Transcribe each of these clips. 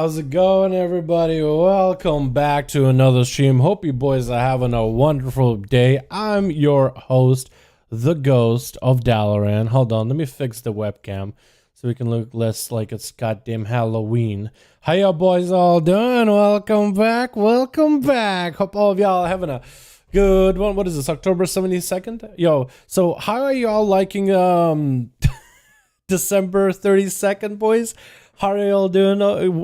How's it going, everybody? Welcome back to another stream. Hope you boys are having a wonderful day. I'm your host, the Ghost of Dalaran. Hold on, let me fix the webcam so we can look less like it's goddamn Halloween. How y'all boys all doing? Welcome back. Welcome back. Hope all of y'all are having a good one. What is this, October 72nd? Yo, so how are y'all liking December 32nd, boys? How are y'all doing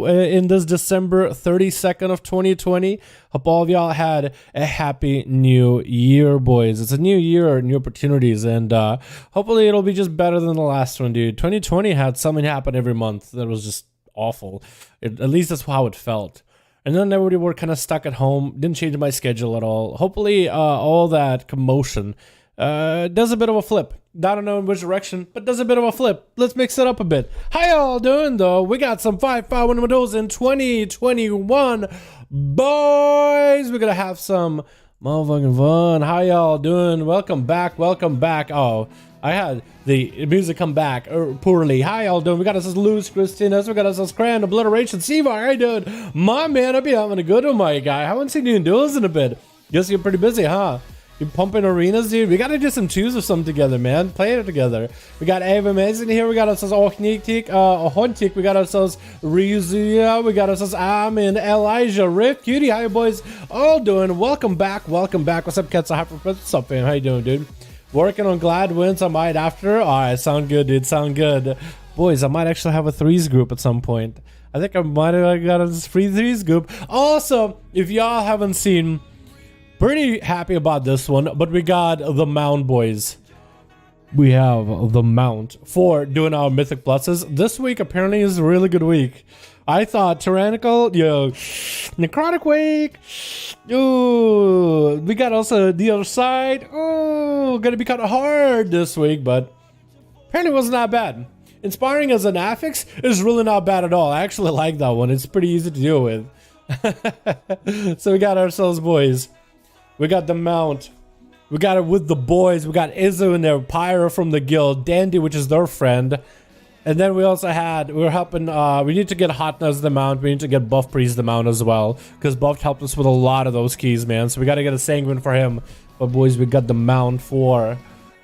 in this December 32nd of 2020? Hope all of y'all had a happy new year, boys. It's a new year, new opportunities, and hopefully it'll be just better than the last one, dude. 2020 had something happen every month that was just awful. At least that's how it felt. And then everybody were kind of stuck at home. Didn't change my schedule at all. Hopefully all that commotion does a bit of a flip. I don't know in which direction, but does a bit of a flip. Let's mix it up a bit. How y'all doing, though? We got some 5V5 1V1 DUELS in 2021. Boys, we're going to have some motherfucking fun. How y'all doing? Welcome back. Welcome back. Oh, I had the music come back poorly. How y'all doing? We got us as Luz, Christinas. We got us as Cran, Obliteration, Sevar. How you doing? My man, I'll be having a good one, my guy. I haven't seen you in duels in a bit. Guess you're pretty busy, huh? You pumping arenas, dude? We gotta do some twos or something together, man. Play it together. We got Ava Mason here. We got ourselves Hontik. We got ourselves Rizia. We got ourselves Amin, Elijah, Riff, Cutie. How you boys all doing? Welcome back. Welcome back. What's up, Cats? What's up, fam? How you doing, dude? Working on glad wins. I might after. Alright, sound good, dude. Sound good. Boys, I might actually have a threes group at some point. I think I might have got a free threes group. Also, if y'all haven't seen, pretty happy about this one, but we got the mount, boys. We have the mount for doing our mythic pluses. This week apparently is a really good week. I thought tyrannical, necrotic week. Ooh, we got also the other side. Oh, gonna be kind of hard this week, but apparently it wasn't that bad. Inspiring as an affix is really not bad at all. I actually like that one. It's pretty easy to deal with. So we got ourselves, boys. We got the mount. We got it with the boys. We got Izzo in there, Pyro from the guild, Dandy, which is their friend. And then we also had, we were helping, we need to get Hotness the mount. We need to get Buff Priest the mount as well, because Buff helped us with a lot of those keys, man. So we got to get a Sanguine for him. But boys, we got the mount for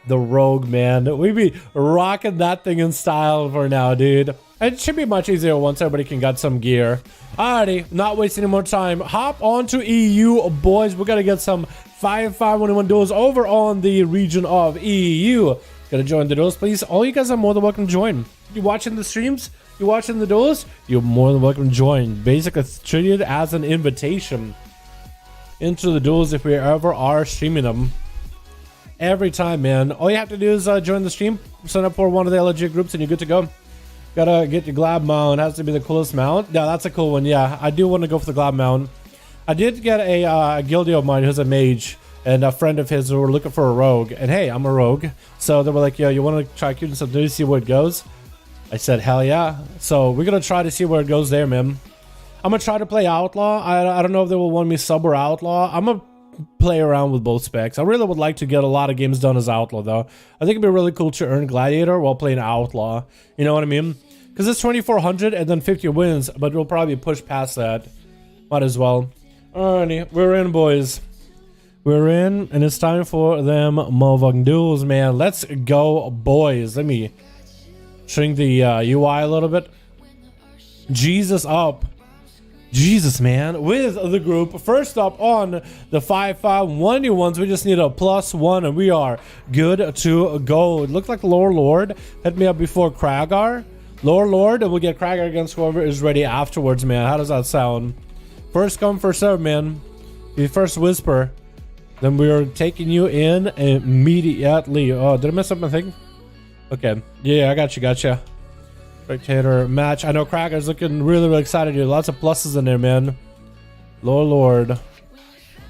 the Rogue, man. We be rocking that thing in style for now, dude. It should be much easier once everybody can get some gear. Alrighty, not wasting any more time. Hop on to EU, boys. We're gonna get some 5V5 1V1 DUELS over on the region of EU. Gonna join the duels, please. All you guys are more than welcome to join. You watching the streams? You watching the duels? You're more than welcome to join. Basically, treat it as an invitation into the duels if we ever are streaming them. Every time, man. All you have to do is join the stream, sign up for one of the LG groups, and you're good to go. Gotta get your Glab mount. It has to be the coolest mount. Yeah, that's a cool one. Yeah, I do want to go for the Glab mount. I did get a guildie of mine who's a mage and a friend of his who were looking for a rogue. And hey, I'm a rogue. So they were like, yo, you want to try shooting some to see where it goes? I said, hell yeah. So we're going to try to see where it goes there, man. I'm going to try to play Outlaw. I don't know if they will want me sub or Outlaw. I'm going to play around with both specs. I really would like to get a lot of games done as Outlaw, though. I think it'd be really cool to earn Gladiator while playing Outlaw. You know what I mean? Because it's 2,400 and then 50 wins, but we'll probably push past that. Might as well. Alrighty, we're in, boys. We're in, and it's time for them motherfucking duels, man. Let's go, boys. Let me shrink the UI a little bit. Jesus up. Jesus, man. With the group. First up on the 5V5 1v1s, we just need a +1, and we are good to go. It looked like Lore Lord hit me up before Kragar. Lore Lord, and we'll get Kragar against whoever is ready afterwards, man. How does that sound? First come, first serve, man. You first whisper, then we're taking you in immediately. Oh, did I mess up my thing? Okay. Yeah, I got you, gotcha. Spectator match. I know Kragar's looking really, really excited here. Lots of pluses in there, man. Lord.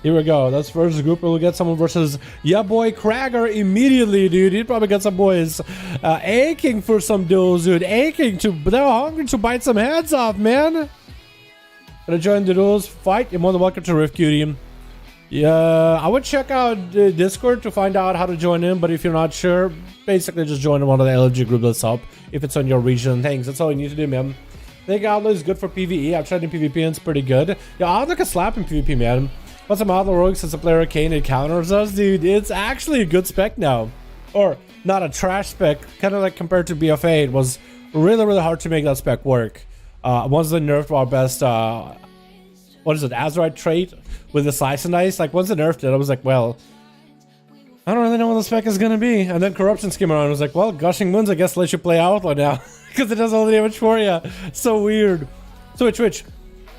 Here we go. That's first group. We'll get someone versus yeah boy Kragar immediately, dude. He'd probably get some boys aching for some duels, dude. Aching to, they're hungry to bite some heads off, man. Gonna join the duels fight. You're more than welcome to Rift Cutie. Yeah, I would check out Discord to find out how to join in, but if you're not sure, basically just join one of the LG group that's up if it's on your region. Thanks. That's all you need to do, man. I think Outlaw is good for PvE. I've tried in PvP and it's pretty good. Yeah, Outlaw can slap in PvP, man. Once I'm Outlaw Rogue, since the player Arcane encounters us, dude, it's actually a good spec now. Or not a trash spec, kind of like compared to BFA, it was really, really hard to make that spec work. Once they nerfed our best, what is it, Azurite trait with the Slice and Dice, like once they nerfed it, I was like, well, I don't really know what the spec is gonna be. And then Corruption came around, I was like, well, Gushing Winds, I guess let you play Outlaw now, because it does all the damage for you. So weird. Switch.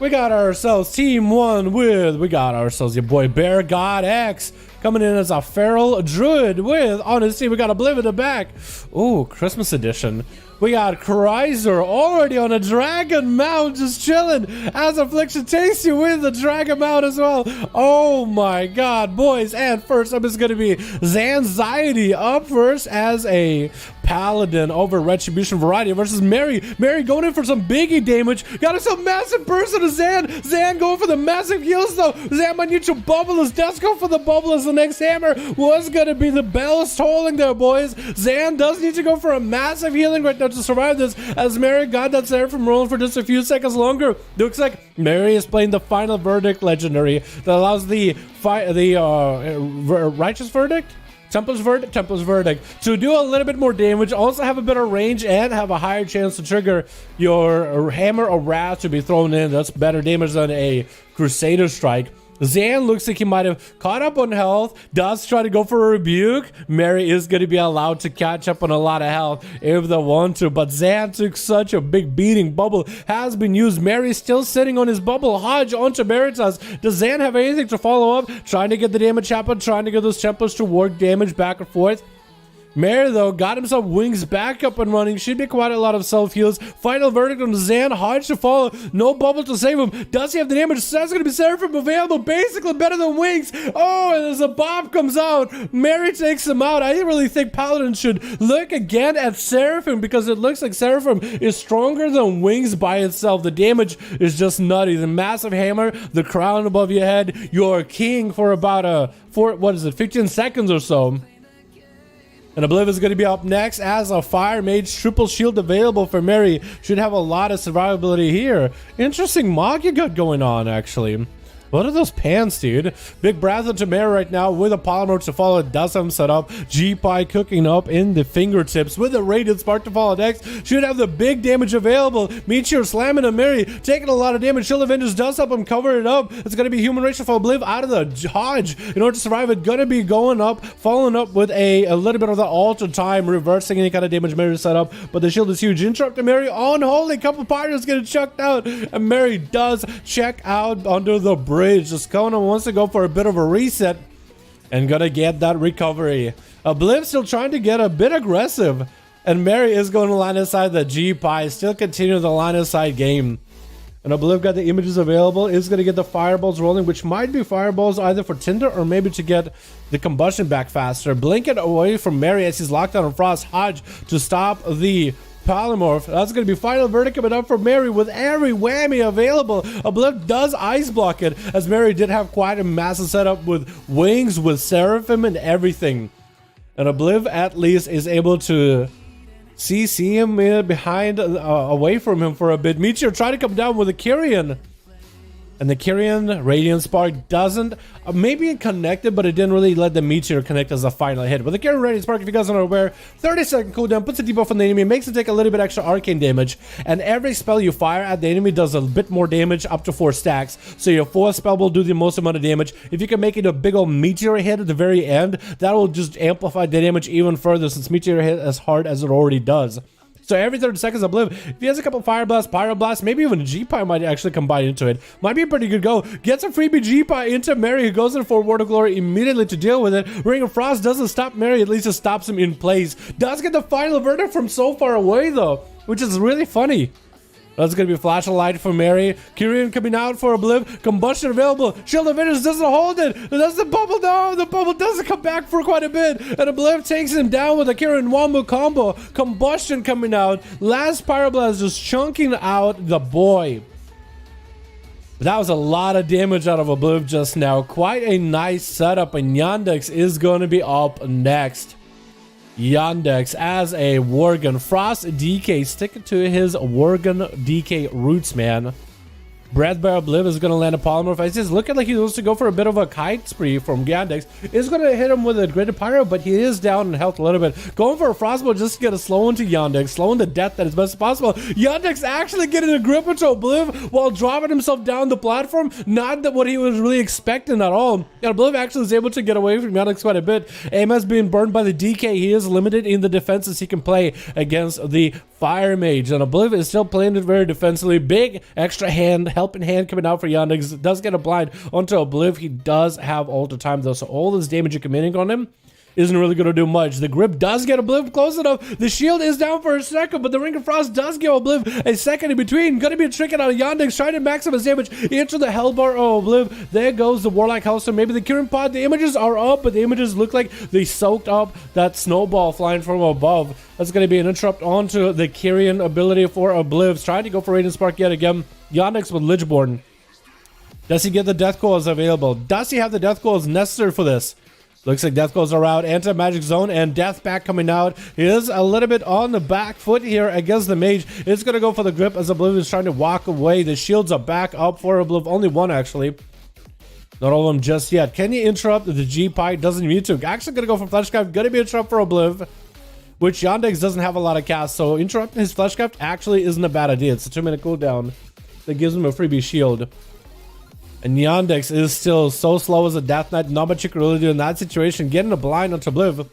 We got ourselves Team 1 we got ourselves your boy Bear God X coming in as a Feral Druid with, on his team, we got Obliv in the back. Ooh, Christmas edition. We got Chrysler already on a Dragon Mount, just chilling as Affliction takes you with the Dragon Mount as well. Oh my god, boys. And first up is going to be Zanxiety up first as a Paladin over Retribution Variety versus Mary. Mary going in for some biggie damage. Got us a massive burst of Zan. Zan going for the massive heals though. Zan might need to bubble us. Let's go for the bubble as the next hammer was going to be the bells tolling there, boys. Zan does need to go for a massive healing right now to survive this, as Mary got that Seraphim rolling for just a few seconds longer. Looks like Mary is playing the Final Verdict legendary that allows the Righteous Verdict? Templar's Verdict to do a little bit more damage, also have a better range and have a higher chance to trigger your Hammer or Wrath to be thrown in. That's better damage than a Crusader Strike. Zan looks like he might have caught up on health, does try to go for a rebuke. Mary is going to be allowed to catch up on a lot of health if they want to, but Zan took such a big beating. Bubble has been used. Mary still sitting on his bubble. Hodge onto Veritas. Does Zan have anything to follow up? Trying to get the damage happen, trying to get those Templars to work damage back and forth. Mary, though, got himself wings back up and running. Should be quite a lot of self-heals. Final Verdict on Zan. Hodge to follow. No bubble to save him. Does he have the damage? That's going to be Seraphim available. Basically better than wings. Oh, and as a bomb comes out, Mary takes him out. I really think Paladin should look again at Seraphim, because it looks like Seraphim is stronger than wings by itself. The damage is just nutty. The massive hammer, the crown above your head. You're king for about 15 seconds or so. And Obliv is going to be up next as a Fire Mage. Triple shield available for Mary. Should have a lot of survivability here. Interesting mod you got going on, actually. What are those pants, dude? Big breath into Mary right now with a polymer to follow. Does have him set up. G-Pie cooking up in the fingertips with a Radiant Spark to follow next. Should have the big damage available. Meteor slamming on Mary. Taking a lot of damage. Shield Avengers does help him cover it up. It's going to be Human Racial for Obliv out of the Hodge. In order to survive it, going to be going up. Following up with a little bit of the alter time. Reversing any kind of damage Mary set up. But the shield is huge. Interrupt to Mary. Unholy. Couple pirates getting chucked out. And Mary does check out under the bridge. Just Kona wants to go for a bit of a reset and gonna get that recovery. Obliv still trying to get a bit aggressive, and Mary is going to line aside the G-Pie, still continue the line aside game. And Obliv got the images available, is going to get the fireballs rolling, which might be fireballs either for Tinder or maybe to get the combustion back faster. Blink it away from Mary as he's locked down on Frost. Hodge to stop the Polymorph. That's going to be Final Verdict coming up for Mary with every whammy available. Obliv does ice block it, as Mary did have quite a massive setup with wings, with Seraphim and everything. And Obliv at least is able to see him behind, away from him for a bit. Meteor try to come down with a Kyrian. And the Kyrian Radiant Spark doesn't, maybe it connected, but it didn't really let the Meteor connect as a final hit. But the Kyrian Radiant Spark, if you guys aren't aware, 30-second cooldown, puts a debuff on the enemy, makes it take a little bit extra arcane damage, and every spell you fire at the enemy does a bit more damage, up to 4 stacks. So your 4th spell will do the most amount of damage. If you can make it a big old Meteor hit at the very end, that will just amplify the damage even further, since Meteor hit as hard as it already does. So every 30 seconds, Obliv, if he has a couple Fire Blast, Pyro Blast, maybe even a G-Pie might actually combine into it. Might be a pretty good go. Gets a freebie G-Pie into Mary, who goes in for Word of Glory immediately to deal with it. Ring of Frost doesn't stop Mary, at least it stops him in place. Does get the Final Verdict from so far away, though, which is really funny. That's going to be Flash of Light for Mary. Kyrian coming out for Obliv. Combustion available. Shield of Vengeance doesn't hold it. That's the bubble. No, the bubble doesn't come back for quite a bit. And Obliv takes him down with a Kyrian Wombo combo. Combustion coming out. Last Pyroblast just chunking out the boy. That was a lot of damage out of Obliv just now. Quite a nice setup. And Yandex is going to be up next. Yandex as a Worgen. Frost DK sticking to his Worgen DK roots, man. Breath Bear Obliv is going to land a polymorph. It's just looking like he wants to go for a bit of a kite spree from Yandex. It's going to hit him with a Graded Pyro, but he is down in health a little bit. Going for a Frostbow just to get a slow into Yandex, slowing the death as best as possible. Yandex actually getting a grip into Obliv while dropping himself down the platform. Not that what he was really expecting at all. And Obliv actually is able to get away from Yandex quite a bit. AMS being burned by the DK. He is limited in the defenses he can play against the Fire Mage. And Obliv is still playing it very defensively. Big extra hand, helping hand coming out for Yandex. Does get a blind onto Obliv. He does have alter time though, so all this damage you're committing on him isn't really going to do much. The grip does get Obliv close enough. The shield is down for a second, but the Ring of Frost does give Obliv a second in between. Going to be a trick out of Yandex, trying to maximize damage into the Hellbar of Obliv. There goes the Warlock Hellstorm. Maybe the Kirin Pod. The images are up, but the images look like they soaked up that snowball flying from above. That's going to be an interrupt onto the Kirin ability for Obliv. Trying to go for Radiant Spark yet again. Yandex with Lichborn. Does he get the Death Coils available? Does he have the Death Coils necessary for this? Looks like Death Coils are out. Anti-Magic Zone and Death Pack coming out. He is a little bit on the back foot here against the Mage. It's going to go for the grip as Obliv is trying to walk away. The shields are back up for Obliv. Only one, actually. Not all of them just yet. Can he interrupt? The G-Pike doesn't need to. Actually going to go for Fleshcraft. Going to be a interrupt for Obliv, which Yandex doesn't have a lot of cast. So interrupting his Fleshcraft actually isn't a bad idea. It's a 2-minute cooldown that gives him a freebie shield. And Yandex is still so slow as a Death Knight. Not much you can really do in that situation. Getting a blind onto Obliv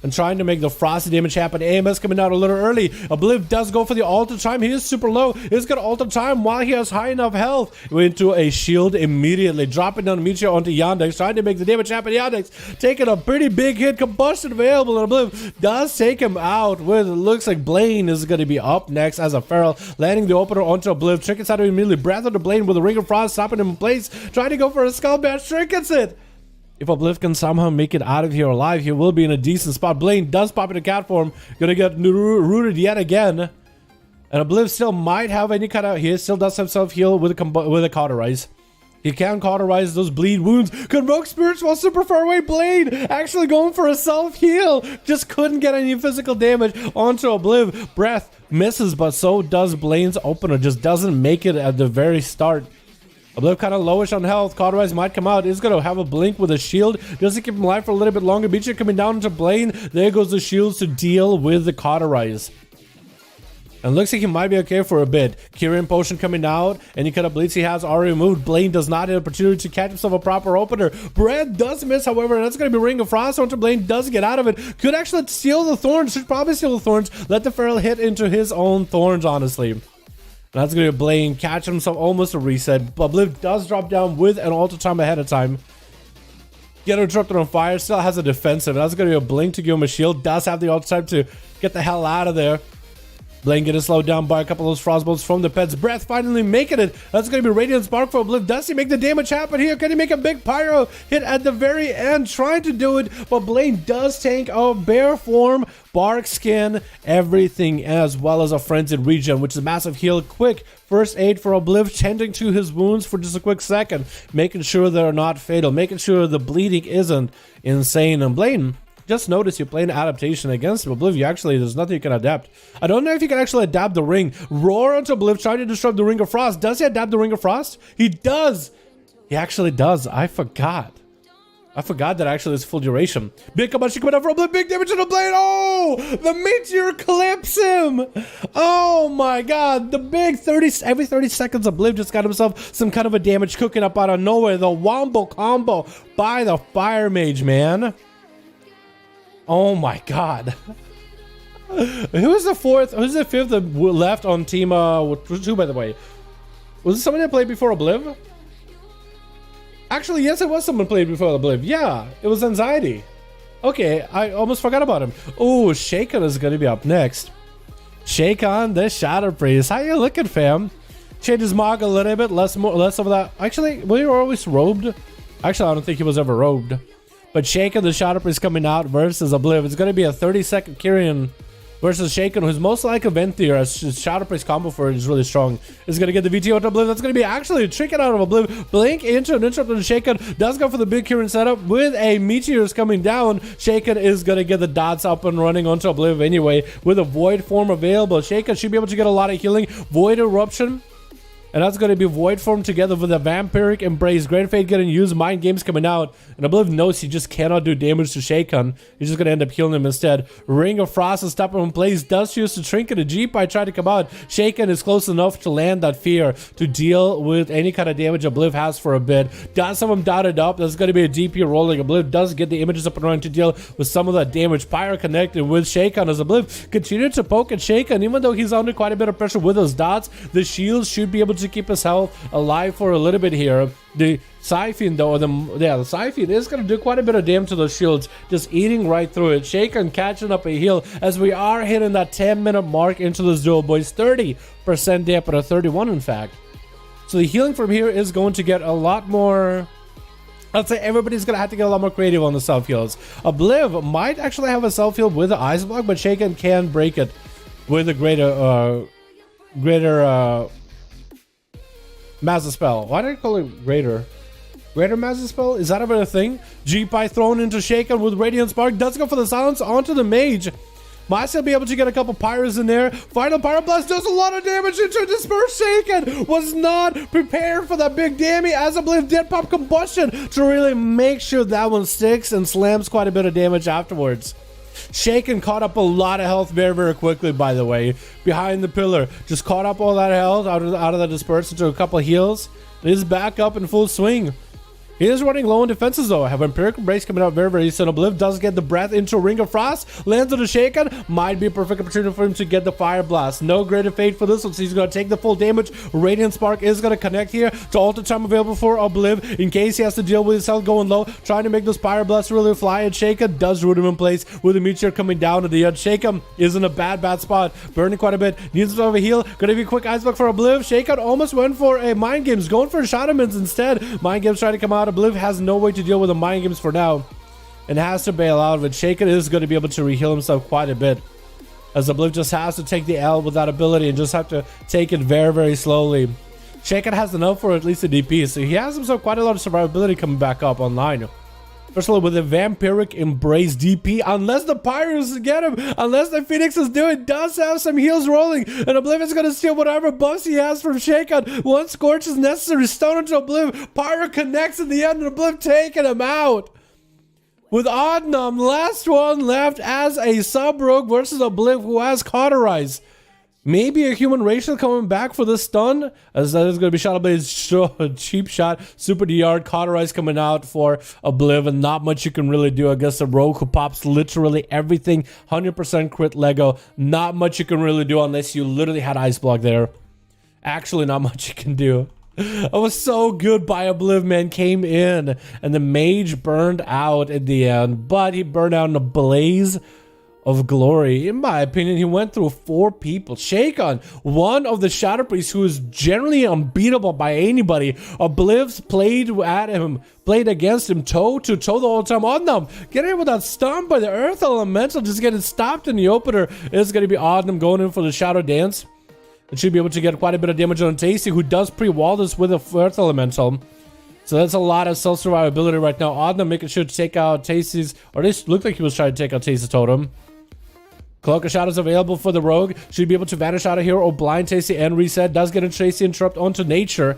and trying to make the frosty damage happen. AMS coming out a little early. Obliv does go for the alter time. He is super low. He's got alter time while he has high enough health. Into a shield immediately. Dropping down Meteor onto Yandex. Trying to make the damage happen. Yandex taking a pretty big hit. Combustion available. And Obliv does take him out with, it looks like Blaine is going to be up next as a Feral. Landing the opener onto Obliv. Trinkets out of immediately. Breath onto Blaine with a Ring of Frost. Stopping him in place. Trying to go for a Skull Bash. Trinkets it. If Obliv can somehow make it out of here alive, he will be in a decent spot. Blaine does pop into cat form. Gonna get rooted yet again. And Obliv still might have any kind of... He still does himself heal with a Cauterize. He can Cauterize those bleed wounds. Convoke Spirits while super far away. Blaine actually going for a self-heal. Just couldn't get any physical damage onto Obliv. Breath misses, but so does Blaine's opener. Just doesn't make it at the very start. Obliv kind of lowish on health. Cauterize might come out. He's going to have a blink with a shield. Just to keep him alive for a little bit longer. Beecher coming down into Blaine. There goes the shields to deal with the Cauterize. And looks like he might be okay for a bit. Kirin Potion coming out. Any kind of bleeds he has already removed. Blaine does not have an opportunity to catch himself a proper opener. Brad does miss, however, and that's going to be Ring of Frost onto Blaine. Does get out of it. Could actually steal the Thorns. Should probably steal the Thorns. Let the Feral hit into his own Thorns, honestly. That's going to be Blaine. Catch himself almost a reset. Obliv does drop down with an alter time ahead of time. Get interrupted on fire. Still has a defensive. That's going to be a blink to give him a shield. Does have the alter time to get the hell out of there. Blaine getting slowed down by a couple of those frostbolts from the Pet's Breath. Finally making it. That's going to be Radiant Spark for Obliv. Does he make the damage happen here? Can he make a big pyro hit at the very end? Trying to do it, but Blaine does tank a bear form, bark skin, everything, as well as a frenzied regen, which is a massive heal. Quick first aid for Obliv, tending to his wounds for just a quick second, making sure they're not fatal, making sure the bleeding isn't insane. And Blaine, just notice you're playing adaptation against Obliv. You actually, there's nothing you can adapt. I don't know if you can actually adapt the ring. Roar onto Obliv, trying to disrupt the Ring of Frost. Does he adapt the Ring of Frost? He does. He actually does. I forgot that actually it's full duration. Big combustion coming out for Obliv. Big damage on the blade. Oh, the meteor clips him. Oh my god. The big every 30 seconds Obliv just got himself some kind of a damage cooking up out of nowhere. The wombo combo by the Fire Mage, man. Oh my god. Who's the fourth? Who's the fifth that left on team 2, by the way? Was it someone that played before Obliv? Actually, yes, it was someone played before Obliv. Yeah, it was Anxiety. Okay, I almost forgot about him. Oh, Shakon is going to be up next. Shakon, the Shadow Priest. How you looking, fam? Change his mark a little bit, less of that. Actually, were you always robed? Actually, I don't think he was ever robed. But Shakon, the Shadow Priest coming out versus Obliv. It's going to be a 30-second Kirin versus Shaken, who's most like a Venthyr, as Shadow Priest combo for it is really strong. Is going to get the VT onto Obliv. That's going to be actually a trick out of Obliv. Blink into an interrupt on Shaken. Does go for the big Kieran setup with a Meteors coming down. Shaken is going to get the dots up and running onto Obliv anyway with a Void form available. Shaken should be able to get a lot of healing. Void Eruption. And that's going to be Void Form together with a Vampiric Embrace. Great Fate getting used. Mind Games coming out. And Obliv knows he just cannot do damage to Shaken. He's just going to end up healing him instead. Ring of Frost is stopping him in place. Does choose to Trinket. A G-Pie tried to come out. Shaken is close enough to land that fear to deal with any kind of damage Obliv has for a bit. Does have him dotted up. There's going to be a DP rolling. Obliv does get the images up and running to deal with some of that damage. Pyre connected with Shaken as Obliv continued to poke at Shaken. Even though he's under quite a bit of pressure with those dots, the shields should be able to keep his health alive for a little bit here. The Siphon though, the Siphon is going to do quite a bit of damage to those shields, just eating right through it. Shaken catching up a heal as we are hitting that 10-minute mark into this duel, boys. 30% damp, but a 31 in fact. So the healing from here is going to get a lot more. I'd say everybody's going to have to get a lot more creative on the self-heals. Obliv might actually have a self-heal with the Ice Block, but Shaken can break it with a greater Massive Spell. Why did I call it Greater? Greater Massive Spell? Is that ever a thing? G-Pie thrown into Shaken with Radiant Spark. Does go for the silence onto the Mage. Might still be able to get a couple Pyros in there. Final Pyro Blast does a lot of damage into Disperse. Shaken was not prepared for that big damage as Obliv did pop Combustion to really make sure that one sticks and slams quite a bit of damage afterwards. Shaken caught up a lot of health very, very quickly, by the way. Behind the pillar. Just caught up all that health out of the disperse into a couple of heals. He's back up in full swing. He is running low on defenses though. I have Empirical Brace coming out very, very soon. Obliv does get the breath into a Ring of Frost. Lands on the Shaken. Might be a perfect opportunity for him to get the Fire Blast. No greater fate for this one, so he's going to take the full damage. Radiant Spark is going to connect here to alter time available for Obliv in case he has to deal with his health going low. Trying to make those Fire Blasts really fly. And Shaken does root him in place with a Meteor coming down to the edge. Shaken is in a bad spot. Burning quite a bit. Needs to have a heal. Going to be a quick Ice Block for Obliv. Shaken almost went for a Mind Games. Going for Shadowlands instead. Mind Games trying to come out. Obliv has no way to deal with the Mind Games for now and has to bail out of it. Shaken is going to be able to reheal himself quite a bit as Obliv just has to take the L with that ability and just have to take it very, very slowly. Shaken has enough for at least a DP, so he has himself quite a lot of survivability coming back up online. Especially with the Vampiric Embrace DP, unless the Pyros get him, unless the Phoenixes do it, does have some heals rolling, and Obliv is going to steal whatever buffs he has from Shaken. One Scorch is necessary, stone into Obliv, Pyro connects in the end, and Obliv taking him out. With Oddnum, last one left as a sub-rogue versus Obliv who has Cauterize. Maybe a human racial coming back for the stun, as that is going to be Shadowblade cheap shot. Super DR Cauterize coming out for Obliv, and not much you can really do against a rogue who pops literally everything. 100% crit Lego. Not much you can really do unless you literally had Ice Block there. Actually, not much you can do. It was so good by Obliv, man. Came in, and the Mage burned out at the end, but he burned out in a blaze of glory. In my opinion, he went through 4 people. Shaken, one of the Shadow Priests who is generally unbeatable by anybody. Obliv's played against him toe to toe the whole time. Oddnum getting him with that stun by the Earth Elemental, just getting stopped in the opener. It's going to be Oddnum going in for the Shadow Dance. It should be able to get quite a bit of damage on Tasty, who does pre-wall this with the Earth Elemental. So that's a lot of self-survivability right now. Oddnum making sure to take out Tasty's, or this looked like he was trying to take out Tasty's totem. Cloak of Shadows available for the rogue. Should be able to vanish out of here or blind Tasty and reset. Does get a Tasty interrupt onto nature.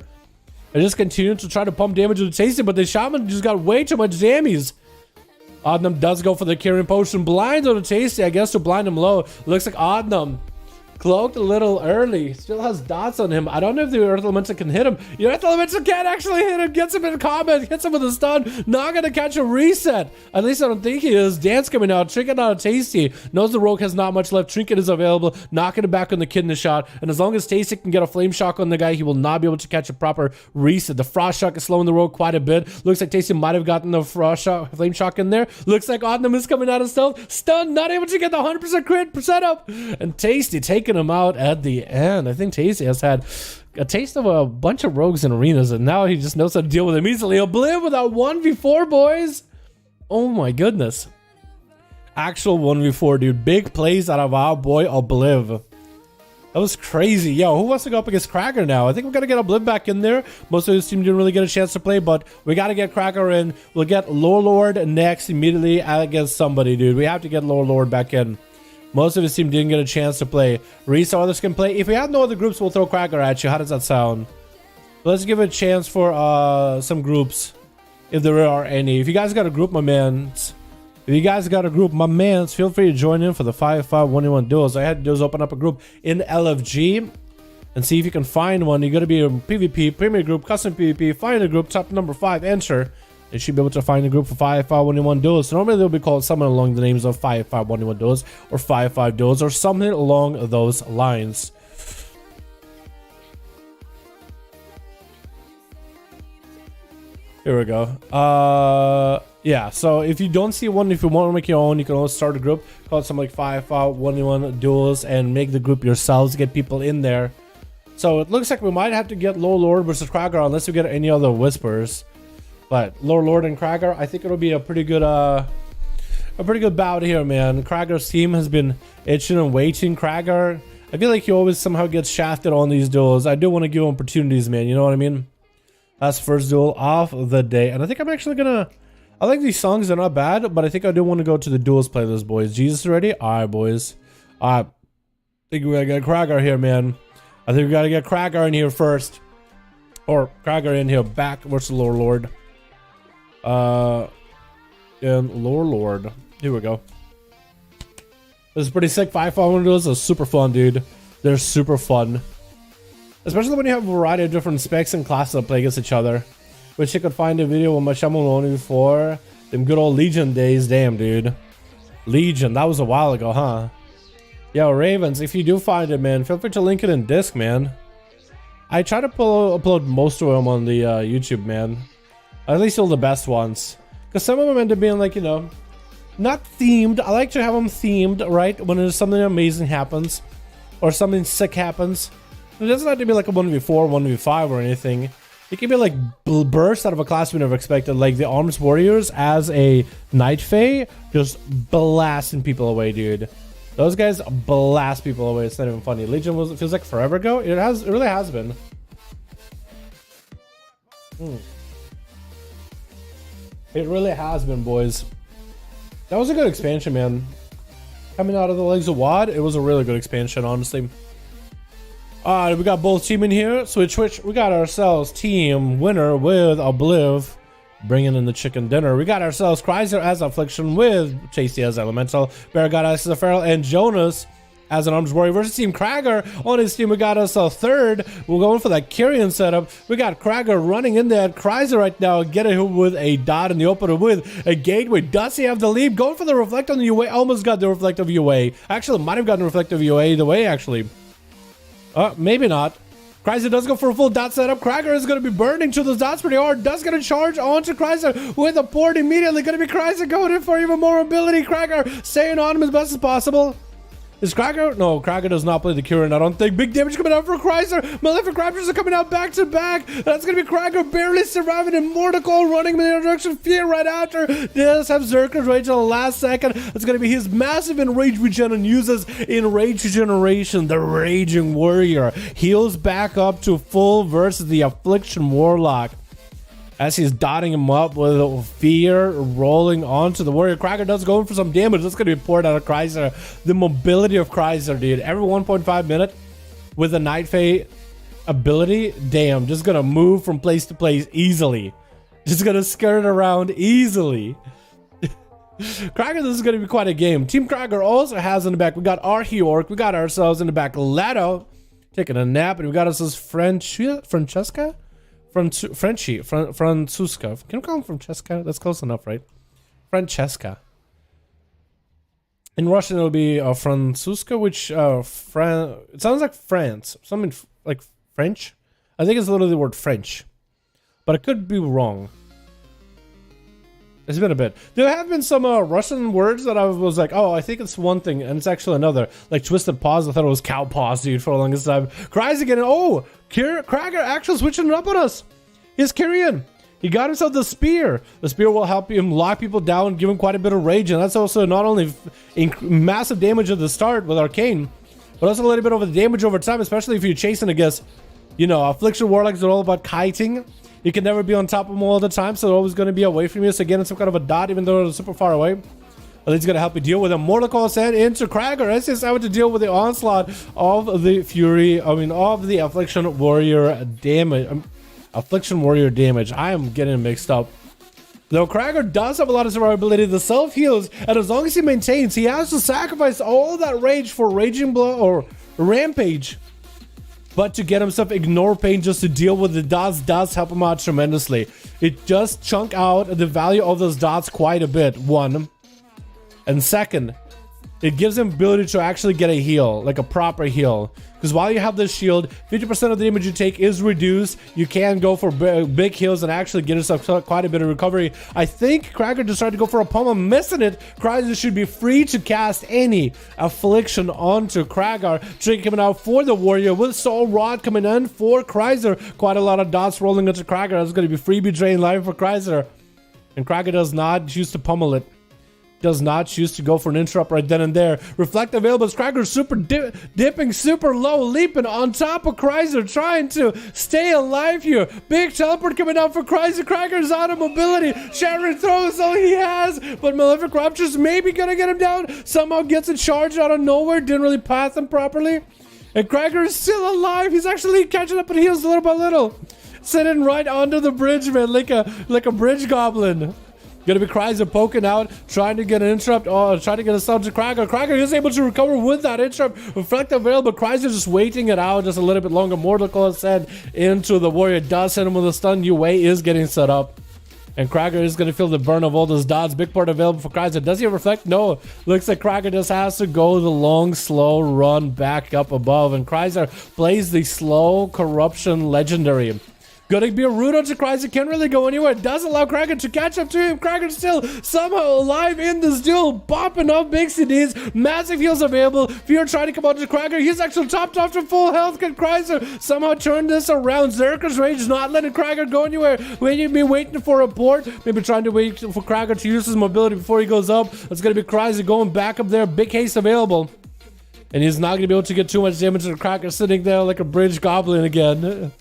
And just continue to try to pump damage to Tasty, but the Shaman just got way too much damage. Oddnum does go for the Curing Potion. Blind on the Tasty, I guess, to blind him low. Looks like Oddnum cloaked a little early. Still has dots on him. I don't know if the Earth Elemental can hit him. The Earth Elemental can't actually hit him. Gets him in combat. Hits him with a stun. Not gonna catch a reset. At least I don't think he is. Dance coming out. Trinket out of Tasty. Knows the rogue has not much left. Trinket is available. Knocking it back on the Kidney Shot. And as long as Tasty can get a Flame Shock on the guy, he will not be able to catch a proper reset. The Frost Shock is slowing the rogue quite a bit. Looks like Tasty might have gotten the Frost Shock, Flame Shock in there. Looks like Oddnum is coming out of stealth. Stun. Not able to get the 100% crit setup. And Tasty taking him out at the end. I think Tasty has had a taste of a bunch of rogues in arenas, and now he just knows how to deal with them easily. Obliv with that 1v4, boys. Oh my goodness. Actual 1v4, dude. Big plays out of our boy Obliv. That was crazy. Yo, who wants to go up against Cracker now? I think we got to get Obliv back in there. Most of his team didn't really get a chance to play, but we got to get Cracker in. We'll get Lord next immediately against somebody, dude. We have to get Lord back in. Most of his team didn't get a chance to play. Reese or others can play. If we have no other groups, we'll throw Cracker at you. How does that sound? Let's give it a chance for some groups, if there are any. If you guys got a group, my mans. If you guys got a group, my mans, feel free to join in for the 5v5 1v1 duels. All I had to do is open up a group in LFG and see if you can find one. You got to be a PvP, Premier Group, Custom PvP, find a group, top number 5, enter. You should be able to find a group for 5v5 1v1 duels. So normally they'll be called something along the names of 5v5 1v1 duels or 5v5 duels or something along those lines. Here we go. Yeah, so if you don't see one, if you want to make your own, you can always start a group, call it something like 5v5 1v1 duels and make the group yourselves, get people in there. So it looks like we might have to get Lord versus Cracker unless we get any other whispers. But Lord and Cracker, I think it'll be a pretty good bout here, man. Cracker's team has been itching and waiting. Cracker, I feel like he always somehow gets shafted on these duels. I do want to give him opportunities, man. You know what I mean? That's first duel of the day. And I think I'm actually gonna... I like these songs. They're not bad, but I think I do want to go to the duels playlist, boys. Jesus ready? Alright, boys. I think we gotta get Cracker here, man. I think we gotta get Cracker in here first. Or Cracker in here back versus Lord. And Lord. Here we go. This is pretty sick. 5v5 duels are super fun, dude. They're super fun. Especially when you have a variety of different specs and classes that play against each other. Wish you could find a video with my Shamaloni before them good old Legion days. Damn, dude. Legion, that was a while ago, huh? Yo, Ravens, if you do find it, man, feel free to link it in disc, man. I try to upload most of them on the YouTube, man. At least all the best ones. Because some of them end up being like, you know, not themed. I like to have them themed, right? When there's something amazing happens. Or something sick happens. It doesn't have to be like a 1v4, 1v5 or anything. It can be like bursts out of a class we never expected. Like the Arms Warriors as a Night Fae. Just blasting people away, dude. Those guys blast people away. It's not even funny. Legion was, it feels like forever ago. It really has been. It really has been, boys. That was a good expansion, man. Coming out of the legs of WAD, it was a really good expansion, honestly. Alright, we got both team in here. Switch. We got ourselves team winner with Obliv, bringing in the chicken dinner. We got ourselves Chrysler as Affliction with Chasey as Elemental, Bear got us as a Feral, and Jonas as an Arms Warrior versus Team Cracker. On his team, we got us a third. We're going for that Kyrian setup. We got Cracker running in there at Chrysler right now, getting him with a dot in the opener with a gateway. Does he have the lead? Going for the reflect on the UA. Almost got the reflective UA. Actually, might have gotten the reflective UA either way, actually. Maybe not. Chrysler does go for a full dot setup. Cracker is going to be burning to those dots pretty hard. Does going to charge onto Chrysler with a port immediately. Going to be Chrysler going in for even more ability. Cracker staying on him as best as possible. Is Cracker? No, Cracker does not play the Kyrian, I don't think. Big damage coming out for Chrysler. Malefic Raptors are coming out back to back. That's going to be Cracker barely surviving, and Mortical running in the direction. Fear right after. Does have Zerker's Rage in the last second. That's going to be his massive Enrage regen and uses Enrage Regeneration. The Raging Warrior heals back up to full versus the Affliction Warlock. As he's dotting him up with Fear rolling onto the Warrior. Cracker does go in for some damage. That's going to be poured out of Chrysler. The mobility of Chrysler, dude. Every 1.5 minute with a Night Fae ability, damn, just going to move from place to place easily. Just going to skirt around easily. Cracker, this is going to be quite a game. Team Cracker also has in the back, we got our Heork. We got ourselves in the back Leto taking a nap. And we got ourselves Francesca? Francuska. Can we call him Francesca? That's close enough, right? Francesca. In Russian, it'll be Francuska, which it sounds like France. Something like French. I think it's literally the word French, but I could be wrong. It's been a bit. There have been some Russian words that I was like, oh, I think it's one thing, and it's actually another. Like Twisted Paws, I thought it was Cow Paws, dude, for the longest time. Cries again, oh, Cracker actually switching it up on us. He's Kyrian. He got himself the spear. The spear will help him lock people down, give him quite a bit of rage, and that's also not only massive damage at the start with Arcane, but also a little bit of the damage over time, especially if you're chasing against, you know, Affliction Warlocks are all about kiting. You can never be on top of them all the time, so they're always going to be away from you. So again, it's some kind of a dot, even though they're super far away. At least it's going to help you deal with them. Mortal Call sent into Krager. It's just having to deal with the onslaught of the Fury, of the Affliction Warrior damage. Affliction Warrior damage. I am getting mixed up. Though Krager does have a lot of survivability, the self heals, and as long as he maintains, he has to sacrifice all that rage for Raging Blow or Rampage. But to get himself Ignore Pain just to deal with the dots does help him out tremendously. It does chunk out the value of those dots quite a bit, one. And second, it gives him ability to actually get a heal, like a proper heal. Because while you have this shield, 50% of the damage you take is reduced. You can go for big heals and actually get yourself quite a bit of recovery. I think Krager decided to go for a Perma, missing it. Krager should be free to cast any affliction onto Krager. Drink coming out for the warrior with Soul Rod coming in for Krager. Quite a lot of dots rolling into Krager. That's going to be freebie drain life for Krager. And Krager does not choose to pummel it. Does not choose to go for an interrupt right then and there. Reflect available as Krager super dipping super low, leaping on top of Krager, trying to stay alive here. Big teleport coming out for Krager. Krager's out of mobility. Shattering Throw is all he has, but Malefic Rupture's maybe gonna get him down. Somehow gets a charge out of nowhere. Didn't really path him properly. And Krager is still alive. He's actually catching up and heals little by little. Sitting right under the bridge, man, like a bridge goblin. Gonna be Krager poking out, trying to get an interrupt, trying to get a sub to Krager. Krager is able to recover with that interrupt. Reflect available, Krager just waiting it out just a little bit longer. Mortal Coil sent into the warrior, does send him with a stun. UA is getting set up. And Krager is gonna feel the burn of all those dots. Big part available for Krager. Does he reflect? No. Looks like Krager just has to go the long, slow run back up above. And Krager plays the slow corruption legendary. Gonna be a Rudo to Krager, can't really go anywhere. Does allow Krager to catch up to him. Krager still somehow alive in this duel, bopping off big CDs. Massive heals available. Fear trying to come out to Krager. He's actually topped off to full health. Can Krager somehow turn this around? Zerker's Rage not letting Krager go anywhere. Waiting for a port. Maybe trying to wait for Krager to use his mobility before he goes up. It's gonna be Krager going back up there. Big haste available. And he's not gonna be able to get too much damage to Krager, sitting there like a bridge goblin again.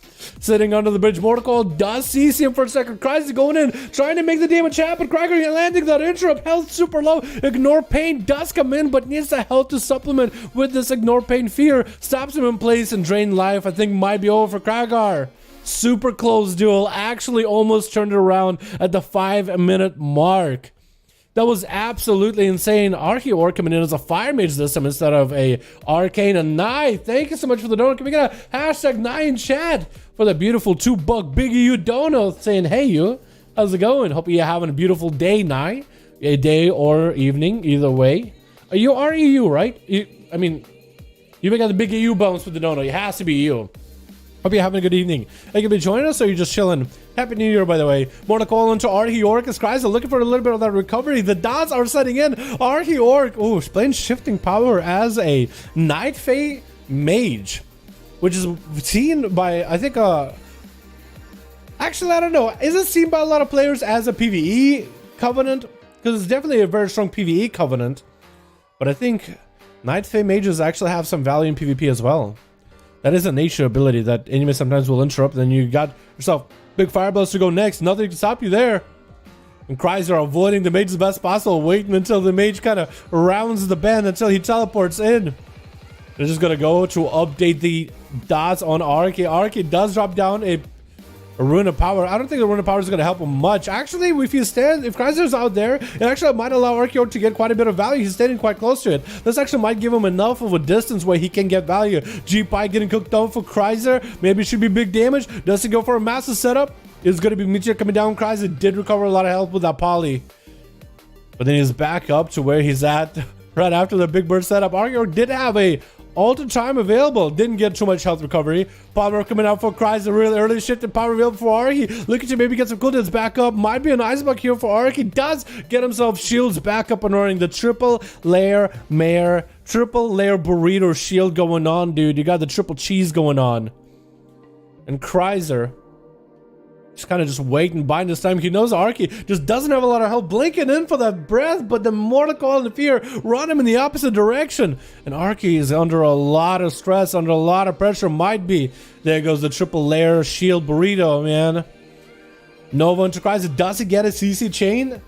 Sitting under the bridge. Mortal Coil does see him for a second. Krager going in, trying to make the damage happen. Krager landing that interrupt. Health super low. Ignore Pain does come in, but needs the health to supplement with this Ignore Pain fear. Stops him in place and drain life. I think might be over for Krager. Super close duel. Actually almost turned it around at the 5-minute mark. That was absolutely insane. Archeor coming in as a Fire Mage this time instead of a Arcane. And Nye, thank you so much for the donut. Can we get a hashtag Nye in chat for the beautiful $2 Big EU donut saying, hey you, how's it going? Hope you're having a beautiful day, Nye. A day or evening, either way. You are EU, right? You got the big EU bounce with the donut. It has to be EU. Hope you're having a good evening. Are you gonna be joining us or are you just chilling? Happy New Year, by the way. More to call into Archeorc as Krager looking for a little bit of that recovery. The dots are setting in. Archeorc, playing Shifting Power as a Night Fae Mage, which is seen by, I think, actually, I don't know. Is it seen by a lot of players as a PvE covenant? Because it's definitely a very strong PvE covenant. But I think Night Fae Mages actually have some value in PvP as well. That is a nature ability that enemies sometimes will interrupt. Then you got yourself big fire blast to go next. Nothing to stop you there. And Krager avoiding the mage as best possible, waiting until the mage kind of rounds the bend until he teleports in. They're just gonna go to update the dots on Arche. Arche does drop down a Rune of Power. I don't think the Rune of Power is going to help him much. Actually, if Krager's out there, it actually might allow Archeor to get quite a bit of value. He's standing quite close to it. This actually might give him enough of a distance where he can get value. G-Pie getting cooked down for Krager. Maybe it should be big damage. Does he go for a massive setup? It's going to be Meteor coming down. Krager did recover a lot of health with that poly. But then he's back up to where he's at right after the big burst setup. Archeor did have a Alter time available. Didn't get too much health recovery. Power coming out for Krager really early. Shifted power available for Arche. Looking to maybe get some cooldowns back up. Might be an ice buck here for Arche. Does get himself shields back up and running. The triple layer burrito shield going on, dude. You got the triple cheese going on. And Krager Just kind of just waiting, buying this time. He knows Arky just doesn't have a lot of help, blinking in for that breath, but the Mortal Call and the Fear run him in the opposite direction. And Arky is under a lot of stress, under a lot of pressure, might be. There goes the triple layer shield burrito, man. Nova into Cryza. Does he get a CC chain?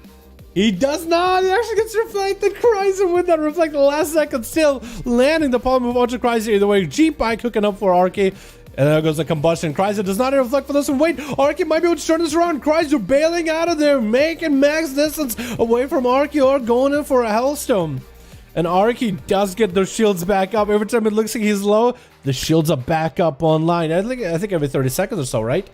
He does not. He actually gets reflected. Cryza with that reflect the last second, still landing the palm move onto Cryza. Either way, G-Bike hooking up for Arky. And there goes the combustion. Cryza does not reflect for this one. Wait, Arky might be able to turn this around. Cryza bailing out of there, making max distance away from Arky or going in for a Hellstone. And Arky does get those shields back up. Every time it looks like he's low, the shields are back up online. I think every 30 seconds or so, right?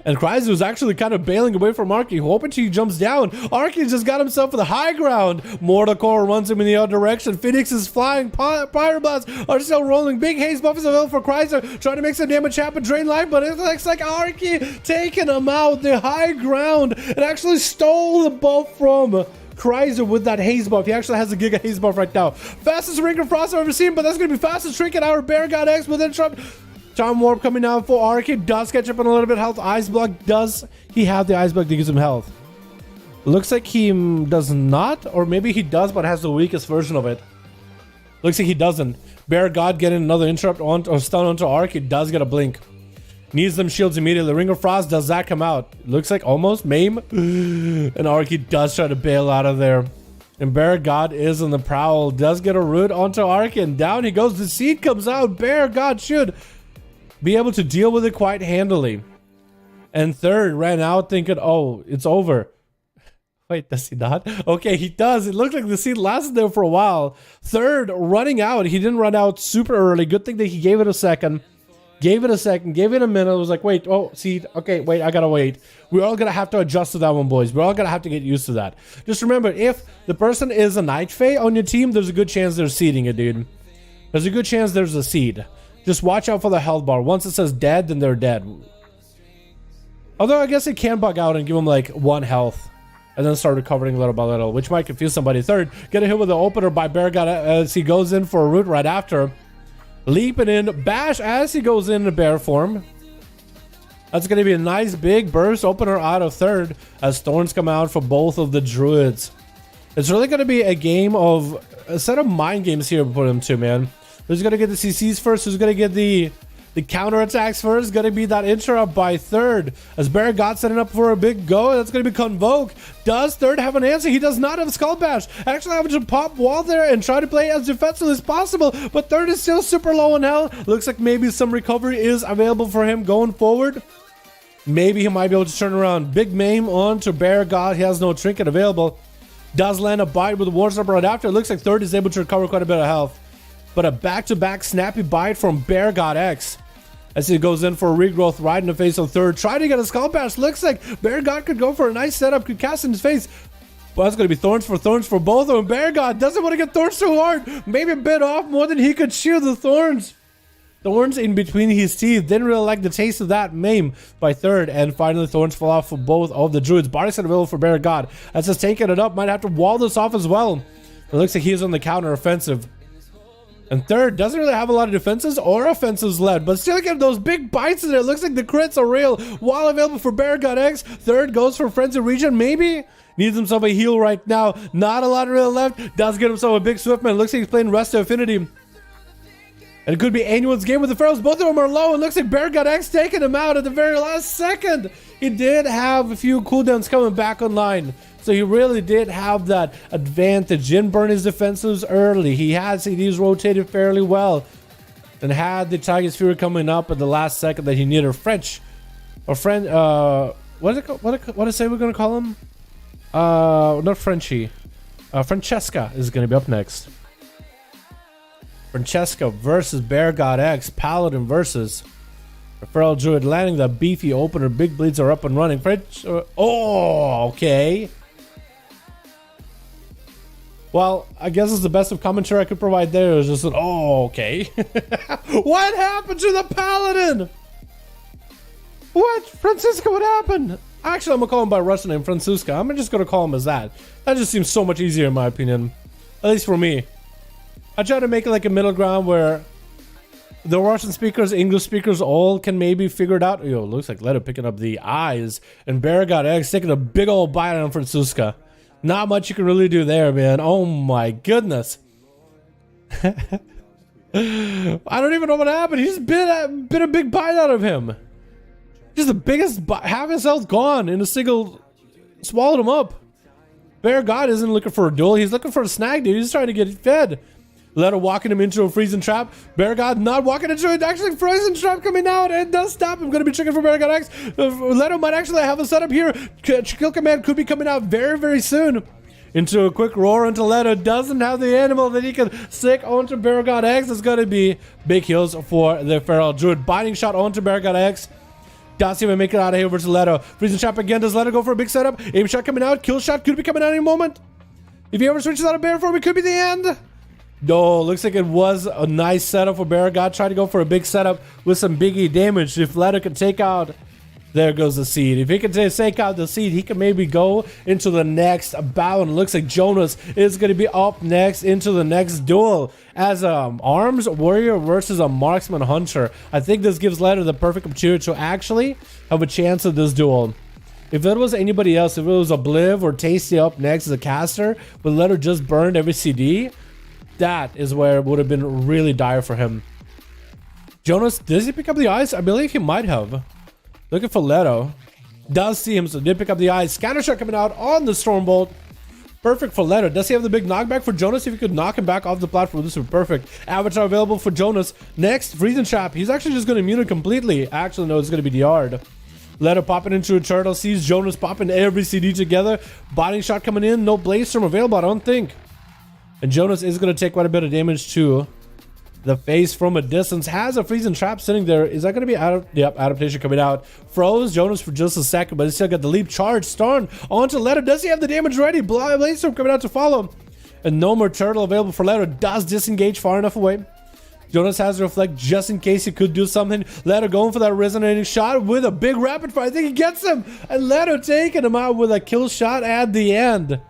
And Cryza was actually kind of bailing away from Arky, hoping he jumps down. Arky just got himself for the high ground. Mortal Core runs him in the other direction. Phoenix is flying. Pyroblasts are still rolling. Big haze buff is available for Cryza, trying to make some damage happen, drain life, but it looks like Arky taking him out. The high ground. It actually stole the buff from Cryza with that haze buff. He actually has a giga haze buff right now. Fastest Ring of Frost I've ever seen, but that's going to be fastest Trinket Hour. Bear God X with interrupt. Time Warp coming out for Arky. Does catch up on a little bit of health. Ice Block. Does he have the Ice Block that gives him health? Looks like he does not. Or maybe he does, but has the weakest version of it. Looks like he doesn't. Bear God getting another interrupt on or stun onto Arky. Does get a blink. Needs them shields immediately. Ring of Frost. Does that come out? Looks like almost maim. And Arky does try to bail out of there. And Bear God is on the prowl. Does get a root onto Arky. And down he goes. The seed comes out. Bear God should be able to deal with it quite handily. And third ran out thinking, oh, it's over. Wait, does he not? Okay, he does. It looked like the seed lasted there for a while. Third running out. He didn't run out super early. Good thing that he gave it a second. Gave it a minute. It was like, wait, oh, seed. Okay, wait, I gotta wait. We're all gonna have to adjust to that one, boys. We're all gonna have to get used to that. Just remember, if the person is a Night Fae on your team, there's a good chance they're seeding it, dude. There's a good chance there's a seed. Just watch out for the health bar. Once it says dead, then they're dead. Although I guess it can bug out and give them like 1 health. And then start recovering little by little, which might confuse somebody. Third, get a hit with the opener by Bear God as he goes in for a root right after. Leaping in, bash as he goes into bear form. That's going to be a nice big burst opener out of third as thorns come out for both of the druids. It's really going to be a game of a set of mind games here for them too, man. Who's going to get the CCs first? Who's going to get the counterattacks first? Going to be that interrupt by third. As Bear God setting up for a big go. That's going to be Convoke. Does third have an answer? He does not have a Skull Bash. Actually, having to pop wall there and try to play as defensively as possible. But third is still super low in health. Looks like maybe some recovery is available for him going forward. Maybe he might be able to turn around. Big maim on to Bear God. He has no trinket available. Does land a bite with the War Stomper right after. It looks like third is able to recover quite a bit of health. But a back-to-back snappy bite from Bear God X as he goes in for a regrowth right in the face of third. Trying to get a Skull Bash. Looks like Bear God could go for a nice setup. Could cast in his face. But that's going to be thorns for both of them. Bear God doesn't want to get thorns too hard. Maybe a bit off more than he could shield the thorns. Thorns in between his teeth. Didn't really like the taste of that maim by third. And finally, thorns fall off for both of the druids. Body set available for Bear God. As he's taking it up. Might have to wall this off as well. It looks like he's on the counter offensive. And third doesn't really have a lot of defenses or offensives left, but still get those big bites in there. It looks like the crits are real. While available for Bear God X, third goes for Frenzy Region. Maybe needs himself a heal right now. Not a lot of real left. Does get himself a big Swiftman. Looks like he's playing Rest of Affinity. And it could be anyone's game with the Pharaohs. Both of them are low. And looks like Bear God X taking him out at the very last second. He did have a few cooldowns coming back online. So he really did have that advantage. Didn't burn his defensives early. He had CDs rotated fairly well. And had the Tiger's Fury coming up at the last second that he needed. French. Or friend, what is it called? What is it we're going to call him? Not Frenchie. Francesca is going to be up next. Francesca versus Bear God X. Paladin versus Feral Druid, landing the beefy opener. Big bleeds are up and running. French. Oh, okay. Well, I guess it's the best of commentary I could provide there. It was just an, oh, okay. What happened to the Paladin? What? Francisca, what happened? Actually, I'm going to call him by Russian name, Francisca. I'm just going to call him as that. That just seems so much easier in my opinion. At least for me. I try to make it like a middle ground where The Russian speakers, English speakers, all can maybe figure it out. Yo, looks like Leto picking up the eyes, and Bear X taking a big old bite on Francisca. Not much you can really do there, man. Oh my goodness. I don't even know what happened. He just bit a big bite out of him. Just the biggest bite, half his health gone in a single, swallowed him up. Bear God isn't looking for a duel. He's looking for a snag, dude. He's trying to get fed. Leto walking him into a freezing trap. Bear God not walking into it. Actually, freezing trap coming out and does stop him. Going to be tricking for Bear God X. Leto might actually have a setup here. Kill command could be coming out very, very soon. Into a quick roar until Leto doesn't have the animal that he can stick onto Bear God X. It's going to be big heals for the Feral Druid. Binding shot onto Bear God X. Does even make it out of here versus Leto. Freezing trap again. Does Leto go for a big setup? Aim shot coming out. Kill shot could be coming out any moment. If he ever switches out of Bear form, it could be the end. No, looks like it was a nice setup for Bear God. Tried to go for a big setup with some biggie damage. If Leto can take out, there goes the seed. If he can take out the seed, he can maybe go into the next bout. And looks like Jonas is going to be up next into the next duel as arms warrior versus a marksman hunter. I think this gives Leto the perfect opportunity to actually have a chance at this duel. If it was anybody else, if it was Obliv or Tasty up next as a caster, but Leto just burned every CD, that is where it would have been really dire for him. Jonas, does he pick up the eyes? I believe he might have. Looking for Leto. Does see him, so did pick up the eyes. Scatter shot coming out on the Stormbolt. Perfect for Leto. Does he have the big knockback for Jonas? If he could knock him back off the platform, this would be perfect. Avatar available for Jonas. Next, freezing trap. He's actually just going to immune it completely. Actually, no, it's going to be DR'd. Leto popping into a turtle. Sees Jonas popping every CD together. Binding shot coming in. No Blaze Storm available, I don't think. And Jonas is going to take quite a bit of damage too. The face from a distance has a freezing trap sitting there. Is that going to be yep, adaptation coming out. Froze Jonas for just a second, but he still got the leap charge. Starn onto Leto. Does he have the damage ready? Blaze Storm coming out to follow. And no more turtle available for Leto. Does disengage far enough away. Jonas has to reflect just in case he could do something. Leto going for that resonating shot with a big rapid fire. I think he gets him. And Leto taking him out with a kill shot at the end.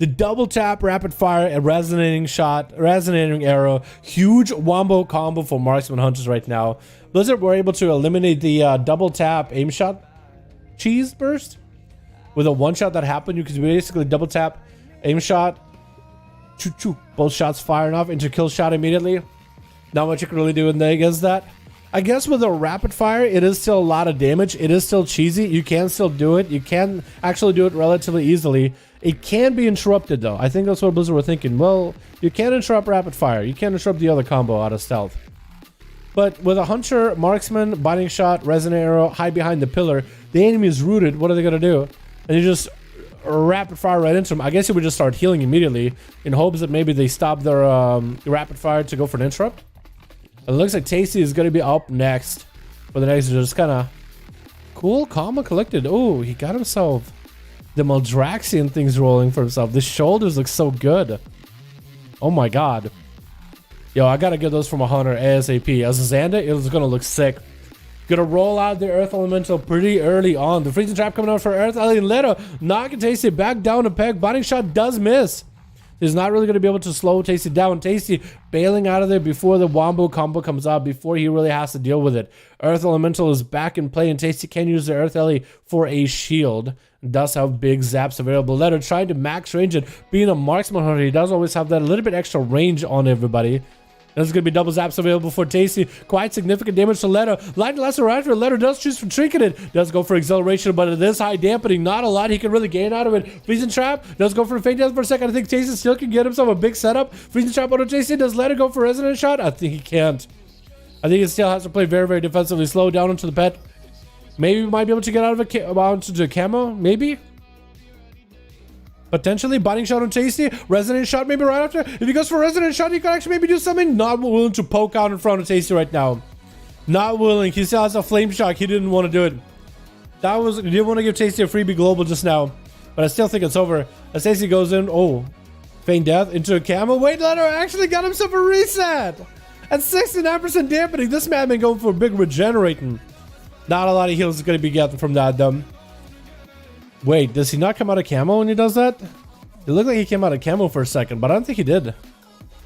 The double tap rapid fire and resonating shot, resonating arrow, huge wombo combo for marksman hunters right now. Blizzard were able to eliminate the double tap aim shot cheese burst with a one shot that happened. You could basically double tap aim shot, choo choo, both shots firing off into kill shot immediately. Not much you can really do against that. I guess with a rapid fire, it is still a lot of damage. It is still cheesy. You can still do it. You can actually do it relatively easily. It can be interrupted though. I think that's what Blizzard were thinking. Well, you can't interrupt rapid fire. You can't interrupt the other combo out of stealth. But with a hunter, marksman, binding shot, resonant arrow, hide behind the pillar, the enemy is rooted. What are they going to do? And you just rapid fire right into them. I guess you would just start healing immediately in hopes that maybe they stop their rapid fire to go for an interrupt. It looks like Tasty is going to be up next for the next. Just kind of cool, calm, and collected. Oh, he got himself the Maldraxian things rolling for himself. The shoulders look so good. Oh my god. Yo, I gotta get those from a hunter ASAP. As a Xander, it was gonna look sick. Gonna roll out the Earth Elemental pretty early on. The freezing trap coming out for Earth Alien Leto. Knocking Tasty back down a peg. Binding shot does miss. He's not really going to be able to slow Tasty down. Tasty bailing out of there before the wombo combo comes out, before he really has to deal with it. Earth Elemental is back in play, and Tasty can use the Earth Ellie for a shield. Does have big zaps available. Leto trying to max range it. Being a marksman hunter, he does always have that little bit extra range on everybody. There's going to be double zaps available for Tasty. Quite significant damage to Leto. Light Lesser after Leto does choose for Trinketed. Does go for acceleration, but it is high dampening. Not a lot he can really gain out of it. Freezing Trap does go for a fake death for a second. I think Tasty still can get himself a big setup. Freezing Trap onto Tasty. Does Leto go for Resonant Shot? I think he can't. I think he still has to play very, very defensively. Slow down into the pet. Maybe we might be able to get out of it onto the camo. Maybe. Potentially binding shot on Tasty, resonant shot maybe right after. If he goes for resonant shot, he could actually maybe do something. Not willing to poke out in front of Tasty right now. Not willing. He still has a flame shock. He didn't want to do it. He didn't want to give Tasty a freebie global just now. But I still think it's over. As Tasty goes in, feign death into a camo. Wait, Leto actually got himself a reset. At 69% dampening, this man been going for a big regenerating. Not a lot of heals is going to be getting from that though. Wait, does he not come out of camo when he does that? It looked like he came out of camo for a second, but I don't think he did.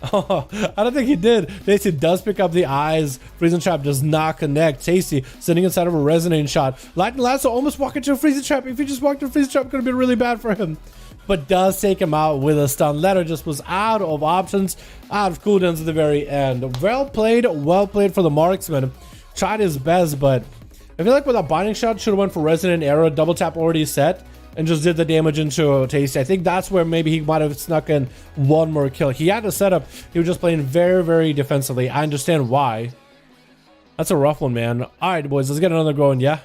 Oh, I don't think he did. Tasty does pick up the eyes. Freezing Trap does not connect. Tasty sitting inside of a resonating shot. Lightning Lasso almost walk into a Freezing Trap. If he just walked into a Freezing Trap, it could have been really bad for him. But does take him out with a stun. Letter just was out of options, out of cooldowns at the very end. Well played for the marksman. Tried his best, but I feel like with a binding shot, should have went for resonant arrow. Double tap already set, and just did the damage into Tasty. I think that's where maybe he might have snuck in one more kill. He had a setup. He was just playing very, very defensively. I understand why. That's a rough one, man. All right, boys, let's get another going. Yeah.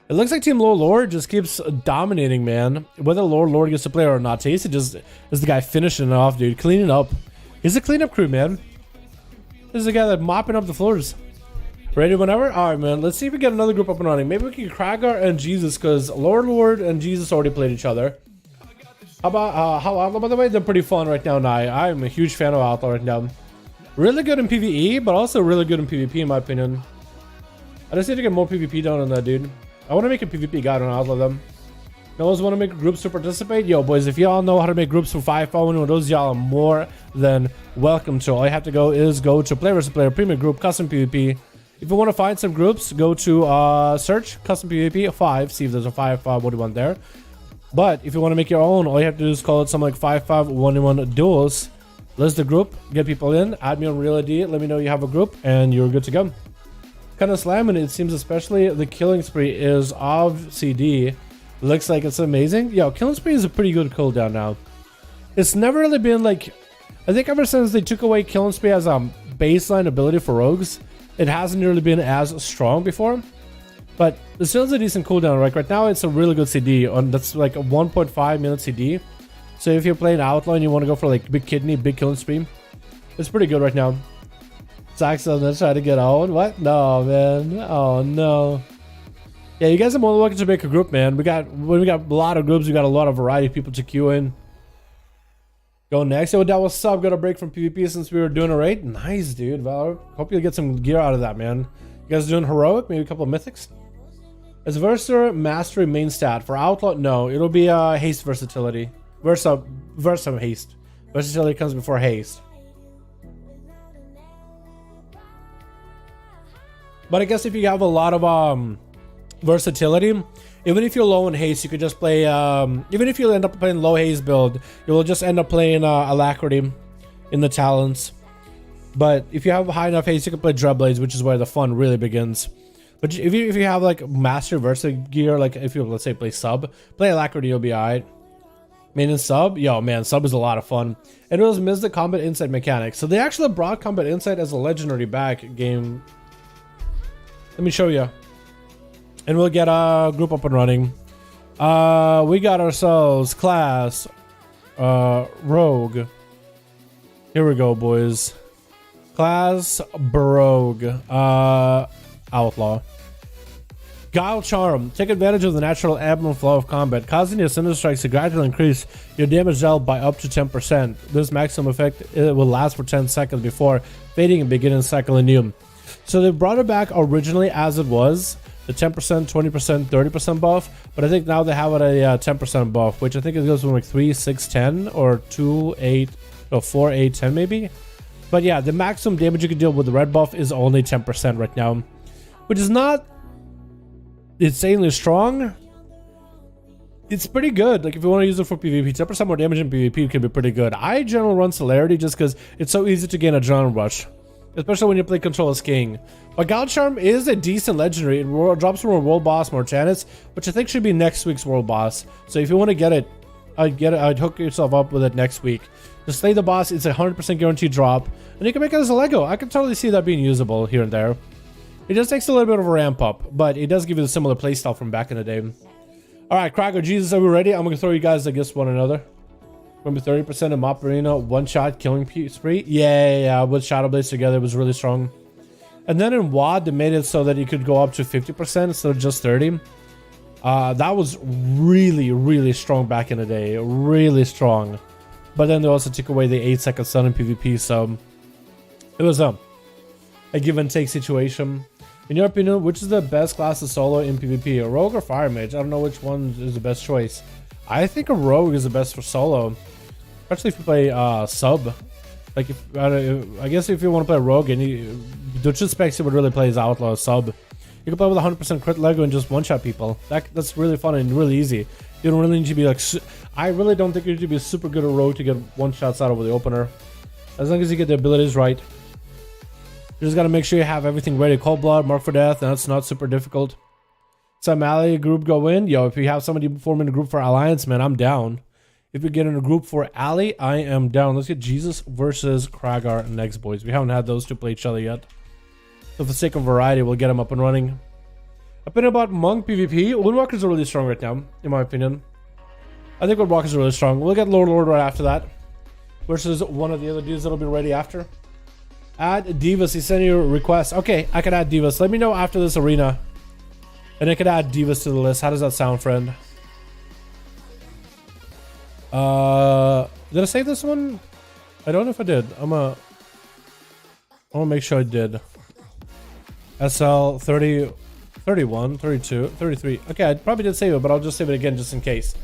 It looks like Team Lord just keeps dominating, man. Whether Lord gets to play or not, Tasty just is the guy finishing it off, dude. Cleaning up. He's a cleanup crew, man. This is the guy that's mopping up the floors. Ready whenever? All right, man. Let's see if we get another group up and running. Maybe we can Kragar and Jesus, because Lord and Jesus already played each other. How about how Outlaw, by the way? They're pretty fun right now. I'm a huge fan of Outlaw right now. Really good in PvE, but also really good in PvP, in my opinion. I just need to get more PvP done on that, dude. I want to make a PvP guide on Outlaw them. You always want to make groups to participate? Yo, boys, if y'all know how to make groups for 5v5 1v1 those, y'all are more than welcome to. All you have to go is go to player versus player, premium group, custom PvP. If you want to find some groups, go to search custom PvP 5, see if there's a 5v5 1v1 there. But if you want to make your own, all you have to do is call it something like 5v5 1v1 Duels. List the group, get people in, add me on Real ID, let me know you have a group, and you're good to go. Kind of slamming it seems, especially the killing spree is of CD. Looks like it's amazing. Yo, killing spree is a pretty good cooldown now. It's never really been like, I think ever since they took away killing spree as a baseline ability for rogues, it hasn't really been as strong before, but it still is a decent cooldown. Right now, it's a really good CD. That's like a 1.5 minute CD. So if you're playing Outlaw and you want to go for like big kidney, big killing spree, it's pretty good right now. Saxon, let's try to get on. What? No, man. Oh no. Yeah, you guys are more than welcome to make a group, man. We got a lot of groups. We got a lot of variety of people to queue in. Go next. Yo, that was up. Got a break from PvP since we were doing a raid. Nice, dude. Valor. Hope you'll get some gear out of that, man. You guys doing heroic? Maybe a couple of mythics? Is Versa Mastery main stat? For Outlaw? No. It'll be haste versatility. Versa haste. Versatility comes before haste. But I guess if you have a lot of versatility, even if you're low in haste, you could just play, even if you end up playing low haste build, you will just end up playing Alacrity in the talents. But if you have high enough haste, you can play Dreadblades, which is where the fun really begins. But if you have like Master Versa gear, like if you, let's say, play Sub, play Alacrity, you'll be alright. Main and Sub? Yo, man, Sub is a lot of fun. And it was missed the Combat Insight mechanic. So they actually brought Combat Insight as a legendary back game. Let me show you. And we'll get a group up and running. We got ourselves class rogue. Here we go, boys. Class rogue outlaw. Guile Charm. Take advantage of the natural ebb and flow of combat, causing your cinder strikes to gradually increase your damage dealt by up to 10%. This maximum effect will last for 10 seconds before fading and beginning cycling new. So they brought it back originally as it was, the 10%, 20%, 30% buff, but I think now they have it a 10% buff, which I think it goes from like 3, 6, 10 or 2, 8, or 4, 8, 10 maybe. But yeah, the maximum damage you can deal with the red buff is only 10% right now, which is not insanely strong. It's pretty good. Like if you want to use it for PvP, 10% more damage in PvP can be pretty good. I generally run Celerity just because it's so easy to gain a adrenaline rush, especially when you play Control as King. But Guile Charm is a decent legendary. It drops from a world boss Mortanis, which I think should be next week's world boss. So if you want to get it, I'd hook yourself up with it next week. Just slay the boss. It's a 100% guaranteed drop, and you can make it as a Lego. I can totally see that being usable here and there. It just takes a little bit of a ramp up, but it does give you the similar playstyle from back in the day. All right, Krager, Jesus, are we ready? I'm gonna throw you guys against one another. Remember 30% of Mop Arena, one shot killing spree. Yeah, with Shadowblades together, it was really strong. And then in WoD, they made it so that you could go up to 50% instead of just 30. That was really, really strong back in the day, really strong. But then they also took away the 8-second stun in PvP, so it was a give and take situation. In your opinion, which is the best class of solo in PvP, a rogue or fire mage? I don't know which one is the best choice. I think a rogue is the best for solo, especially if you play sub. Like, I guess if you want to play Rogue and you don't expect you would really play as Outlaw sub. You can play with 100% crit Lego and just one-shot people. That's really fun and really easy. You don't really need to be like... I really don't think you need to be super good at Rogue to get one-shots out over the opener. As long as you get the abilities right. You just gotta make sure you have everything ready. Cold Blood, Mark for Death, and that's not super difficult. Some ally group go in. Yo, if you have somebody forming a group for Alliance, man, I'm down. If we get in a group for Ally, I am down. Let's get Jesus versus Kragar next, boys. We haven't had those two play each other yet. So for the sake of variety, we'll get them up and running. Opinion about Monk PvP. Windwalkers are really strong right now, in my opinion. I think Windwalkers are really strong. We'll get Lord right after that. Versus one of the other dudes that'll be ready after. Add Divas. He sent you a request. Okay, I can add Divas. Let me know after this arena. And I can add Divas to the list. How does that sound, friend? Did I save this one? I don't know if I did. I want to make sure I did. SL 30, 31, 32, 33. Okay, I probably did save it, but I'll just save it again just in case.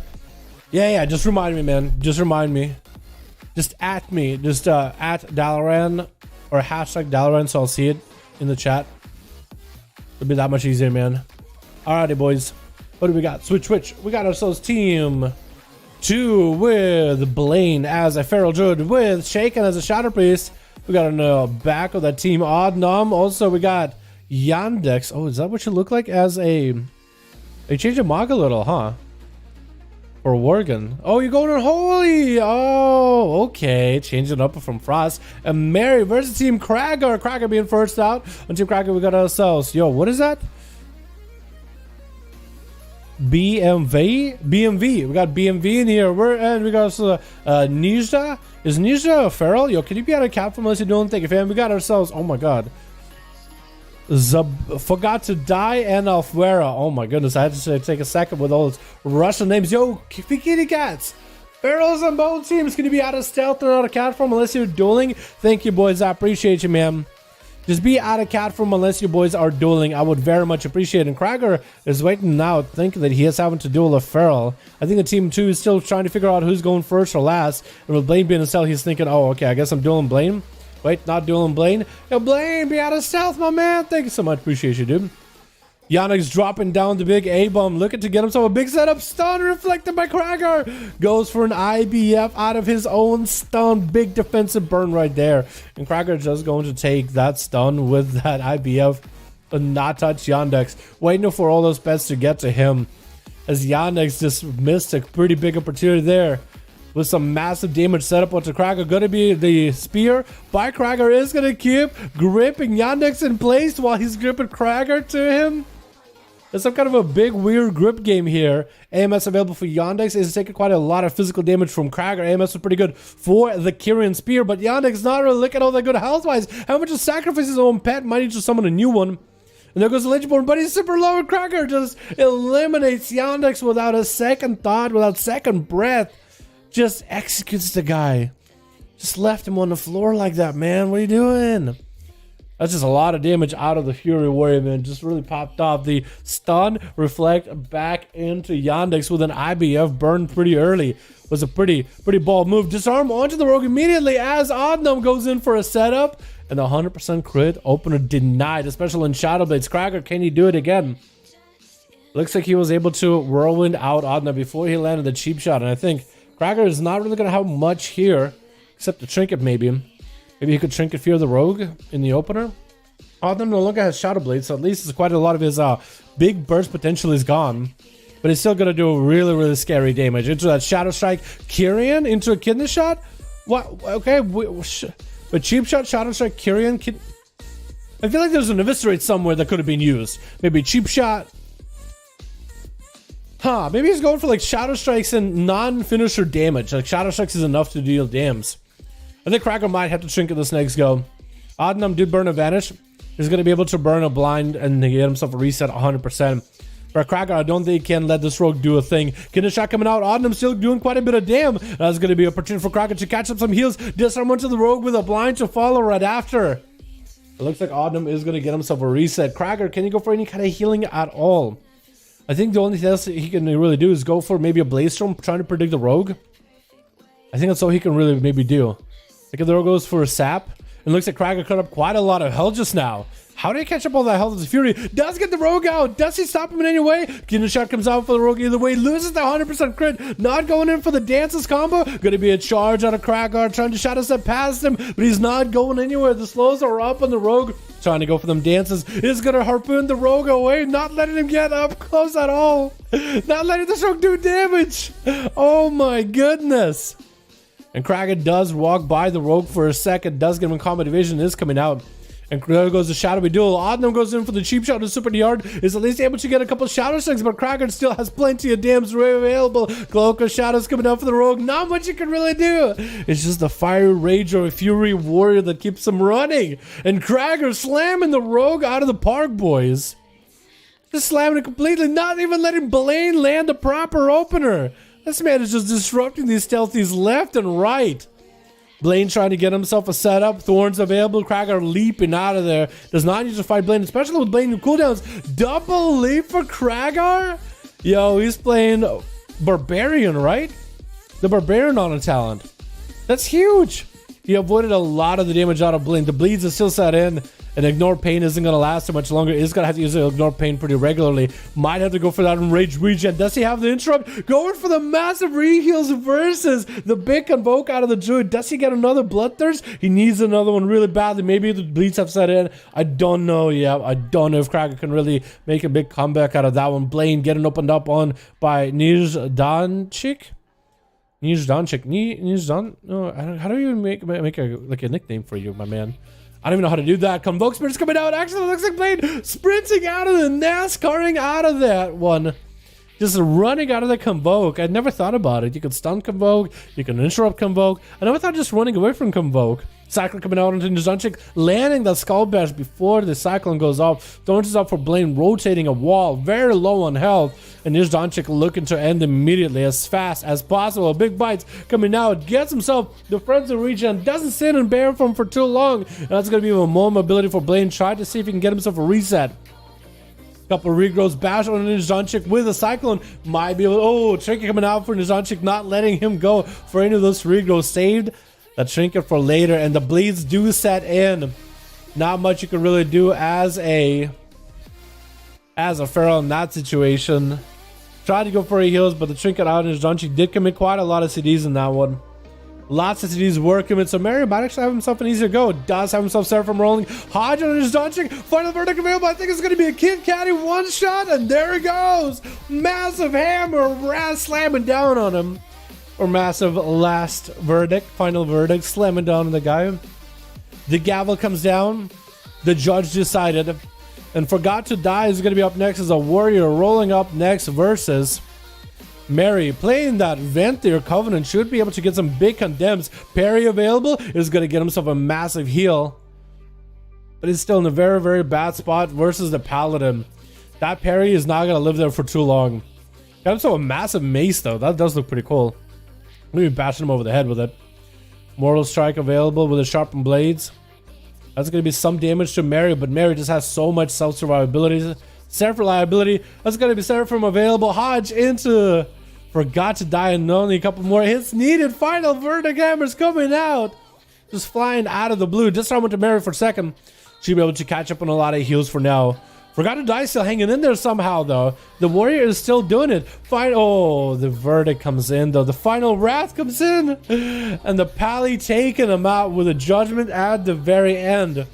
Yeah, just remind me, man. Just remind me. Just at me. Just at Dalaran or hashtag Dalaran so I'll see it in the chat. It'll be that much easier, man. Alrighty, boys. What do we got? Switch. We got ourselves team 2 with Blaine as a Feral Druid with Shaken as a Shadow Priest. We got on the back of that team Oddnum. Also, we got Yandex. Oh, is that what you look like as a... They changed the mog a little, huh? Or Worgen. Oh, you're going on Holy. Oh, okay. Changing up from Frost. And Mary versus Team Kragar. Kragar being first out. On Team Kragar, we got ourselves. Yo, what is that? BMV. We got BMV in here. And we got also Nizda. Is Nizda a feral? Yo, can you be out of cap from unless you don't think of him? We got ourselves. Oh my god. Forgot to die and Alfuera. Oh my goodness, I had to take a second with all those Russian names. Yo, kitty cats. Ferals on both teams. Can you be out of stealth or out of cat form unless you're dueling? Thank you, boys. I appreciate you, man. Just be out of cat form unless you boys are dueling. I would very much appreciate it. And Kragar is waiting now, thinking that he is having to duel a feral. I think the team 2 is still trying to figure out who's going first or last. And with Blaine being a cell, he's thinking, oh, okay, I guess I'm dueling Blaine. Wait, not dueling Blaine. Yo, Blaine, be out of stealth, my man. Thank you so much. Appreciate you, dude. Yannick's dropping down the big A-bomb, looking to get himself a big setup. Stun reflected by Kragar. Goes for an IBF out of his own stun. Big defensive burn right there. And Kragar just going to take that stun with that IBF and not touch Yandex. Waiting for all those pets to get to him. As Yandex just missed a pretty big opportunity there. With some massive damage set up onto Kragar. Gonna be the spear by Kragar is gonna keep gripping Yandex in place while he's gripping Kragar to him. There's some kind of a big weird grip game here. AMS available for Yandex is taking quite a lot of physical damage from Kragar. AMS was pretty good for the Kyrian spear, but Yandex not really looking all that good health-wise. How much to sacrifice his own pet? Might need to summon a new one. And there goes the Legendborn, but he's super low, and Kragar just eliminates Yandex without a second thought, without second breath. Just executes the guy. Just left him on the floor like that, man. What are you doing? That's just a lot of damage out of the Fury Warrior, man. Just really popped off. The stun reflect back into Yandex with an IBF burn pretty early. Was a pretty bold move. Disarm onto the rogue immediately as Oddnum goes in for a setup. And the 100% crit opener denied, especially in Shadowblades. Kragar, can he do it again? Looks like he was able to whirlwind out Oddnum before he landed the cheap shot. And I think Kragar is not really going to have much here, except the trinket maybe. Maybe he could trinket Fear the Rogue in the opener. Oddnum no longer has Shadow Blade, so at least it's quite a lot of his big burst potential is gone. But he's still going to do really scary damage. Into that Shadow Strike Kyrian, into a Kidney Shot? What? Okay, but Cheap Shot, Shadow Strike Kyrian? I feel like there's an Eviscerate somewhere that could have been used. Maybe Cheap Shot. Huh, maybe he's going for like Shadow Strikes and non-finisher damage. Like Shadow Strikes is enough to deal dams. I think Kragar might have to trinket this next go. Oddnum did burn a Vanish. He's going to be able to burn a Blind and get himself a reset 100%. But Kragar, I don't think he can let this rogue do a thing. Kidney Shot coming out. Oddnum still doing quite a bit of damage. That's going to be an opportunity for Kragar to catch up some heals. Disarm onto the rogue with a Blind to follow right after. It looks like Oddnum is going to get himself a reset. Kragar, can you go for any kind of healing at all? I think the only thing else he can really do is go for maybe a Blaze Storm, trying to predict the rogue. I think that's all he can really maybe do. Like if the rogue goes for a sap, and looks like Krager cut up quite a lot of health just now. How did he catch up all that health with the Fury? Does get the rogue out. Does he stop him in any way? Getting shot comes out for the rogue either way. Loses the 100% crit. Not going in for the dances combo. Gonna be a charge out of Kragar. Trying to shadow step past him. But he's not going anywhere. The slows are up on the rogue. Trying to go for them dances. Is gonna harpoon the rogue away. Not letting him get up close at all. Not letting the rogue do damage. Oh my goodness. And Kragan does walk by the rogue for a second. Does get him in combat division. Is coming out. And there goes the shadowy duel. Adnam goes in for the cheap shot to super yard. Is at least able to get a couple shadow strings, but Kraken still has plenty of dams available. Gloka shadows coming out for the rogue. Not much you can really do. It's just the fiery rage or a fury warrior that keeps him running. And Krager slamming the rogue out of the park, boys. Just slamming it completely. Not even letting Blaine land the proper opener. This man is just disrupting these stealthies left and right. Blaine trying to get himself a setup. Thorns available. Krager leaping out of there. Does not need to fight Blaine, especially with Blaine cooldowns. Double leap for Krager? Yo, he's playing Barbarian, right? The Barbarian on a talent. That's huge. He avoided a lot of the damage out of Blaine. The bleeds are still set in. And Ignore Pain isn't going to last too much longer. He's going to have to use Ignore Pain pretty regularly. Might have to go for that Enraged Regen. Does he have the interrupt? Going for the massive re-heals versus the big Convoke out of the Druid. Does he get another Bloodthirst? He needs another one really badly. Maybe the bleeds have set in. I don't know yet. I don't know if Kraken can really make a big comeback out of that one. Blaine getting opened up on by Nizdanchik. Nizdan? No, how do you make a nickname for you, my man? I don't even know how to do that. Convoke Spirit's coming out. Actually, looks like Blaine sprinting out of the NASCARing out of that one. Just running out of the Convoke. I never thought about it. You can stun Convoke. You can interrupt Convoke. I never thought just running away from Convoke. Cyclone coming out into Nizdanchik, landing the Skull Bash before the Cyclone goes off. Thorns is up for Blaine, rotating a wall, very low on health. And Nizdanchik looking to end immediately as fast as possible. Big bites coming out, gets himself the frenzy regen, doesn't sit and bear from for too long. And that's going to be a moment ability for Blaine. Try to see if he can get himself a reset. Couple of regrowths, bash on Nizdanchik with a Cyclone. Might be able, oh, Trinket coming out for Nizdanchik, not letting him go for any of those regrowths. Saved the Trinket for later, and the bleeds do set in. Not much you can really do as a Feral in that situation. Tried to go for a heals, but the Trinket out in Nizdanchik did commit quite a lot of CDs in that one. Lots of CDs were commit, so Mary might actually have himself an easier go. Does have himself Seraphim rolling. Hodge on Nizdanchik. Final verdict available. I think it's going to be a Kid Caddy one shot, and there he goes. Massive hammer, slamming down on him. Or massive last verdict, final verdict, slamming down on the guy. The gavel comes down. The judge decided. And Forgot to Die is going to be up next as a warrior rolling up next versus Mary. Playing that Venthyr Covenant should be able to get some big condemns. Parry available is going to get himself a massive heal. But he's still in a very, very bad spot versus the Paladin. That parry is not going to live there for too long. Got himself a massive mace though. That does look pretty cool. I'm going to be bashing him over the head with it. Mortal Strike available with the sharpened blades. That's going to be some damage to Mary, but Mary just has so much self-survivability. Seraph reliability. That's going to be Seraphim available. Hodge into Forgot to Die, and only a couple more hits needed. Final verdict hammers coming out. Just flying out of the blue. Just went to Mary for a second. She'll be able to catch up on a lot of heals for now. Forgot to Die still hanging in there somehow though. The warrior is still doing it. Oh, the verdict comes in though. The final wrath comes in. And the Pally taking him out with a judgment at the very end.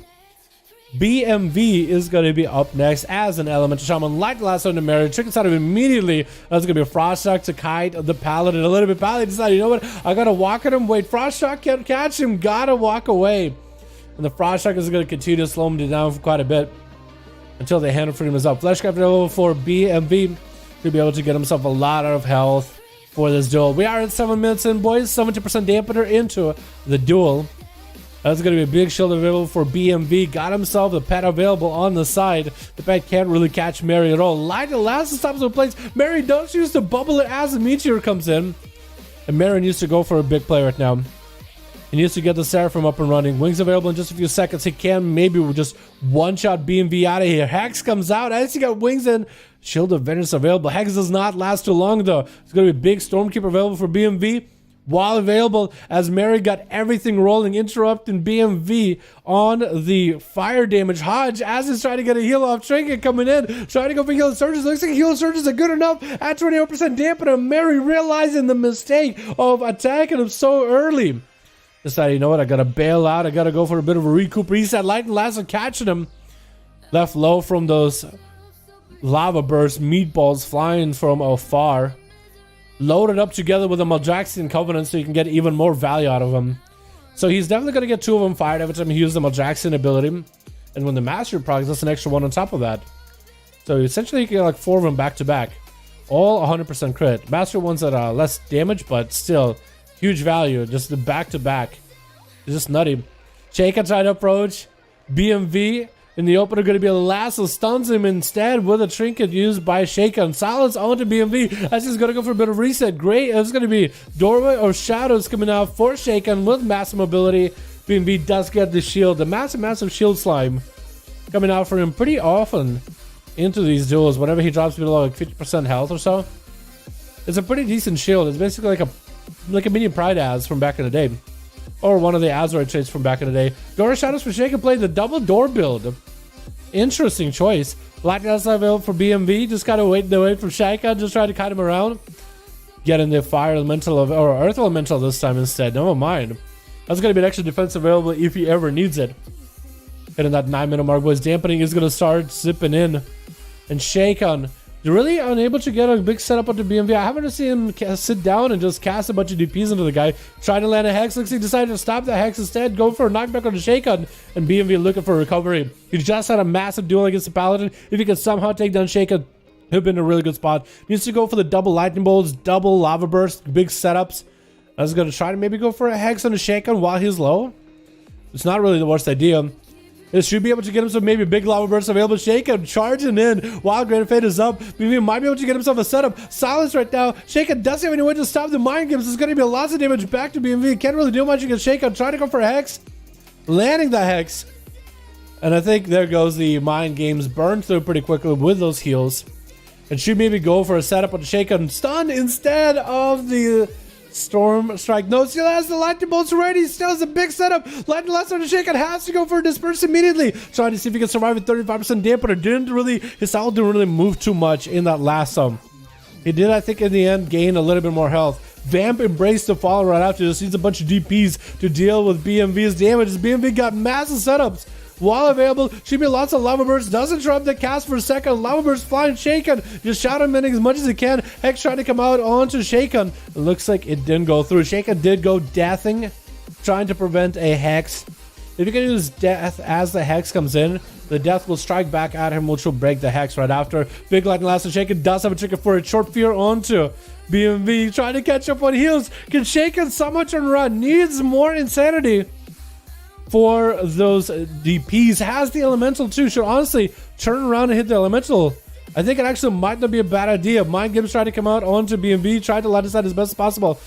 BMV is going to be up next as an elemental shaman. Like the last one to Mary. Chickens out of immediately. That's going to be a Frost Shock to kite the Paladin a little bit. Paladin decided, you know what? I got to walk at him. Wait, Frost Shock can't catch him. Gotta walk away. And the Frost Shock is going to continue to slow him down for quite a bit. Until the hand of freedom is up. Fleshcraft level for BMV to be able to get himself a lot of health for this duel. We are at 7 minutes in, boys. 70% dampener into the duel. That's going to be a big shield available for BMV. Got himself the pet available on the side. The pet can't really catch Mary at all. Light the last stops the place. Mary does use to bubble it as the meteor comes in. And Mary needs to go for a big play right now. He needs to get the Seraphim up and running. Wings available in just a few seconds. He can maybe just one-shot BMV out of here. Hex comes out. As he got Wings in. Shield of Vengeance available. Hex does not last too long, though. It's going to be a big Stormkeeper available for BMV. while available, as Mary got everything rolling, interrupting BMV on the fire damage. Hodge, as is trying to get a heal off, Trinket coming in, trying to go for heal surges. Looks like heal surges are good enough at 28% dampener. Mary realizing the mistake of attacking him so early. Decided, you know what, I gotta bail out. I gotta go for a bit of a recoup reset. Lightning Lasso catching him. Left low from those lava burst meatballs flying from afar. Loaded up together with a Maldraxian Covenant so you can get even more value out of him. So he's definitely going to get 2 of them fired every time he uses the Maldraxian ability. And when the Master procs, that's an extra 1 on top of that. So essentially you can get like 4 of them back to back. All 100% crit. Master ones that are less damage, but still huge value. Just the back to back. It's just nutty. Shaken tried to approach. BMV in the opener going to be a lasso, stuns him instead with a trinket used by Shaken. Silence onto BMV. That's just going to go for a bit of reset. Great. It's going to be Doorway or Shadows coming out for Shaken with massive mobility. BMV does get the shield. The massive shield slime coming out for him pretty often into these duels whenever he drops below like 50% health or so. It's a pretty decent shield. It's basically like a mini Pride Az from back in the day. Or one of the Azure traits from back in the day. Door Shadows for Shaken played the double door build. Interesting choice. Lightning outside available for BMV. Just gotta wait for Shaken. Just try to kite him around. Getting the fire elemental or earth elemental this time instead. Never mind. That's gonna be an extra defense available if he ever needs it. Hitting that 9-minute mark, boys. Dampening is gonna start zipping in. And Shaken. You're really unable to get a big setup onto BMV. I haven't seen him sit down and just cast a bunch of DPs into the guy. Trying to land a Hex. Looks like he decided to stop the Hex instead. Go for a knockback on the Shaken. And BMV looking for recovery. He just had a massive duel against the Paladin. If he could somehow take down Shaken, he'd been in a really good spot. Needs to go for the double lightning bolts, double lava burst, big setups. I was going to try to maybe go for a Hex on the Shaken while he's low. It's not really the worst idea. This should be able to get him some maybe big lava bursts available. Shaken charging in while Greater Fate is up. BMV might be able to get himself a setup. Silence right now. Shaken doesn't have any way to stop the mind games. There's going to be lots of damage back to BMV. Can't really do much against Shaken. Trying to go for a Hex. Landing the Hex. And I think there goes the mind games burned through pretty quickly with those heals. And should maybe go for a setup on Shaken. Stun instead of the Storm Strike. No, still has the lightning bolts ready. Still has a big setup. Lightning Lasso to Shaken has to go for a disperse immediately. Trying to see if he can survive with 35% dampener. His style didn't really move too much in that last sum. He did, I think, in the end, gain a little bit more health. Vamp embraced the fall right after this. Needs a bunch of DPs to deal with BMV's damage. BMV got massive setups. While available, should be lots of lava bursts. Doesn't interrupt the cast for a second. Lava burst flying Shaken. Just shadow mending as much as he can. Hex trying to come out onto Shaken. It looks like it didn't go through. Shaken did go deathing, trying to prevent a Hex. If you can use death as the Hex comes in, the death will strike back at him, which will break the Hex right after. Big lightning last. Shaken does have a trigger for a short fear onto BMV. Trying to catch up on heals. Can Shaken somehow turn around? Needs more insanity for those DPs. Has the elemental too. Should honestly turn around and hit the elemental. I think it actually might not be a bad idea. Mind Games tried to come out onto BMV, tried to let us out as best as possible,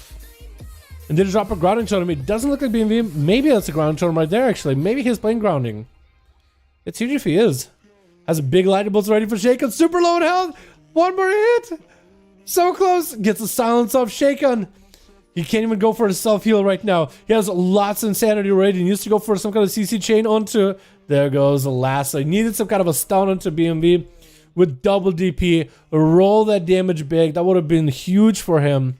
and did drop a grounding totem. It doesn't look like BMV. Maybe that's a grounding totem right there, actually. Maybe he's playing grounding. It's huge if he is. Has a big lightning bolts ready for Shaken. Super low in health. One more hit. So close. Gets the silence off Shaken. He can't even go for a self-heal right now. He has lots of insanity already. He needs to go for some kind of CC chain onto... There goes the last. He needed some kind of a stun onto BMV with double DP. Roll that damage big. That would have been huge for him.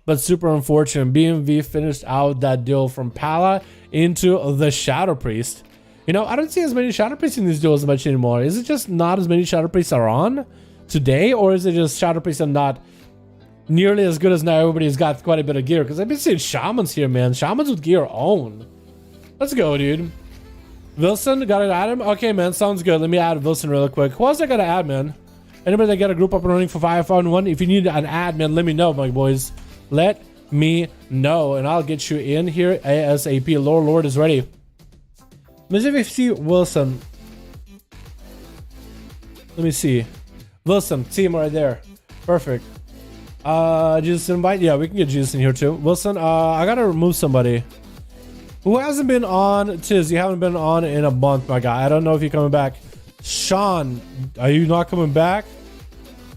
But super unfortunate. BMV finished out that duel from Pala into the Shadow Priest. You know, I don't see as many Shadow Priests in these duels much anymore. Is it just not as many Shadow Priests are on today? Or is it just Shadow Priests are not nearly as good as now everybody's got quite a bit of gear? Because I've been seeing Shamans here, man. Shamans with gear own. Let's go, dude. Wilson, got to add him? Okay, man, sounds good. Let me add Wilson real quick. Who else I got to add, man? Anybody that got a group up and running for 5V5 1v1? If you need an admin, let me know, my boys. Let me know, and I'll get you in here ASAP. Lord is ready. Let me see if I see Wilson. Let me see. Wilson, see him right there. Perfect. Jesus invite? Yeah, we can get Jesus in here too. Wilson, I gotta remove somebody. Who hasn't been on? Tiz, you haven't been on in a month, my guy. I don't know if you're coming back. Sean, are you not coming back?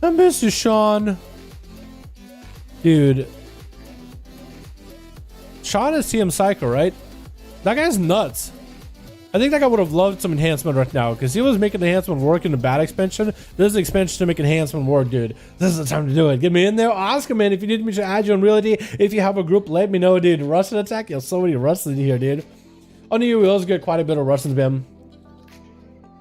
I miss you, Sean. Dude. Sean is TM Psycho, right? That guy's nuts. I think that guy would have loved some enhancement right now because he was making enhancement work in the bad expansion. This is the expansion to make enhancement work, dude. This is the time to do it. Get me in there. Oscar, man, if you need me to add you on Reality, if you have a group, let me know, dude. Russian attack? Yo, so many Russians here, dude. On you, we also get quite a bit of Russians, fam.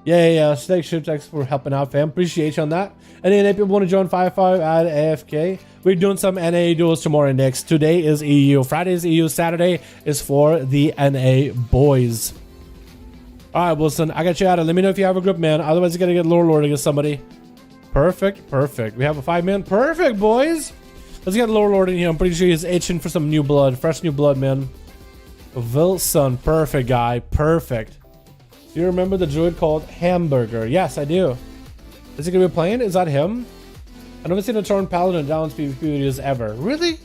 Yeah. Snake Ship, thanks for helping out, fam. Appreciate you on that. And then if people want to join 5V5 at AFK, we're doing some NA duels tomorrow next. Today is EU. Friday is EU. Saturday is for the NA boys. All right, Wilson, I got you out of. Let me know if you have a group, man. Otherwise, you got to get Lord against somebody. Perfect. We have a 5-man. Perfect, boys. Let's get Lord in here. I'm pretty sure he's itching for some new blood. Fresh new blood, man. Wilson. Perfect, guy. Perfect. Do you remember the druid called Hamburger? Yes, I do. Is he going to be playing? Is that him? I've never seen a Torn Paladin down PvP videos ever. Really?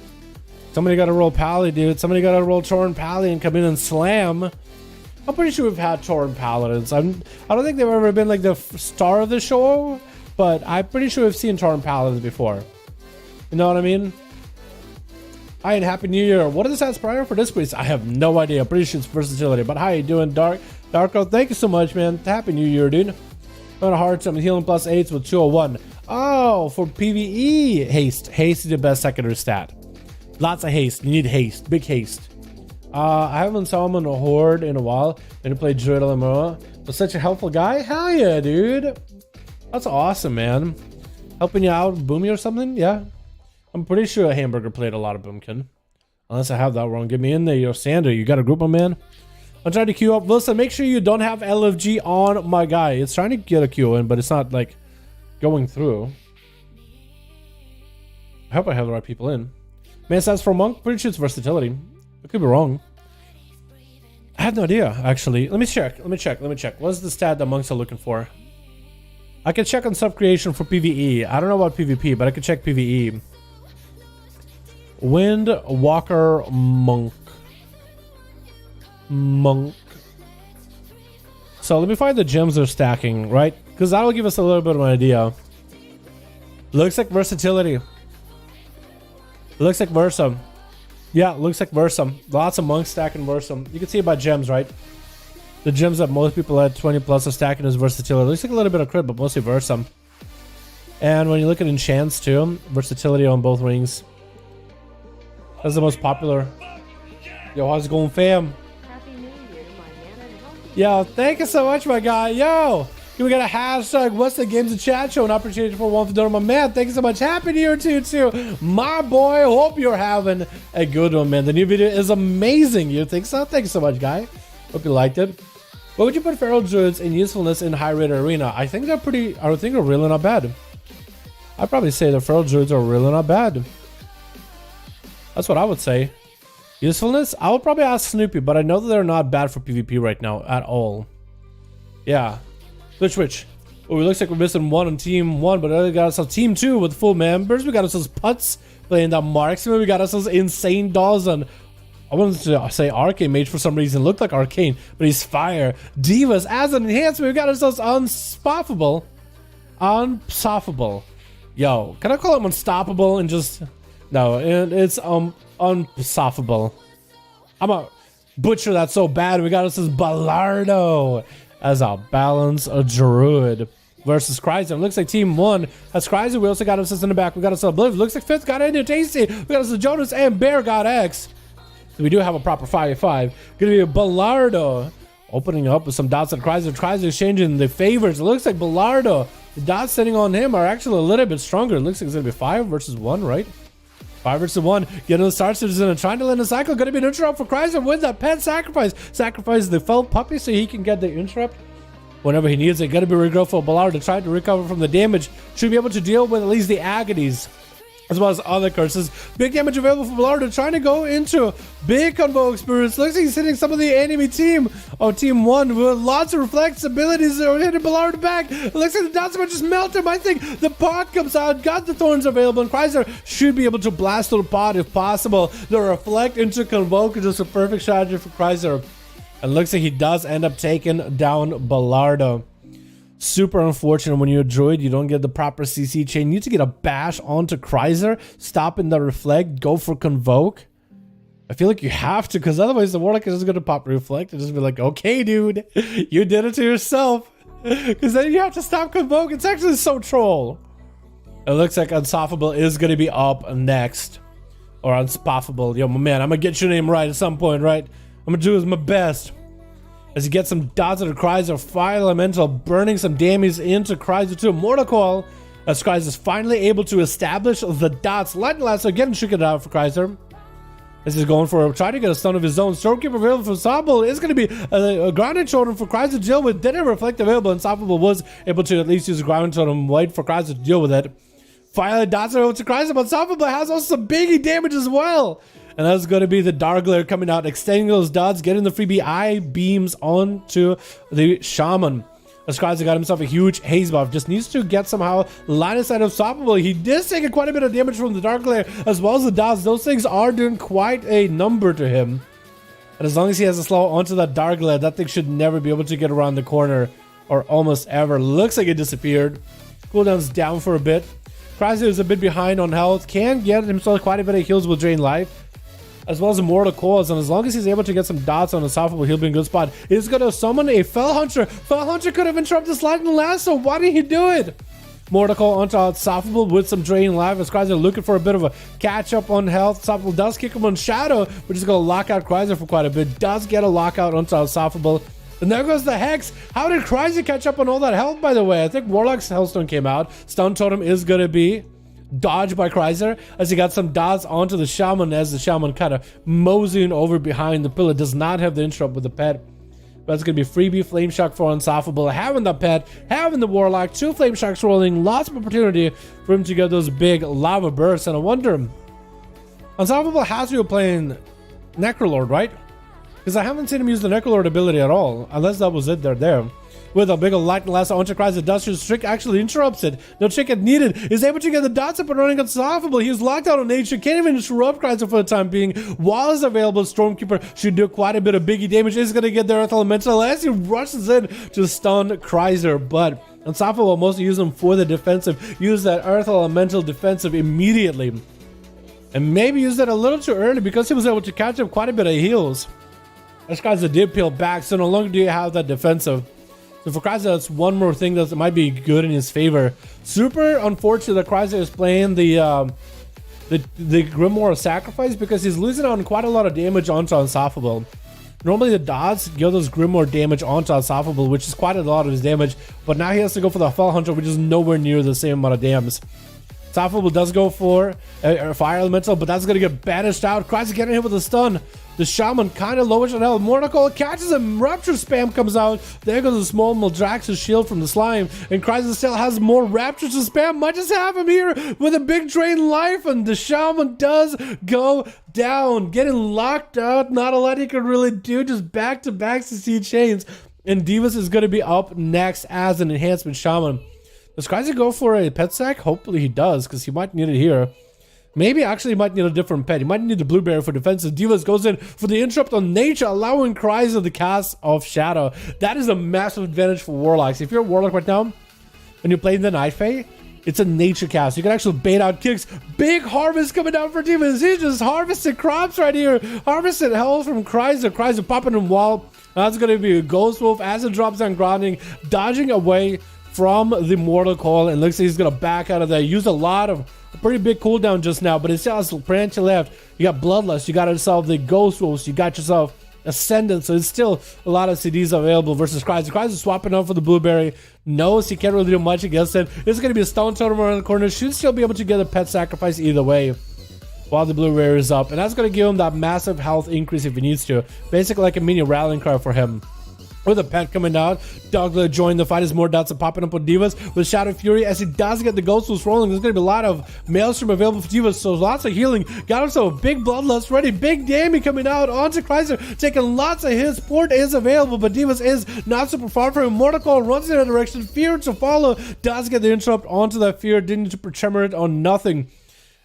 Somebody got to roll Pally, dude. Somebody got to roll Torn Pally and come in and slam. I'm pretty sure we've had Torn Paladins. I don't think they've ever been like the star of the show, but I'm pretty sure we've seen Torn Paladins before. You know what I mean? Hi and Happy New Year. What is the stats prior for this quiz? I have no idea. I'm pretty sure it's versatility. But how you doing, Darko? Thank you so much, man. Happy New Year, dude. On a hard time, healing plus 8s with 201. Oh, for PvE haste. Haste is the best secondary stat. Lots of haste. You need haste. Big haste. I haven't saw him in a horde in a while. Then he played Druid LMO. Was such a helpful guy. Hell yeah, dude. That's awesome, man. Helping you out, Boomy or something? Yeah. I'm pretty sure a Hamburger played a lot of Boomkin. Unless I have that wrong. Get me in there, yo. Sander, you got a group, my man? I'm trying to queue up. Wilson, make sure you don't have LFG on my guy. It's trying to get a queue in, but it's not like going through. I hope I have the right people in. Man, stats for Monk. Pretty sure it's versatility. I could be wrong. I have no idea, actually. Let me check. What's the stat that monks are looking for? I can check on sub creation for PvE. I don't know about PvP, but I can check PvE. Wind Walker Monk. So let me find the gems they're stacking, right? Because that'll give us a little bit of an idea. Looks like versatility. Looks like Versa. Yeah, looks like Versa. Lots of monks stacking Versa. You can see it by gems, right? The gems that most people at 20 plus are stacking is versatility. Looks like a little bit of crit, but mostly Versa. And when you look at enchants too, versatility on both rings. That's the most popular. Yo, how's it going, fam? Happy New Year, my man. Yo, thank you so much, my guy. Yo, we got a hashtag, what's the games in chat show? An opportunity for one for donor, my man. Thank you so much. Happy New Year to you too. My boy, hope you're having a good one, man. The new video is amazing. You think so? Thank you so much, guy. Hope you liked it. What would you put Feral Druids in usefulness in high rate arena? I think they're pretty, I think they're really not bad. I'd probably say the Feral Druids are really not bad. That's what I would say. Usefulness? I would probably ask Snoopy, but I know that they're not bad for PvP right now at all. Yeah. Switch. Oh, it looks like we're missing one on team 1, but we got ourselves team 2 with full members. We got ourselves Putz playing that marksman. We got ourselves Insane Dolls and I wanted to say Arcane Mage for some reason. Looked like Arcane, but he's fire. Divas as an enhancement. We got ourselves Unstoppable. Unstoppable. Yo, can I call him Unstoppable and just... No, it's Unstoppable. I'm a butcher that so bad. We got ourselves Ballardo as a balance a druid versus Chrysler. Looks like team 1 has Chrysler. We also got us in the back. We got us Oblivion. Looks like 5th got into Tasty. We got us Jonas and Bear got X. So we do have a proper 5v5. Gonna be a Ballardo opening up with some dots on Chrysler. Chrysler exchanging the favors. It looks like Ballardo, the dots sitting on him are actually a little bit stronger. It looks like it's gonna be 5 versus 1, right? 5 versus 1. Getting the start citizen and trying to land a cycle. Gonna be an interrupt for Chrysler. Wins that pet sacrifice. Sacrifices the felt puppy so he can get the interrupt whenever he needs it. Gonna be regret for Ballard to try to recover from the damage. Should be able to deal with at least the agonies as well as other curses. Big damage available for Ballard. Trying to go into big combo experience. Looks like he's hitting some of the enemy team of team 1 with lots of reflex abilities. They're hitting Ballard back. It looks like the dots might just melt him. I think the pot comes out. Got the thorns available. And Chrysler should be able to blast through the pot if possible. The reflect into convoke is just a perfect strategy for Chrysler. And looks like he does end up taking down Ballardo. Super unfortunate when you're a druid, you don't get the proper CC chain. You need to get a bash onto Chrysler, stop in the reflect, go for convoke. I feel like you have to, because otherwise the Warlock is just going to pop Reflect and just be like, okay, dude, you did it to yourself. Because then you have to stop Convoke. It's actually so troll. It looks like Unstoppable is going to be up next. Or Unstoppable. Yo, my man, I'm going to get your name right at some point, right? I'm going to do my best. As you get some dots of the Chrysler Fire Elemental, burning some damage into Chrysler 2. Mortal Coil, as Chrysler is finally able to establish the dots. Lightning Lasso getting tricked out for Chrysler. This is going for trying to get a stun of his own. Stormkeeper available for Unstoppable. It's going to be a grounded totem for Chrysler to deal with. Didn't reflect available. Unstoppable was able to at least use a grounded totem. Wait for Chrysler to deal with it. Finally, dots are over to Chrysler, but Unstoppable has also some biggie damage as well. And that's going to be the Dark Glare coming out, extending those dots, getting the freebie eye beams onto the Shaman. As Chrysler got himself a huge haze buff, just needs to get somehow line of sight of Unstoppable. He did take quite a bit of damage from the Dark Glare as well as the dots. Those things are doing quite a number to him. And as long as he has a slow onto that Dark Glare, that thing should never be able to get around the corner or almost ever. Looks like it disappeared. Cooldown's down for a bit. Chrysler is a bit behind on health, can get himself quite a bit of heals with Drain Life, as well as Immortal Coils, and as long as he's able to get some dots on Unstoppable, he'll be in a good spot. He's going to summon a Fell Hunter. Fell Hunter could have interrupted this Lightning Lasso. Why didn't he do it? Mortal Coil onto Unstoppable with some Drain Life, as Chrysler looking for a bit of a catch-up on health. Unstoppable does kick him on Shadow, which is going to lock out Chrysler for quite a bit. Does get a lockout onto Unstoppable. And there goes the Hex. How did Chrysler catch up on all that health, by the way? I think Warlock's Hellstone came out. Stun Totem is going to be dodged by Chrysler as he got some dots onto the Shaman, as the Shaman kind of moseying over behind the pillar. Does not have the interrupt with the pet. But it's going to be freebie Flame Shock for Unstoppable. Having the pet, having the Warlock, 2 Flame Shocks rolling, lots of opportunity for him to get those big lava bursts. And I wonder, Unstoppable has to be playing Necrolord, right? Because I haven't seen him use the Necrolord ability at all, unless that was it there. With a big Lightning Lasso onto Chrysler, Duster's trick actually interrupts it. No trick needed. Is able to get the dots up and running Unstoppable. He was locked out on nature. Can't even interrupt Chrysler for the time being. While is available, Stormkeeper should do quite a bit of biggie damage. He's going to get their Earth Elemental as he rushes in to stun Chrysler. But Unstoppable will mostly use them for the defensive. Use that Earth Elemental defensive immediately. And maybe use that a little too early because he was able to catch up quite a bit of heals. This Chrysler did peel back, so no longer do you have that defensive. So for Chrysler, that's one more thing that might be good in his favor. Super unfortunate that Chrysler is playing the Grimoire Sacrifice because he's losing on quite a lot of damage onto Unstoppable. Normally the dots give those Grimoire damage onto Unstoppable, which is quite a lot of his damage, but now he has to go for the Fell Hunter, which is nowhere near the same amount of damage. Unstoppable does go for a Fire Elemental, but that's going to get banished out. Chrysler getting hit with a stun. The Shaman kind of lowers on health. Mortal Coil catches him. Rapture spam comes out. There goes the small Maldraxxus shield from the slime. And Chrysler still has more Rapture to spam. Might just have him here with a big Drain Life. And the Shaman does go down. Getting locked out. Not a lot he can really do. Just back-to-back CC chains. And Divas is going to be up next as an enhancement Shaman. Does Chrysler go for a pet sack? Hopefully he does, because he might need it here. Maybe actually he might need a different pet. He might need the Blueberry for defensive. Divas goes in for the interrupt on nature, allowing Chrysler the cast of Shadow. That is a massive advantage for Warlocks. If you're a Warlock right now, and you're playing the Night Fae, it's a nature cast. You can actually bait out kicks. Big harvest coming down for Divas. He just harvested crops right here. Harvested health from Chrysler. Chrysler popping in wall. That's going to be a Ghost Wolf as it drops down grounding, dodging away from the Mortal Coil, and looks like he's going to back out of there. Used a pretty big cooldown just now, but it still has branch left. You got Bloodlust, you got yourself the Ghost Wolves, you got yourself Ascendant, so it's still a lot of CDs available versus Chrysler. Chrysler swapping out for the Blueberry. Knows he can't really do much against it. This is going to be a Stone Totem around the corner. Should still be able to get a pet sacrifice either way while the Blueberry is up, and that's going to give him that massive health increase if he needs to. Basically like a mini rallying cry for him. With a pet coming out, Dogler joined the fight as more dots are popping up on Divas with Shadow Fury as he does get the Ghost Wolves rolling. There's going to be a lot of Maelstrom available for Divas, so lots of healing. Got himself a big Bloodlust ready, big Dammy coming out onto Chrysler, taking lots of hits. Port is available, but Divas is not super far from him. Mortal Coil runs in that direction, Fear to follow, does get the interrupt onto that Fear, didn't need to tremor it on nothing.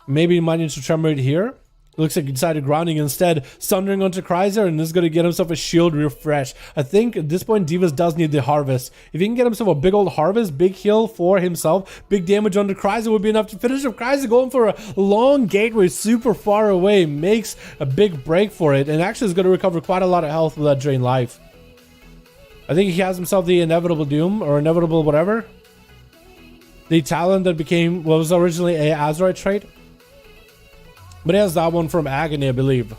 Maybe he might need to tremor it here. Looks like he decided grounding instead, sundering onto Chrysler, and is going to get himself a shield refresh. I think at this point, Divas does need the harvest. If he can get himself a big old harvest, big heal for himself, big damage onto Chrysler would be enough to finish. If Chrysler going for a long gateway super far away, makes a big break for it, and actually is going to recover quite a lot of health with that drain life. I think he has himself the inevitable doom, or inevitable whatever. The talent that became what was originally a Azurite trait. But he has that one from Agony, I believe.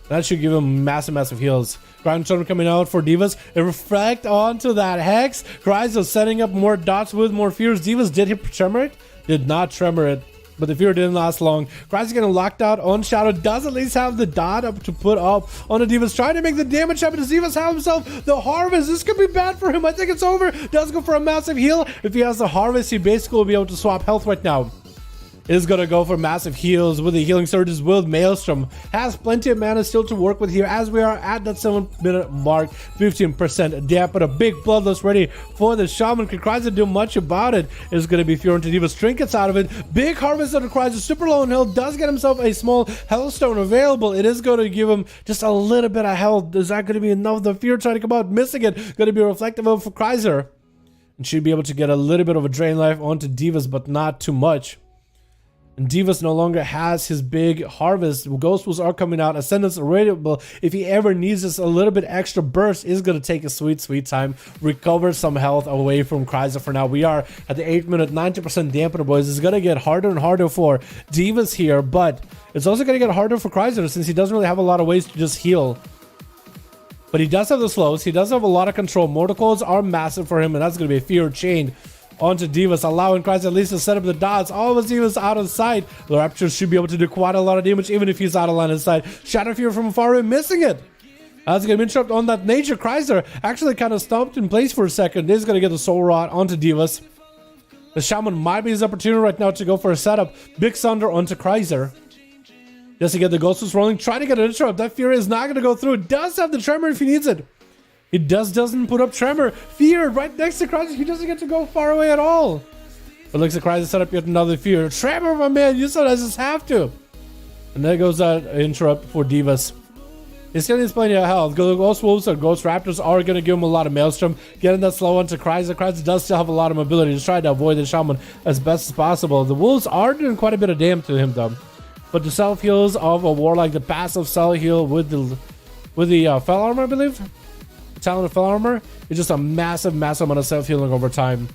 That should give him massive heals. Ground Storm coming out for Divas. It reflect onto that Hex. Chrysler setting up more dots with more fears. Divas did hit Tremor it. Did not Tremor it. But the fear didn't last long. Chrysler getting locked out on Shadow. Does at least have the dot up to put up on the Divas. Trying to make the damage happen. Does Divas have himself the harvest? This could be bad for him. I think it's over. Does go for a massive heal. If he has the harvest, he basically will be able to swap health right now. Is going to go for massive heals with the healing surges with Maelstrom. Has plenty of mana still to work with here as we are at that 7-minute mark. 15% damp, but a big bloodlust ready for the Shaman. Can Chrysler do much about it? Is going to be Fury into Divas. Trinkets out of it. Big harvest under Chrysler. Super low in health. Does get himself a small Hellstone available. It is going to give him just a little bit of health. Is that going to be enough? The Fear trying to come out, missing it. Going to be reflective of for Chrysler. And should be able to get a little bit of a drain life onto Divas, but not too much. And Divas no longer has his big harvest. Ghost Wolves are coming out. Ascendant's available. If he ever needs this a little bit extra burst, is going to take a sweet time. Recover some health away from Chrysler for now. We are at the 8-minute, 90% dampener, boys. It's going to get harder and harder for Divas here, but it's also going to get harder for Chrysler since he doesn't really have a lot of ways to just heal. But he does have the slows. He does have a lot of control. Mortal Coils are massive for him, and that's going to be a fear chain onto Divas, allowing Chrysler at least to set up the dots. All of Divas out of sight. The Rapture should be able to do quite a lot of damage, even if he's out of line of sight. Shadow Fear from far away, missing it. That's going to interrupt on that nature. Chrysler actually kind of stomped in place for a second. He's going to get the Soul Rod onto Divas. The Shaman might be his opportunity right now to go for a setup. Big Sunder onto Chrysler. Just to get the Ghosts rolling. Try to get an interrupt. That Fear is not going to go through. It does have the Tremor if he needs it. It doesn't put up Tremor. Fear right next to Chrysler. He doesn't get to go far away at all. But looks like Chrysler set up yet another Fear. Tremor, my man. You said I just have to. And there goes that interrupt for Divas. He still needs plenty of health. Ghost Wolves or Ghost Raptors are going to give him a lot of Maelstrom. Getting that slow onto Chrysler. Chrysler does still have a lot of mobility to try to avoid the Shaman as best as possible. The Wolves are doing quite a bit of damage to him though. But the self heals of a Warlock, the passive self heal with the Fell Armor, I believe. Talent of Fell Armor is just a massive amount of self healing over time.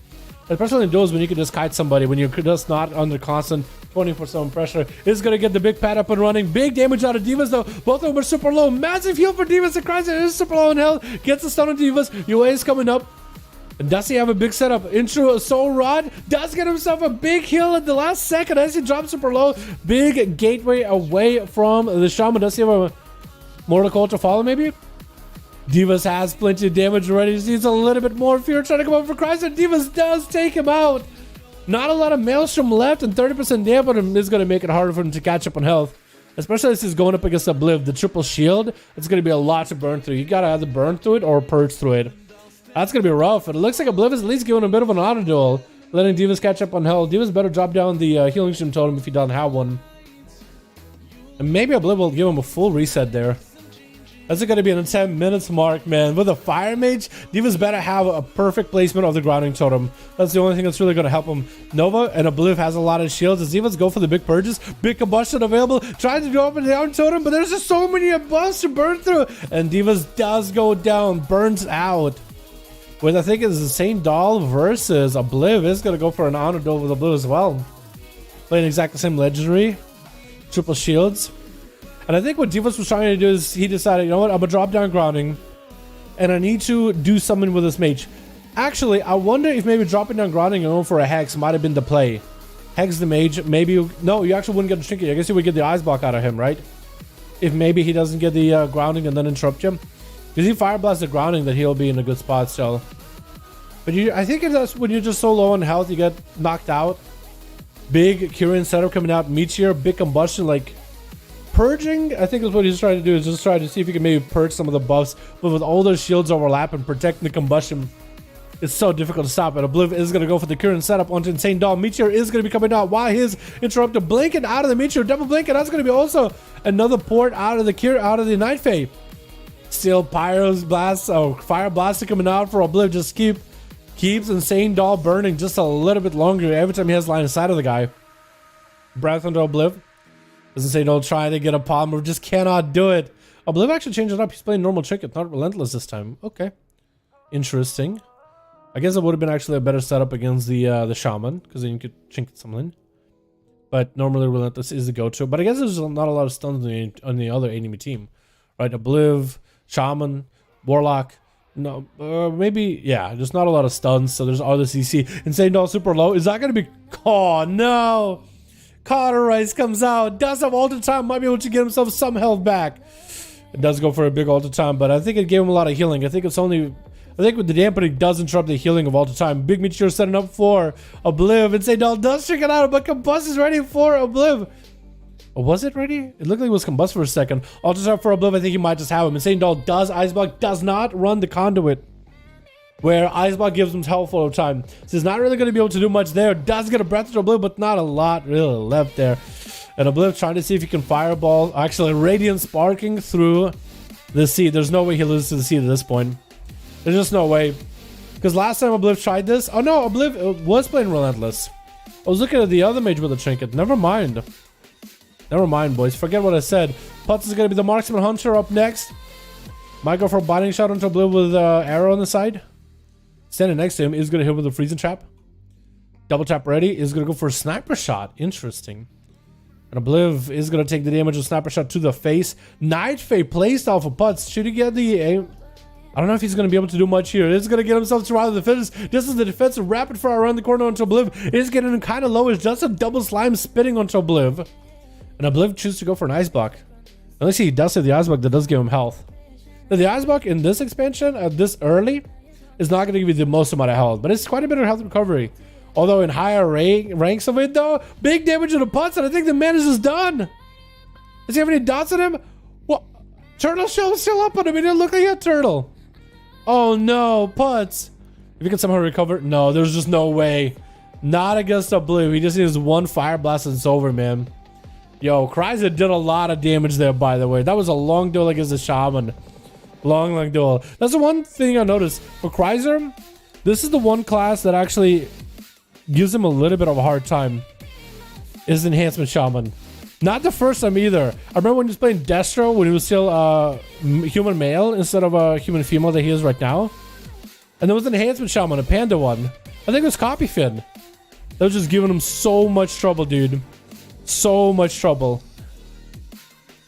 Especially in duels when you can just kite somebody, when you're just not under constant 24/7 pressure. It's going to get the big pad up and running. Big damage out of Divas though. Both of them are super low. Massive heal for Divas. And Chrysler is super low in health. Gets the stun on Divas. UA is coming up. And does he have a big setup? Intro a Soul Rod. Does get himself a big heal at the last second as he drops super low. Big gateway away from the Shaman. Does he have a Mortal Coil to follow maybe? Divas has plenty of damage already. He needs a little bit more Fear trying to come up for Chrysler. Divas does take him out. Not a lot of Maelstrom left, and 30% damage on him is going to make it harder for him to catch up on health. Especially as he's going up against Obliv, the triple shield. It's going to be a lot to burn through. You got to either burn through it or purge through it. That's going to be rough. It looks like Obliv is at least giving a bit of an auto duel, letting Divas catch up on health. Divas better drop down the healing stream totem if he doesn't have one. And maybe Obliv will give him a full reset there. That's going to be in the 10 minutes mark, man. With a Fire Mage, Divas better have a perfect placement of the grounding totem. That's the only thing that's really going to help him. Nova and Obliv has a lot of shields. As Divas go for the big purges, big combustion available, trying to go up and down totem, but there's just so many buffs to burn through. And Divas does go down, burns out. With I think it's the Saint Doll versus Obliv. Is going to go for an honor duel with Obliv as well. Playing exactly the same legendary. Triple shields. And I think what Divas was trying to do is he decided, you know what, I'm going to drop down grounding. And I need to do something with this mage. Actually, I wonder if maybe dropping down grounding and going for a Hex might have been the play. Hex the mage, maybe... No, you actually wouldn't get the trinket. I guess you would get the Ice Block out of him, right? If maybe he doesn't get the grounding and then interrupt him. Because he Fire Blast the grounding, that he'll be in a good spot still. But I think that's when you're just so low on health, you get knocked out. Big Kyrian setup coming out. Meteor, big combustion, like... Purging, I think is what he's trying to do, is just try to see if he can maybe purge some of the buffs, but with all those shields overlap and protecting the combustion. It's so difficult to stop, and Obliv is going to go for the current setup onto Insane Doll. Meteor is going to be coming out while his interrupted blinking out of the Meteor, double blinking. That's going to be also another port out of the Night Fae. Still Pyro's Blast, Fire Blaster coming out for Obliv. Just keeps Insane Doll burning just a little bit longer every time he has line of sight of the guy. Breath onto Obliv. Doesn't say no, trying to get a palm, just cannot do it. Obliv actually changed it up. He's playing normal trinket, not relentless this time. Okay. Interesting. I guess it would have been actually a better setup against the shaman, because then you could trinket something. But normally relentless is the go-to. But I guess there's not a lot of stuns on the other enemy team. Right? Obliv, shaman, warlock. No, maybe, yeah, there's not a lot of stuns, so there's all the CC. Insane Doll super low. Is that going to be... Oh, no! Cauterize comes out, does have ultra time, might be able to get himself some health back. It does go for a big ultra time, but I think it gave him a lot of healing. I think with the dampening does interrupt the healing of ultra time. Big Meteor setting up for Obliv. Insane Doll does check it out, but Combust is ready for Obliv. Oh, was it ready? It looked like it was Combust for a second. Ultra time for Obliv, I think he might just have him. Insane Doll does Ice Block, does not run the conduit, where Ice Block gives him health full of time. So he's not really going to be able to do much there. Does get a breath to Obliv, but not a lot really left there. And Obliv trying to see if he can fireball. Actually, Radiant sparking through the sea. There's no way he loses to the sea at this point. There's just no way. Because last time Obliv tried this... Oh no, Obliv was playing Relentless. I was looking at the other mage with a trinket. Never mind. Never mind, boys. Forget what I said. Putz is going to be the Marksman Hunter up next. Might go for a biting shot onto Obliv with arrow on the side. Standing next to him is going to hit with a freezing trap. Double tap ready is going to go for a sniper shot. Interesting. And Obliv is going to take the damage of sniper shot to the face. Night Fae playstyle for Putz. Should he get the aim? I don't know if he's going to be able to do much here. He's going to get himself surrounded the finish. This is the defensive rapid fire around the corner onto Obliv. It is getting kind of low. It's just a double slime spitting onto Obliv. And Obliv chooses to go for an ice block. Unless he does have the ice block that does give him health. Now, the ice block in this expansion at this early is not going to give you the most amount of health, but it's quite a bit of health recovery. Although in higher ranks of it though, big damage to the Putz, and I think the man is just done. Does he have any dots on him? What? Turtle shell is still up on him. He didn't look like a turtle. Oh no, Putz. If you can somehow recover, no, there's just no way. Not against Obliv. He just needs one fire blast and it's over, man. Yo, Kryza did a lot of damage there, by the way. That was a long duel against the shaman. Long duel. That's the one thing I noticed. For Kryzer, this is the one class that actually gives him a little bit of a hard time. Is Enhancement Shaman. Not the first time either. I remember when he was playing Destro, when he was still human male instead of a human female that he is right now. And there was an Enhancement Shaman, a panda one. I think it was Copy Fin. That was just giving him so much trouble, dude. So much trouble.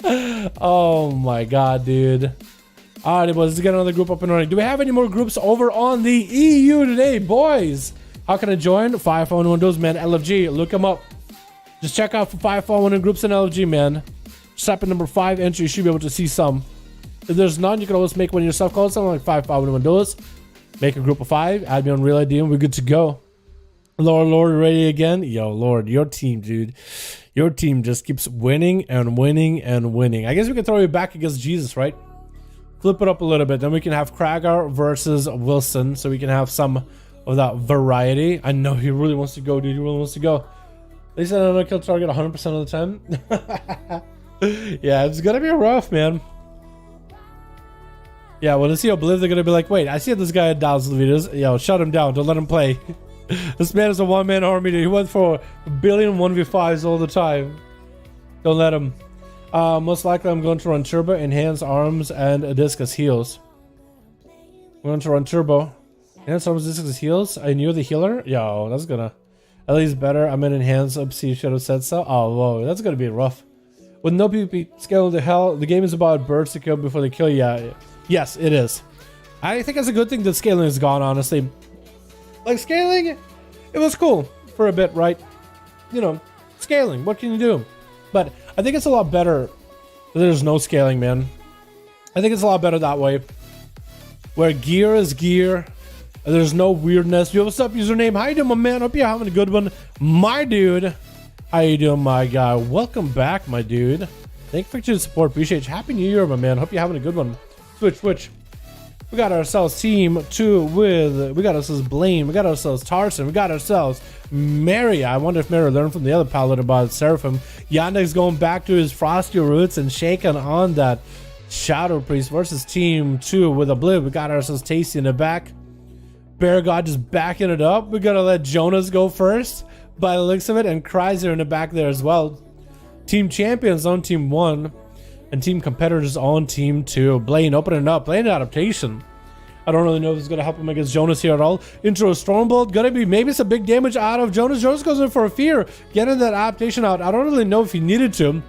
Oh my god, dude. Alright, boys, let's get another group up and running. Do we have any more groups over on the EU today, boys? How can I join? 5V5 1v1 DUELS, man. LFG, look them up. Just check out for 5V5 1v1 groups in LFG, man. Just type in number 5 entry, you should be able to see some. If there's none, you can always make one yourself. Call it something like 5V5 1v1 DUELS. Make a group of 5, add me on Real ID, and we're good to go. Lord, ready again? Yo, Lord, your team, dude. Your team just keeps winning and winning and winning. I guess we can throw you back against Jesus, right? Flip it up a little bit. Then we can have Kragar versus Wilson. So we can have some of that variety. I know he really wants to go, dude. He really wants to go. They said I'm gonna kill target 100% of the time. Yeah, it's gonna be rough, man. Yeah, well, let's see Obliv. They're gonna be like, wait, I see this guy at Duels videos. Yo, shut him down. Don't let him play. This man is a one-man army, dude. He went for a billion 1v5s all the time. Don't let him. Most likely I'm going to run turbo, enhance arms, and a discus heals. I'm going to run turbo, enhance arms, discus heals. I knew the healer. Yo, that's gonna at least better. I'm in enhance up. See, should have said so. Oh, whoa, that's gonna be rough. With no PvP scale to hell, the game is about birds to kill before they kill you. Yeah, yes, it is. I think it's a good thing that scaling is gone. Honestly, like scaling, it was cool for a bit, right? You know, scaling. What can you do? But I think it's a lot better that there's no scaling, man. I think it's a lot better that way. Where gear is gear. And there's no weirdness. Yo, what's up, username? How you doing, my man? Hope you're having a good one. My dude. How you doing, my guy? Welcome back, my dude. Thank you for your support. Appreciate you. Happy New Year, my man. Hope you're having a good one. Switch. We got ourselves team 2 with, we got ourselves Blaine, we got ourselves Tarson, we got ourselves Mary. I wonder if Mary learned from the other paladin about Seraphim. Yandex going back to his frosty roots and shaking on that Shadow Priest versus team 2 with a blip. We got ourselves Tasty in the back. Bear God just backing it up. We're gonna let Jonas go first by the looks of it, and Kreiser in the back there as well. Team champions on team 1 and team competitors on team 2. Blaine opening up. Blaine adaptation. I don't really know if it's going to help him against Jonas here at all. Into a Stormbolt. Going to be maybe some big damage out of Jonas. Jonas goes in for a fear. Getting that adaptation out. I don't really know if he needed to.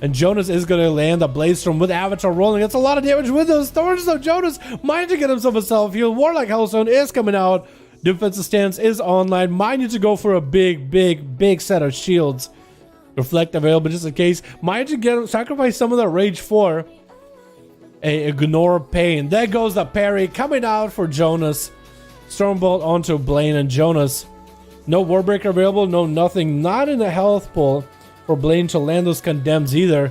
And Jonas is going to land a Blaze Storm with Avatar rolling. It's a lot of damage with those thorns though. Jonas might to get himself a self-heal. Warlock Hellstone is coming out. Defensive stance is online. Might need to go for a big set of shields. Reflect available just in case. Might you get sacrifice some of that rage for a ignore pain. There goes the parry coming out for Jonas. Stormbolt onto Blaine and Jonas. No Warbreaker available, no nothing. Not in the health pool for Blaine to land those condemns either.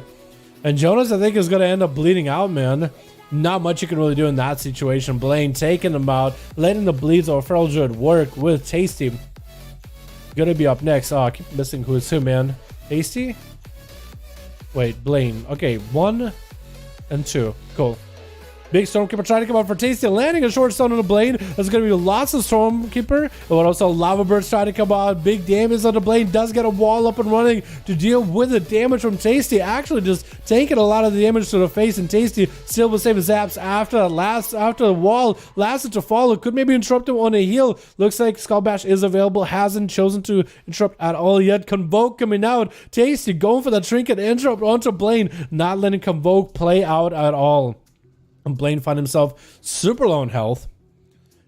And Jonas, I think, is going to end up bleeding out, man. Not much you can really do in that situation. Blaine taking him out, letting the bleeds of Feral Druid work with Tasty. Gonna be up next. Oh, I keep missing who's who, man. Tasty? Wait, Blaine. Okay, 1 and 2. Cool. Big Stormkeeper trying to come out for Tasty, landing a short stone on the blade. There's going to be lots of Stormkeeper, but also Lava Birds trying to come out. Big damage on the blade. Does get a wall up and running to deal with the damage from Tasty. Actually just taking a lot of the damage to the face, and Tasty still will save his zaps after the wall lasted to follow. Could maybe interrupt him on a heal. Looks like Skull Bash is available. Hasn't chosen to interrupt at all yet. Convoke coming out. Tasty going for the trinket interrupt onto Blaine. Not letting Convoke play out at all. And Blaine find himself super low in health.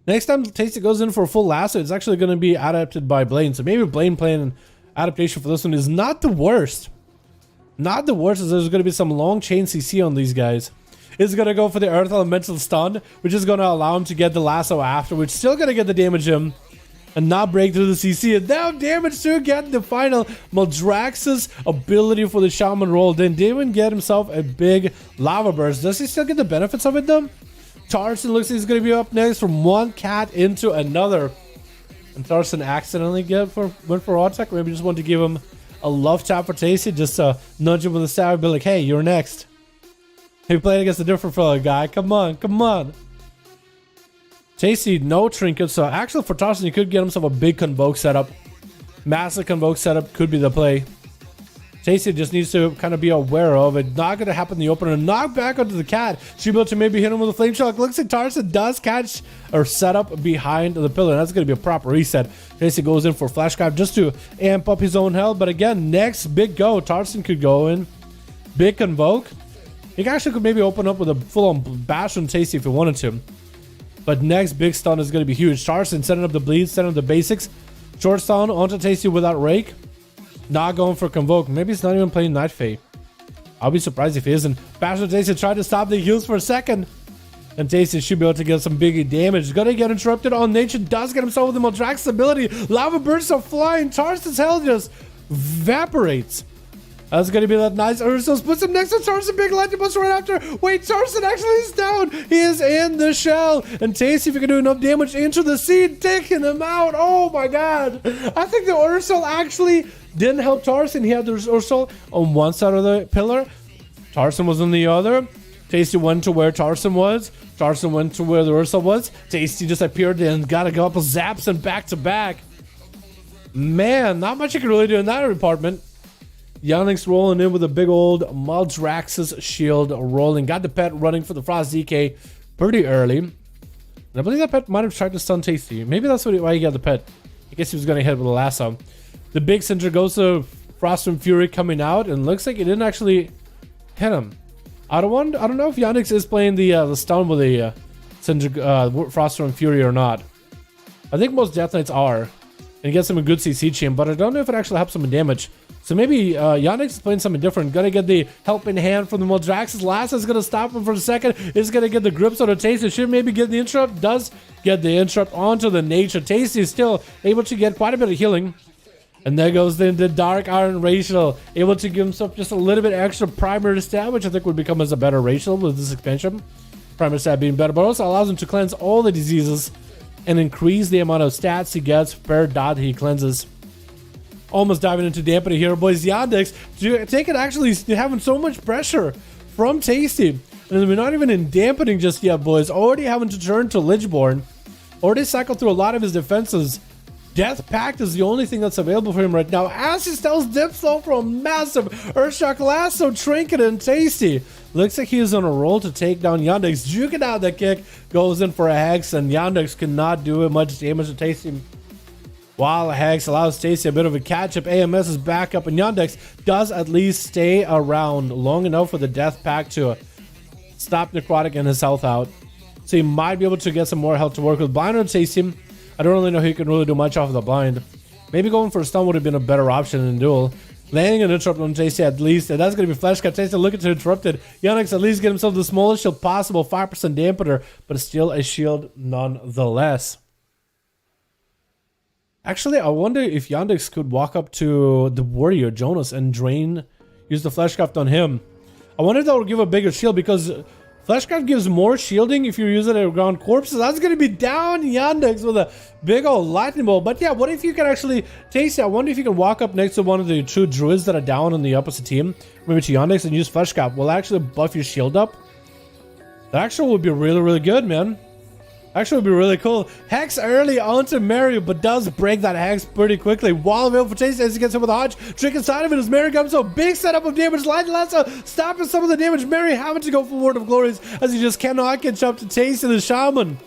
Next time Tasty goes in for a full lasso, it's actually going to be adapted by Blaine. So maybe Blaine playing an adaptation for this one is not the worst. Not the worst, as there's going to be some long chain CC on these guys. Is going to go for the Earth Elemental Stun, which is going to allow him to get the lasso after, which still going to get the damage in. And not break through the CC. And now damage to get the final Maldraxxus ability for the Shaman roll. Then Damon get himself a big Lava Burst. Does he still get the benefits of it though? Tarson looks like he's going to be up next from one cat into another. And Tarson accidentally went for auto attack. Maybe just wanted to give him a love tap for Tasty. Just nudge him with a stab. Be like, hey, you're next. He played against a different fella, guy. Come on, come on. Tasty, no trinket, so actually for Tarson, he could get himself a big Convoke setup. Massive Convoke setup could be the play. Tasty just needs to kind of be aware of it. Not going to happen in the opener. Knock back onto the cat. Should be able to maybe hit him with a flame shock. Looks like Tarson does catch or set up behind the pillar. That's going to be a proper reset. Tasty goes in for Flash Grab just to amp up his own health. But again, next big go. Tarson could go in. Big Convoke. He actually could maybe open up with a full-on bash on Tasty if he wanted to. But next big stun is going to be huge. Tarson setting up the bleeds, setting up the basics. Short stun onto Tasty without Rake. Not going for Convoke. Maybe he's not even playing Night Fae. I'll be surprised if he isn't. Bash on Tasty tried to stop the heals for a second. And Tasty should be able to get some big damage. Gonna get interrupted on nature. Does get himself with the Maldraxxus ability. Lava bursts are flying. Tarson's health just evaporates. That's going to be that nice Ursus. Puts him next to Tarson. Big lightning bust right after. Wait, Tarson actually is down. He is in the shell. And Tasty, if you can do enough damage into the seed, taking him out. Oh my god. I think the Ursul actually didn't help Tarson. He had the Ursul on one side of the pillar. Tarson was on the other. Tasty went to where Tarson was. Tarson went to where the Ursul was. Tasty just appeared and got a couple zaps and back to back. Man, not much you can really do in that department. Yannick's rolling in with a big old Maldraxxus shield rolling. Got the pet running for the Frost DK pretty early. And I believe that pet might have tried to stun Tasty. Maybe that's why he got the pet. I guess he was going to hit with a lasso. The big center goes to Frost and Fury coming out, and looks like it didn't actually hit him. I don't know if Yannick's is playing the stun with the Frost and Fury or not. I think most Death Knights are. And gets him a good CC chain, but I don't know if it actually helps him in damage. So maybe Yannick is playing something different. Gonna get the helping hand from the Maldraxxus. Last is gonna stop him for a second. Is gonna get the grips on the Tasty. Should maybe get the interrupt. Does get the interrupt onto the nature. Tasty is still able to get quite a bit of healing. And there goes the Dark Iron Racial. Able to give himself just a little bit extra primary stab, which I think would become as a better Racial with this expansion. primary stat being better, but also allows him to cleanse all the diseases and increase the amount of stats he gets per dot he cleanses. Almost diving into dampening here, boys. Yandex taking actually having so much pressure from Tasty, and we're not even in dampening just yet, boys. Already having to turn to Lichborn. Already cycled through a lot of his defenses. Death Pact is the only thing that's available for him right now. ASUS tells Dipsol for a massive Earthshock Lasso, Trinket, and Tasty. Looks like he is on a roll to take down Yandex. Juking out that kick, goes in for a Hex, and Yandex cannot do much damage to Tasty. While a Hex allows Tasty a bit of a catch-up, AMS is back up, and Yandex does at least stay around long enough for the Death Pact to stop Necrotic and his health out. So he might be able to get some more health to work with. Blind on Tasty. I don't really know who can really do much off of the blind. Maybe going for a stun would have been a better option in duel. Landing an interrupt on Tasty at least, and that's going to be Flash Cut. Tasty looking to interrupt it. Yandex at least get himself the smallest shield possible, 5% dampener, but still a shield nonetheless. Actually, I wonder if Yandex could walk up to the warrior, Jonas, and use the Fleshcraft on him. I wonder if that would give a bigger shield, because Fleshcraft gives more shielding if you use it at ground corpses. That's going to be down Yandex with a big old lightning bolt. But yeah, what if you can actually Tasty? I wonder if you can walk up next to one of the two druids that are down on the opposite team, maybe to Yandex, and use Fleshcraft. Will actually buff your shield up. That actually would be really, really good, man. Actually would be really cool. Hex early onto Mary, but does break that Hex pretty quickly. Wall available for Tasty as he gets hit with a Hodge. Trick inside of it as Mary comes. So big setup of damage. Light Lasso stopping some of the damage. Mary having to go for Word of Glories as he just cannot catch up to Tasty the Shaman.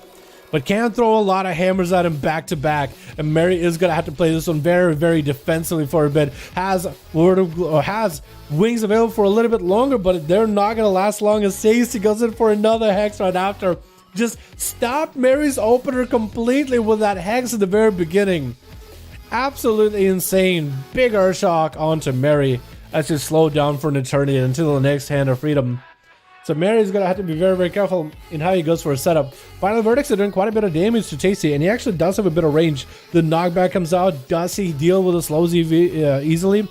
But can throw a lot of hammers at him back to back. And Mary is going to have to play this one very, very defensively for a bit. Has wings available for a little bit longer, but they're not going to last long as Tasty goes in for another Hex right after. Just stopped Mary's opener completely with that Hex at the very beginning. Absolutely insane. Big Earthshock onto Mary as she slowed down for an eternity until the next Hand of Freedom. So Mary's going to have to be very, very careful in how he goes for a setup. Final Verdicts are doing quite a bit of damage to Tasty, and he actually does have a bit of range. The knockback comes out. Does he deal with the slows easily?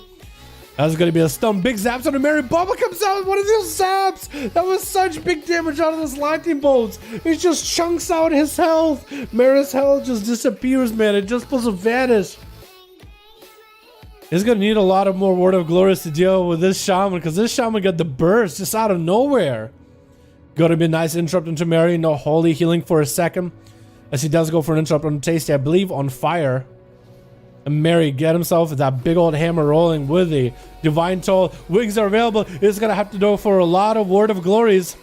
That's going to be a stun. Big zaps on the Mary. Bubba comes out with one of those zaps. That was such big damage out of those lightning bolts. It just chunks out his health. Mary's health just disappears, man. It just supposed to vanish. He's going to need a lot of more Word of Glories to deal with this Shaman, because this Shaman got the burst just out of nowhere. Going to be a nice interrupt into Mary. No holy healing for a second, as he does go for an interrupt on Tasty, I believe, on fire. And Mary get himself that big old hammer rolling with the Divine Toll. Wings are available. He's going to have to go for a lot of Word of Glories.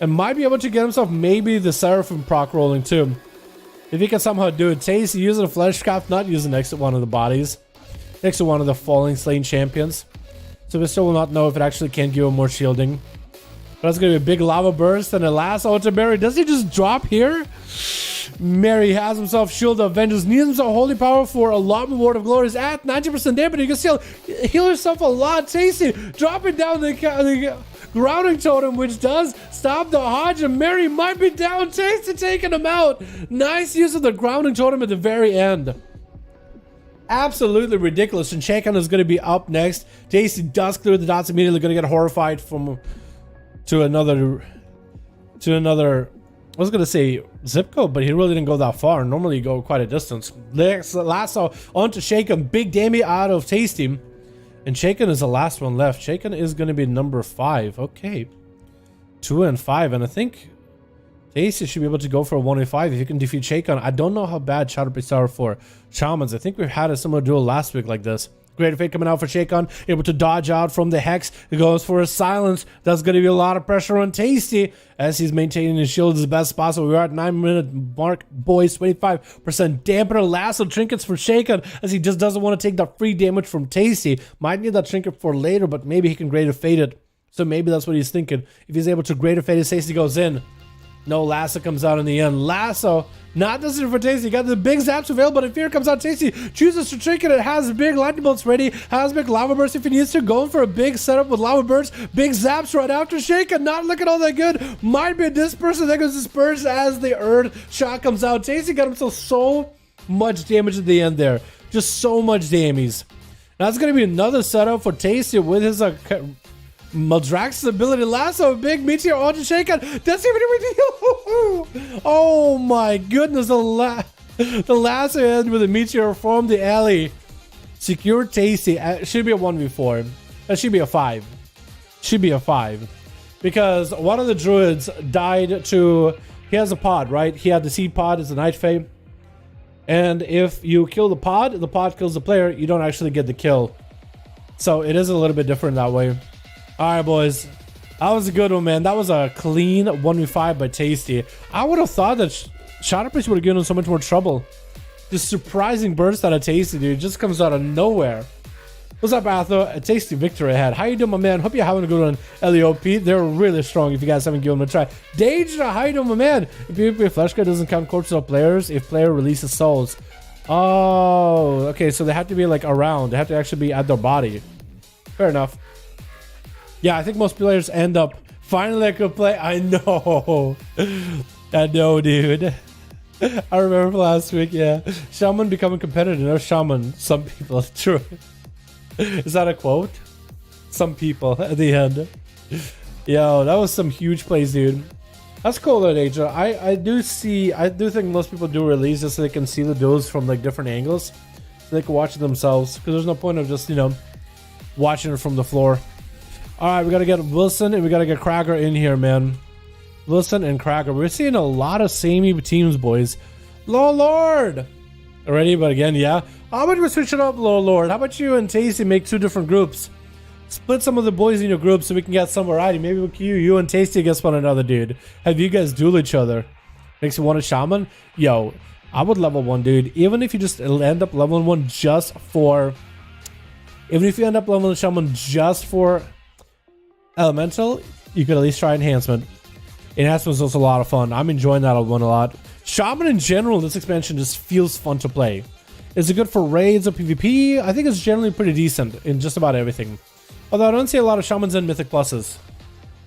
And might be able to get himself maybe the Seraphim proc rolling too. If he can somehow do it. Tasty using a Fleshcraft, not using next to one of the bodies. Next to one of the falling slain champions. So we still will not know if it actually can give him more shielding. But that's going to be a big lava burst and a last to Mary. Does he just drop here? Mary has himself Shield of Vengeance, needs himself Holy Power for a lot more Word of Glories at 90% damage. You can still heal yourself a lot. Tasty dropping down the grounding totem, which does stop the Hodge, and Mary might be down. Tasty taking him out. Nice use of the grounding totem at the very end. Absolutely ridiculous. And Shaken is going to be up next. Tasty does clear the dots immediately. Going to get horrified to another. I was going to say zip code, but he really didn't go that far. Normally you go quite a distance. Lasso onto Shaken. Big damage out of Tasty. And Shaken is the last one left. Shaken is going to be number 5. Okay. 2 and 5. And I think Tasty should be able to go for a 1v5 if you can defeat Shaken. I don't know how bad Shadow Priests are for Shamans. I think we've had a similar duel last week like this. Great Fate coming out for Shaken, able to dodge out from the Hex. He goes for a silence. That's going to be a lot of pressure on Tasty as he's maintaining his shield as best possible. We're at 9-minute mark, boys. 25% dampener. Lasso trinkets for Shaken as he just doesn't want to take that free damage from Tasty. Might need that trinket for later, but maybe he can Greater Fate it. So maybe that's what he's thinking. If he's able to Greater Fate it, Tasty goes in. No, Lasso comes out in the end. Lasso, not necessary for Tasty. Got the big zaps available, but if Fear comes out, Tasty chooses to trinket it. Has big lightning bolts ready. Has big lava burst if he needs to. Going for a big setup with lava burst. Big zaps right after Shaken. Not looking all that good. Might be a dispersion. That goes dispersed as the Earth shot comes out. Tasty got himself so much damage at the end there. Just so much damage. Now it's going to be another setup for Tasty with his Maldrax's ability lasso, big meteor ultra shakedown. That's even a Oh my goodness, the lasso end with a meteor from the alley. Secure tasty. Should be a 1v4. That should be a 5. Should be a 5. Because one of the druids died to... He has a pod, right? He had the seed pod, it's a Night Fae. And if you kill the pod kills the player, you don't actually get the kill. So it is a little bit different that way. Alright, boys. That was a good one, man. That was a clean 1v5 by Tasty. I would have thought that Shadowlands would have given him so much more trouble. This surprising burst out of Tasty, dude. Just comes out of nowhere. What's up, Arthur? A tasty victory ahead. How you doing, my man? Hope you're having a good one. LEOP, they're really strong if you guys haven't given them a try. Danger, how you doing, my man? If PvP Flesh Guard doesn't count corpses of players if player releases souls. Oh, okay, so they have to be like around. They have to actually be at their body. Fair enough. Yeah, I think most players end up finally I could play. I know. I know, dude. I remember last week, yeah. Shaman becoming competitive. No shaman. Some people, true. Is that a quote? Some people at the end. Yo, that was some huge plays, dude. That's cool, though, Aja. I do think most people do release just so they can see the duels from like different angles, so they can watch it themselves. Because there's no point of just watching it from the floor. All right, we gotta get Wilson and we gotta get Krager in here, man. Wilson and Krager. We're seeing a lot of samey teams, boys. Lord. Already, but again, yeah. How about we switch it up, Lord? How about you and Tasty make 2 different groups? Split some of the boys in your group so we can get some variety. Maybe with you and Tasty against one another, dude. Have you guys duel each other? Makes you want a shaman? Yo, I would level 1, dude. Even if you just end up leveling 1 just for... Even if you end up leveling shaman just for elemental, you could at least try enhancement. Enhancement is also a lot of fun. I'm enjoying that one a lot. Shaman in general, this expansion just feels fun to play. Is it good for raids or PvP? I think it's generally pretty decent in just about everything. Although I don't see a lot of shamans and mythic pluses.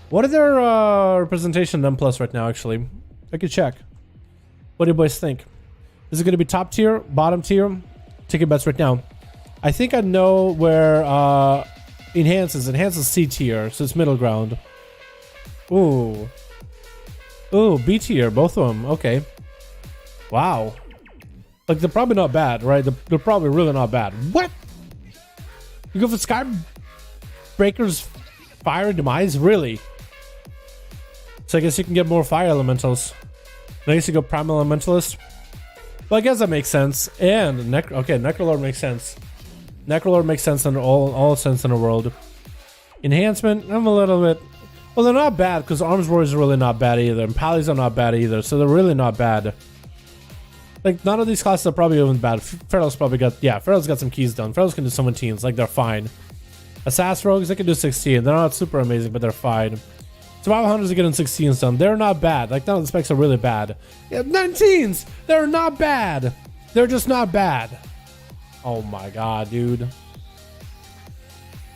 What are their representation in M plus right now, actually? I could check. What do you boys think? Is it going to be top tier, bottom tier? Take your bets right now. I think I know where enhances C tier, so it's middle ground. Ooh. Ooh, B tier, both of them. Okay. Wow. Like, they're probably not bad, right? They're probably really not bad. What? You go for Skybreaker's Fire Demise? Really? So I guess you can get more Fire Elementals. I guess you go Primal Elementalist. Well, I guess that makes sense. And, Necrolord makes sense. Necrolord makes sense in all sense in the world. Enhancement, I'm a little bit... Well, they're not bad, because Arms Warriors are really not bad either. And Pallies are not bad either, so they're really not bad. Like, none of these classes are probably even bad. Feral's probably got... Yeah, Feral's got some keys done. Feral's can do 17s. Like, they're fine. Assassin Rogues, they can do 16. They're not super amazing, but they're fine. Survival Hunters are getting 16s done. They're not bad. Like, none of the specs are really bad. Yeah, 19s! They're not bad! They're just not bad. Oh my god, dude.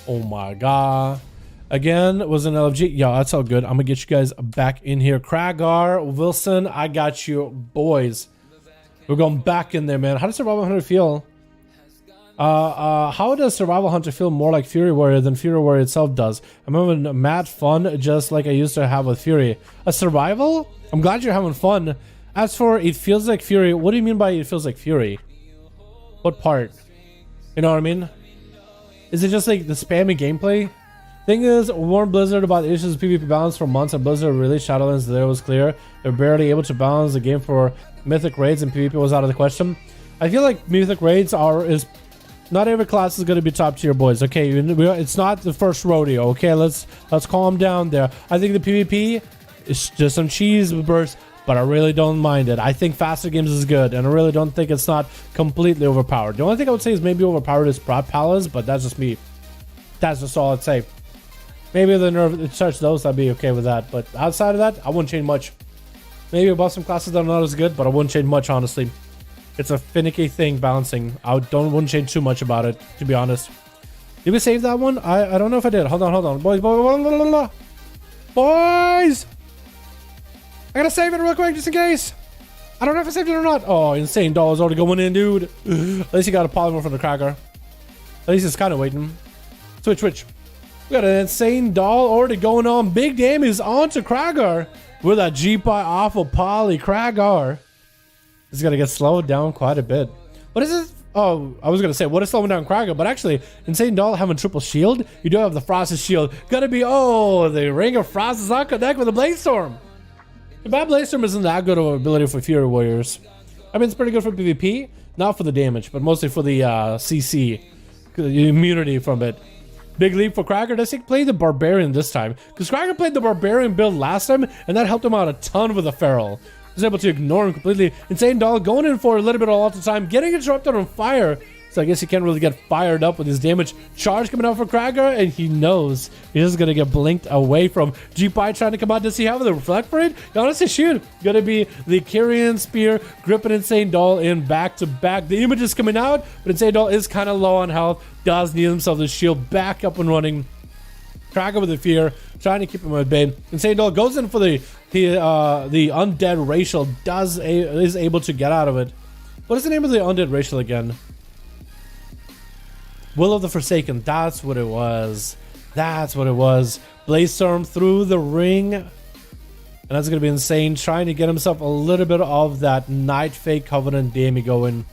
Oh my god. Again, was an LFG. Yo, that's all good. I'm gonna get you guys back in here. Kragar, Wilson, I got you, boys. We're going back in there, man. How does Survival Hunter feel? How does Survival Hunter feel more like Fury Warrior than Fury Warrior itself does? I'm having mad fun, just like I used to have with Fury. A survival? I'm glad you're having fun. As for it feels like Fury, what do you mean by it feels like Fury? What part? You know what I mean? Is it just like the spammy gameplay? Thing is, warned Blizzard about the issues of PvP balance for months, and Blizzard released Shadowlands. There was clear they're barely able to balance the game for mythic raids, and PvP was out of the question. I feel like mythic raids is not every class is going to be top tier, boys. Okay, it's not the first rodeo. Okay, let's calm down there. I think the PvP is just some cheese bursts, but I really don't mind it. I think faster games is good, and I really don't think it's not completely overpowered. The only thing I would say is maybe overpowered is prop palace, but that's just me. That's just all I'd say. Maybe if the nerf starts those, I'd be okay with that. But outside of that, I wouldn't change much. Maybe above some classes that are not as good, but I wouldn't change much, honestly. It's a finicky thing balancing. I wouldn't change too much about it, to be honest. Did we save that one? I don't know if I did. Hold on. Boys. Boys! I gotta save it real quick, just in case. I don't know if I saved it or not. Oh, insane dollars already going in, dude. At least you got a polymorph from the Cracker. At least it's kind of waiting. Switch. We got an insane doll already going on. Big damage onto Kragar with a G-Pi off of Poly. Kragar is going to get slowed down quite a bit. What is this? Oh, I was going to say, what is slowing down Kragar? But actually, Insane Doll having triple shield. You do have the Frost's shield. Gotta be, oh, the Ring of Frost is not connect with the Blade Storm. The bad Blade Storm isn't that good of an ability for Fury Warriors. I mean, it's pretty good for PvP. Not for the damage, but mostly for the CC. The immunity from it. Big leap for Kragar. Does he play the Barbarian this time? Because Kragar played the Barbarian build last time, and that helped him out a ton with the Feral. He was able to ignore him completely. Insane Doll going in for a little bit of all the time, getting interrupted on fire. So I guess he can't really get fired up with his damage. Charge coming out for Kragar, and he knows he's just going to get blinked away from G-Pi trying to come out. Does he have the reflect for it? He honestly should. Going to be the Kyrian Spear, gripping Insane Doll in back to back. The image is coming out, but Insane Doll is kind of low on health. Does need himself the shield back up and running. Kragar with the fear, trying to keep him at bay. Insane Doll goes in for the undead racial. Is able to get out of it. What is the name of the undead racial again? Will of the Forsaken. That's what it was. That's what it was. Blaze Storm through the ring. And that's going to be insane. Trying to get himself a little bit of that Night Fate Covenant damage going.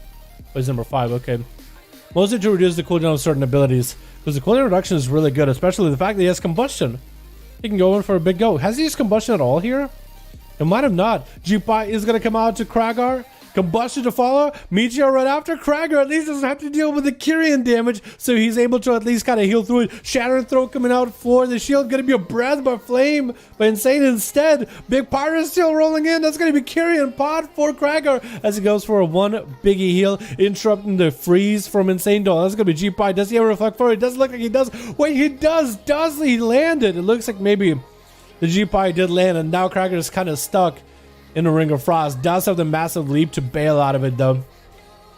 Blaze number 5. Okay. Mostly to reduce the cooldown of certain abilities. Because the cooldown reduction is really good. Especially the fact that he has combustion. He can go in for a big go. Has he used combustion at all here? It might have not. G-Pi is going to come out to Kragar. Combustion to follow. Meteor right after. Kragar at least doesn't have to deal with the Kyrian damage, so he's able to at least kind of heal through it. Shattering Throw coming out for the shield. Going to be a breath by flame, but Insane instead. Big Pirate still rolling in. That's going to be Kyrian pod for Kragar as he goes for a one biggie heal, interrupting the freeze from Insane Doll. That's going to be G-Pi. Does he have a reflect for it? It doesn't look like he does. Wait, he does. Does he land it? It looks like maybe the G-Pi did land, and now Kragar is kind of stuck in the Ring of Frost. Does have the massive leap to bail out of it though,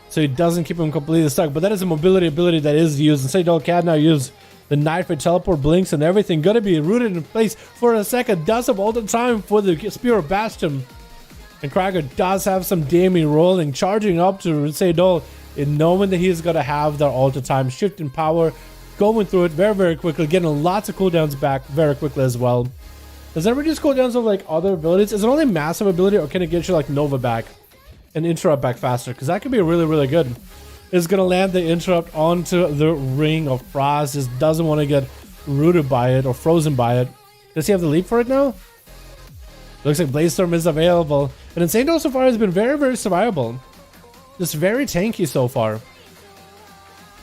so he doesn't keep him completely stuck. But that is a mobility ability that is used. Insane Doll can now use the Night Fate teleport, blinks and everything. Gonna be rooted in place for a second. Does have all the time for the Spear of Bastion, and Kragar does have some damage rolling, charging up to Insane Doll, and knowing that he's gonna have their all the time shift in power, going through it very quickly, getting lots of cooldowns back very quickly as well. Does that reduce cooldowns of like other abilities? Is it only massive ability, or can it get you like Nova back and interrupt back faster? Because that could be really good. It's gonna land the interrupt onto the Ring of Frost. Just doesn't want to get rooted by it or frozen by it. Does he have the leap for it now? Looks like Blaze Storm is available. And Insane Doll so far has been very survivable. Just very tanky so far.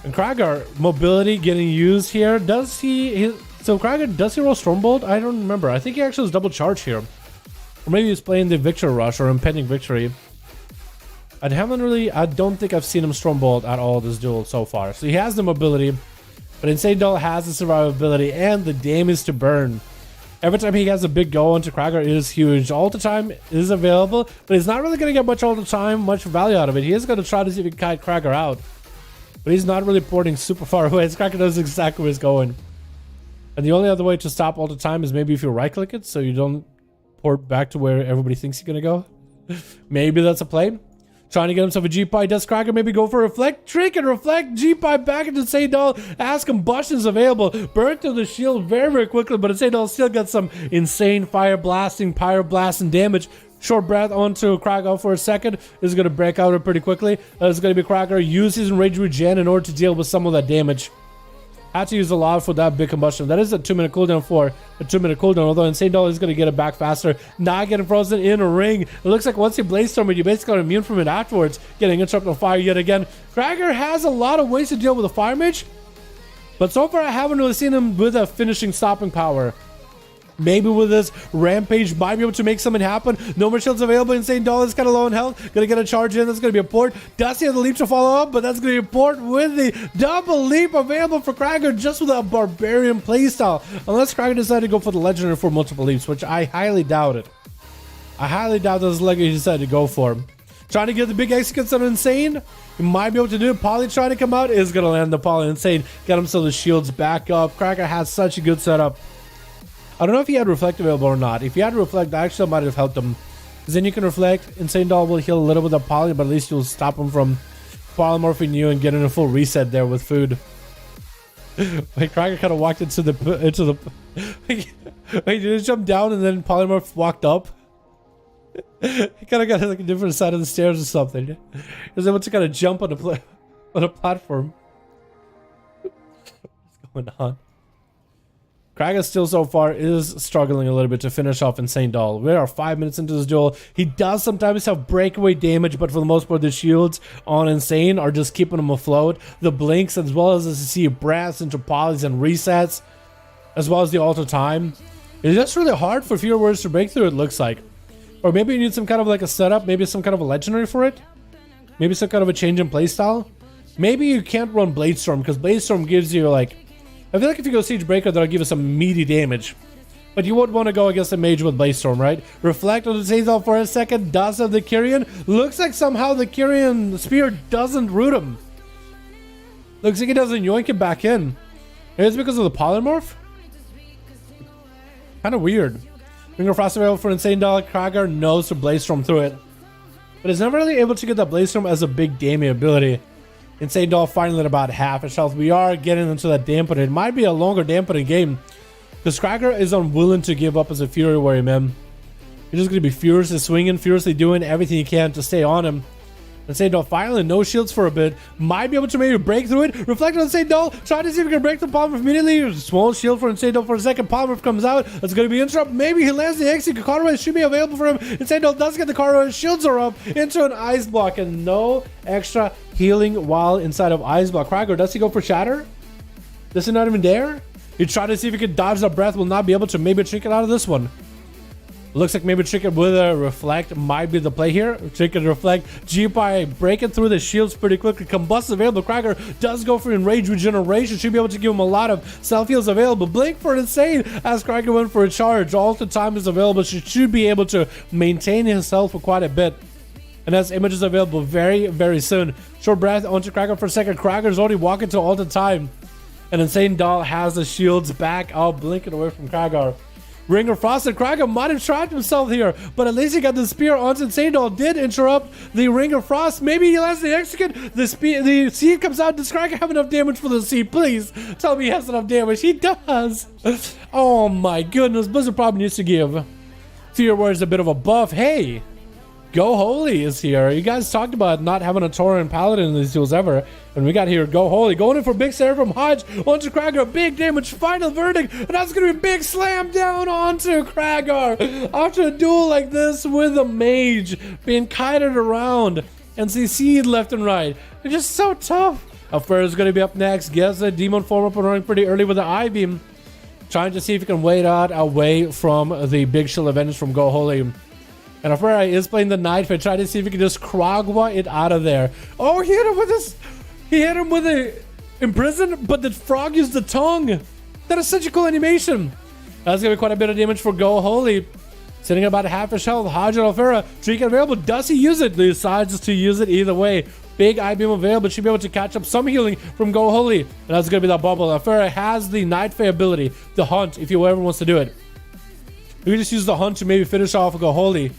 And Kragar, mobility getting used here. Does he... So Kragar, does he roll Stormbolt? I don't remember. I think he actually has double charge here. Or maybe he's playing the Victory Rush or Impending Victory. I don't think I've seen him Stormbolt at all this duel so far. So he has the mobility, but Insane Doll has the survivability and the damage to burn. Every time he has a big go into Kragar, it is huge. All the time is available, but he's not really going to get much all the time, much value out of it. He is going to try to see if he can kite Kragar out. But he's not really porting super far away. His Kragar knows exactly where he's going. And the only other way to stop all the time is maybe if you right click it so you don't port back to where everybody thinks you're gonna go. Maybe that's a play. Trying to get himself a G-Pi. Does Kragar maybe go for a reflect? Trick and reflect. G-Pi back into Insane Doll. As combustion's available. Burn through the shield very quickly, but Insane Doll still got some insane fire blasting, pyro blasting damage. Short breath onto Kragar for a second. This is going to break out pretty quickly. It's going to be Kragar uses Rage Regen in order to deal with some of that damage. Had to use a lot for that big combustion. That is a 2-minute cooldown for a 2-minute cooldown, although Insane Doll is going to get it back faster. Not getting frozen in a ring. It looks like once you Blaze Storm it, you basically are immune from it afterwards. Getting interrupted on fire yet again. Kragar has a lot of ways to deal with a Fire Mage, but so far I haven't really seen him with a finishing stopping power. Maybe with this Rampage might be able to make something happen. No more shields available. Insane Doll is kind of low in health. Gonna get a charge in. That's gonna be a port. Does he have the leap to follow up? But that's gonna be a port with the double leap available for Kragar just with a Barbarian playstyle. Unless Kragar decided to go for the Legendary for multiple leaps, which I highly doubt it. I highly doubt that's the Legendary he decided to go for. Trying to get the big executes on Insane. He might be able to do it. Poly trying to come out is gonna land the Poly. Insane. Get him so the shields back up. Kragar has such a good setup. I don't know if he had Reflect available or not. If he had Reflect, that actually might have helped him. Because then you can Reflect. Insane Doll will heal a little bit of Poly, but at least you'll stop him from polymorphing you and getting a full reset there with food. Wait, Krager kind of walked into the wait, did he jump down and then Polymorph walked up? He kind of got like a different side of the stairs or something. He was able to kind of jump on a platform. What's going on? Kraga still so far is struggling a little bit to finish off Insane Doll. We are 5 minutes into this duel. He does sometimes have breakaway damage, but for the most part, the shields on Insane are just keeping him afloat. The blinks, as well as you see brass into polys and resets, as well as the alter time. It's just really hard for fewer words to break through, it looks like. Or maybe you need some kind of like a setup, maybe some kind of a legendary for it. Maybe some kind of a change in playstyle. Maybe you can't run Bladestorm, because Bladestorm gives you like... I feel like if you go Siege Breaker, that'll give you some meaty damage. But you wouldn't want to go against a mage with Bladestorm, right? Reflect on the Sazal for a second. Does have the Kyrian. Looks like somehow the Kyrian Spear doesn't root him. Looks like he doesn't yoink him back in. Maybe it's because of the Polymorph? Kind of weird. Ring of Frost available for Insane Doll. Kragar knows to Bladestorm through it. But he's never really able to get that Bladestorm as a big damage ability. Insane Doll finally at about half his health. We are getting into that dampening. It might be a longer dampening game. Because Krager is unwilling to give up as a Fury Warrior, man. He's just going to be furiously swinging, furiously doing everything he can to stay on him. Insane Doll finally, no shields for a bit. Might be able to maybe break through it. Reflect on Insane Doll. Try to see if he can break the Polymorph immediately. Small shield for Insane Doll for a second. Polymorph comes out. That's going to be interrupt. Maybe he lands the X. Cartwright should be available for him. Insane Doll does get the Cartwright. Shields are up into an ice block and no extra healing while inside of ice block. Krager, does he go for Shatter? Does he not even dare? He tried to see if he could dodge the breath. Will not be able to. Maybe trick it out of this one. Looks like maybe Trinket with a Reflect might be the play here. Trinket Reflect. GPI breaking through the shields pretty quickly. Combust available. Krager does go for Enrage Regeneration. Should be able to give him a lot of self-heals available. Blink for Insane as Krager went for a charge. All the time is available. She should be able to maintain his health for quite a bit. And as images available very, very soon. Short breath onto Krager for a second. Krager's already walking to all the time. And Insane Doll has the shields back out, blinking away from Krager. Ring of Frost and Krager might have trapped himself here, but at least he got the spear onto Insane Doll. Did interrupt the Ring of Frost. Maybe he lands the execute. The seed comes out. Does Krager have enough damage for the seed? Please tell me he has enough damage. He does. Oh my goodness. Blizzard probably needs to give Fear Warriors a bit of a buff. Hey, Go Holy is here. You guys talked about not having a Tauren Paladin in these duels ever. And we got here Go Holy. Going in for big Sarah from Hodge. Onto Kragar. Big damage. Final verdict. And that's going to be a big slam down onto Kragar. After a duel like this with a mage being kited around. And CC'd left and right. They're just so tough. Alfred is going to be up next. Gets a Demon form up and running pretty early with the I-Beam. Trying to see if he can wait out away from the big shield advantage from Go Holy. And Afra is playing the Night Fae, trying to see if he can just Kragwa it out of there. Oh, he hit him with this. He hit him with a Imprison, but the frog used the tongue. That is such a cool animation. That's going to be quite a bit of damage for Go Holy. Sitting at about half his health. Hodge and Alfera, Trinket available. Does he use it? He decides to use it either way. Big I-Beam available. Should be able to catch up some healing from Go Holy. And that's going to be that bubble. Alfera has the Night Fae ability, the Hunt, if you ever wants to do it. You can just use the Hunt to maybe finish off Go Holy.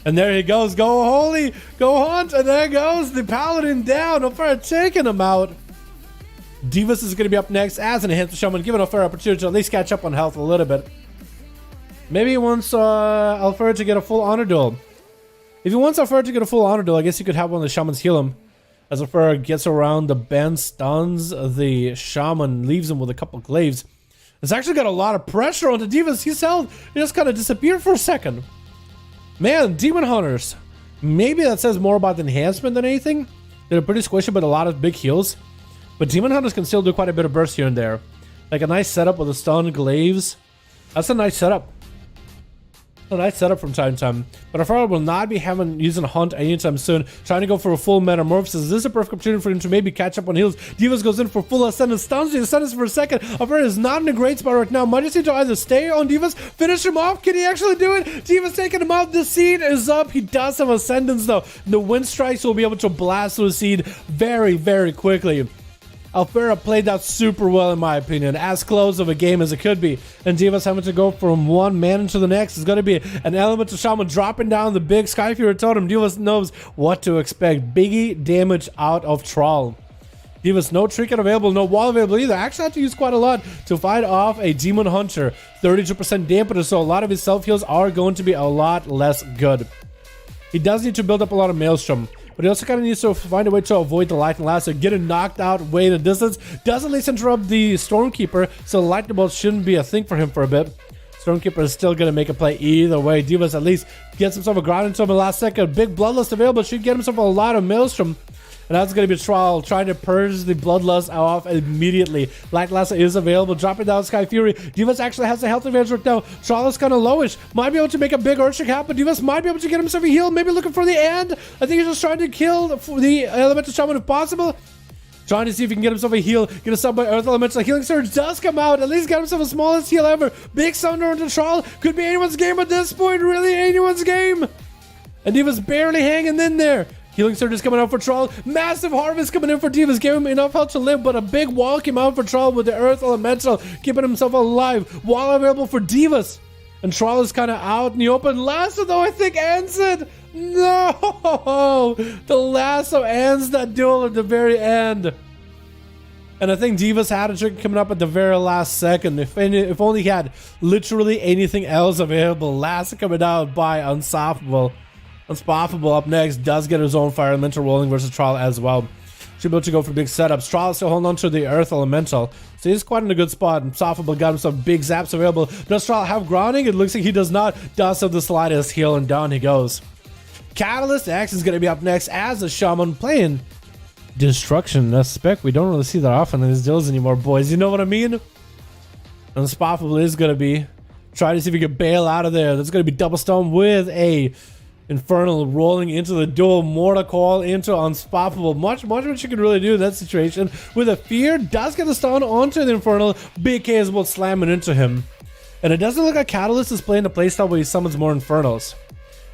And there he goes. Go Holy. Go Hunt. And there goes the Paladin down. Alfera taking him out. Divas is going to be up next as an enhanced shaman, giving Alfera opportunity to at least catch up on health a little bit. Maybe he wants Alfera to get a full honor duel. If he wants Alfera to get a full honor duel, I guess you could have one of the shamans heal him. As Alfera gets around the bend, stuns the shaman, leaves him with a couple glaives. It's actually got a lot of pressure on the Divas. His health just kind of disappeared for a second. Man, Demon Hunters. Maybe that says more about the enhancement than anything. They're pretty squishy, but a lot of big heals. But Demon Hunters can still do quite a bit of burst here and there. Like a nice setup with a stun, glaives. That's a nice setup. A nice setup from time to time. But Alfera will not be using Hunt anytime soon. Trying to go for a full metamorphosis. This is a perfect opportunity for him to maybe catch up on heals. Divas goes in for full ascendant. Stuns the ascendant for a second. Alfera is not in a great spot right now. Might just need to either stay on Divas, finish him off. Can he actually do it? Divas taking him out. The seed is up. He does have ascendance though. The wind strikes will be able to blast through the seed very, very quickly. Alfera played that super well in my opinion, as close of a game as it could be. And Divas having to go from one man to the next is going to be an element of shaman dropping down the big Skyfury totem. Divas knows what to expect. Biggie damage out of Troll. Divas, no trinket available, no wall available either. Actually had to use quite a lot to fight off a Demon Hunter. 32% dampener, so a lot of his self-heals are going to be a lot less good. He does need to build up a lot of Maelstrom, but he also kind of needs to find a way to avoid the Lightning Lasso, getting knocked out way in the distance. Does at least interrupt the Stormkeeper, so the Lightning Bolt shouldn't be a thing for him for a bit. Stormkeeper is still going to make a play either way. Divas at least gets himself a ground into him in the last second. Big Bloodlust available, should get himself a lot of Maelstrom. And that's going to be Trial trying to purge the Bloodlust off immediately. Light Lasso is available, dropping down Sky Fury. Divas actually has the health advantage right now. Trial is kind of lowish. Might be able to make a big Earthshake happen. Divas might be able to get himself a heal. Maybe looking for the end. I think he's just trying to kill the Elemental Shaman if possible. Trying to see if he can get himself a heal. Get a sub by Earth Elemental. Healing Surge does come out. At least get himself the smallest heal ever. Big Sunder into Trial. Could be anyone's game at this point. Really anyone's game. And Divas barely hanging in there. Healing Surge is coming out for Troll. Massive Harvest coming in for Divas. Gave him enough health to live, but a big wall came out for Troll with the Earth Elemental, keeping himself alive. Wall available for Divas. And Troll is kind of out in the open. Lasso, though, I think ends it. No! The Lasso ends that duel at the very end. And I think Divas had a trick coming up at the very last second. If only he had literally anything else available. Lasso coming out by Unstoppable. Unstoppable up next does get his own Fire Elemental rolling versus Trial as well. Should be able to go for big setups. Trial still holding on to the Earth Elemental, so he's quite in a good spot. Unstoppable got himself big zaps available. Does Trial have grounding? It looks like he does not. Does have the slightest heal, and down he goes. Catalyst X is going to be up next as a Shaman playing Destruction. That's spec. We don't really see that often in these deals anymore, boys. You know what I mean? Unstoppable is going to be trying to see if he can bail out of there. That's going to be Double Stone with a Infernal rolling into the duel. Mortal Coil into Unstoppable. Much what you can really do in that situation. With a Fear, does get the stun onto the Infernal. Big K is about slamming into him. And it doesn't look like Catalyst is playing a playstyle where he summons more Infernals.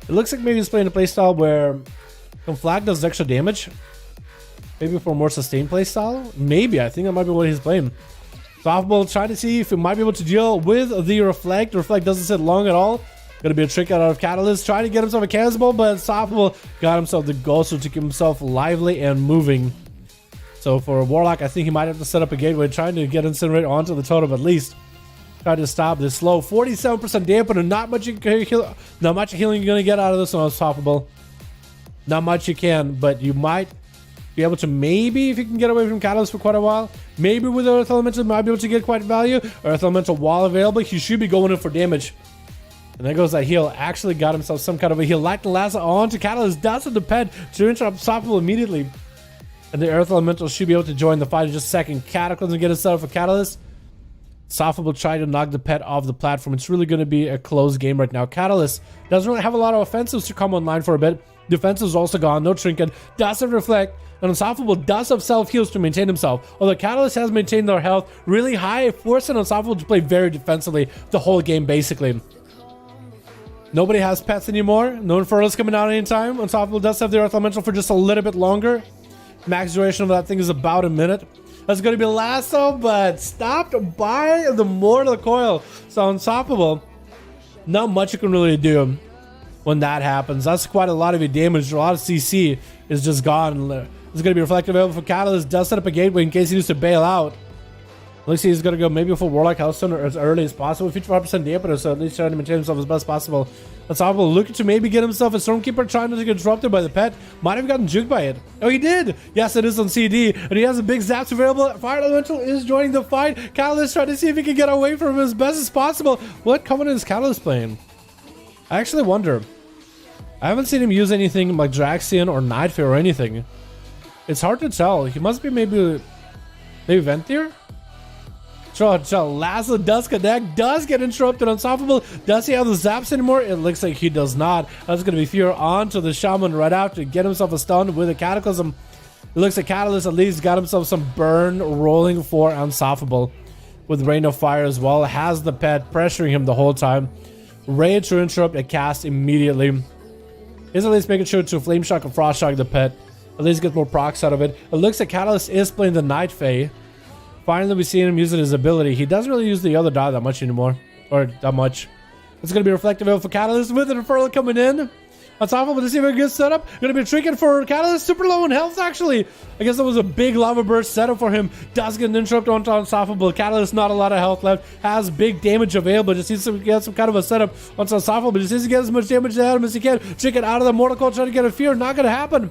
It looks like maybe he's playing a playstyle where Conflag does extra damage. Maybe for a more sustained playstyle. Maybe, I think that might be what he's playing. Unstoppable trying to see if he might be able to deal with the Reflect. The Reflect doesn't sit long at all. Gonna be a trick out of Catalyst, trying to get himself a cannonball, but Unstoppable got himself the Ghost to keep himself lively and moving. So for a Warlock, I think he might have to set up a gateway, trying to get Incinerate onto the totem at least. Try to stop this slow. 47% dampener, not much healing you're gonna get out of this one. Unstoppable. Not much you can, but you might be able to, maybe if you can get away from Catalyst for quite a while. Maybe with Earth Elemental, might be able to get quite value. Earth Elemental wall available. He should be going in for damage. And there goes that heal. Actually got himself some kind of a heal. Lightning Lasso onto Catalyst. Does have the pet to interrupt Unstoppable immediately. And the Earth Elemental should be able to join the fight in just a second. Cataclysm get it set up for Catalyst. Unstoppable try to knock the pet off the platform. It's really going to be a close game right now. Catalyst doesn't really have a lot of offensives to come online for a bit. Defensive's also gone. No Trinket. Does have Reflect. And Unstoppable does have self-heals to maintain himself. Although Catalyst has maintained their health really high, forcing Unstoppable to play very defensively the whole game basically. Nobody has pets anymore. No Infernals coming out anytime. Unstoppable does have the Earth Elemental for just a little bit longer. Max duration of that thing is about a minute. That's going to be Lasso, but stopped by the Mortal Coil. So Unstoppable, not much you can really do when that happens. That's quite a lot of your damage. A lot of CC is just gone. It's going to be reflective available for Catalyst. Does set up a gateway in case he needs to bail out. Looks like he's going to go maybe for Warlock Hellstone as early as possible. 55% dampener, so at least trying to maintain himself as best possible. Unstoppable looking to maybe get himself a Stormkeeper, trying not to get disrupted by the pet. Might have gotten juked by it. Oh, he did! Yes, it is on CD, and he has a big zaps available. Fire Elemental is joining the fight. Catalyst trying to see if he can get away from him as best as possible. What Covenant is Catalyst playing? I actually wonder. I haven't seen him use anything like Draxian or Nightfare or anything. It's hard to tell. He must be maybe Venthyr? Lasso does connect, does get interrupted. Unstoppable. Does he have the zaps anymore? It looks like he does not. That's going to be Fear onto the Shaman right after. Get himself a stun with a Cataclysm. It looks like Catalyst at least got himself some burn rolling for Unstoppable. With Rain of Fire as well. Has the pet pressuring him the whole time. Ready to interrupt a cast immediately. He's at least making sure to Flame Shock and Frost Shock the pet. At least get more procs out of it. It looks like Catalyst is playing the Night Fae. Finally, we've seen him using his ability. He doesn't really use the other die that much anymore. Or that much. It's going to be reflective for Catalyst with an Infernal coming in. Unstoppable to see if we can get set up. Gonna be a trinket for Catalyst, super low in health actually. I guess that was a big lava burst setup for him. Does get an interrupt onto Unstoppable. Catalyst, not a lot of health left. Has big damage available. Just needs to get some kind of a setup onto Unstoppable. Just needs to get as much damage out of him as he can. Trinket out of the Mortal Coil, trying to get a fear. Not gonna happen.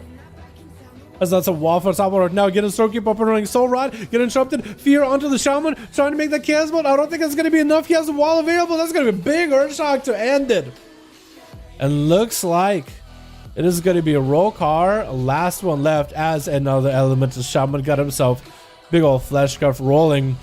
As that's a wall for Unstoppable right now. Getting Stormkeep up and running. Soul Rod. Get interrupted. Fear onto the Shaman. Trying to make the chaos, but I don't think it's gonna be enough. He has a wall available. That's gonna be a big Earthshock to end it. And looks like it is going to be a Rokar, last one left, as another Elemental Shaman got himself big old flesh scarf rolling.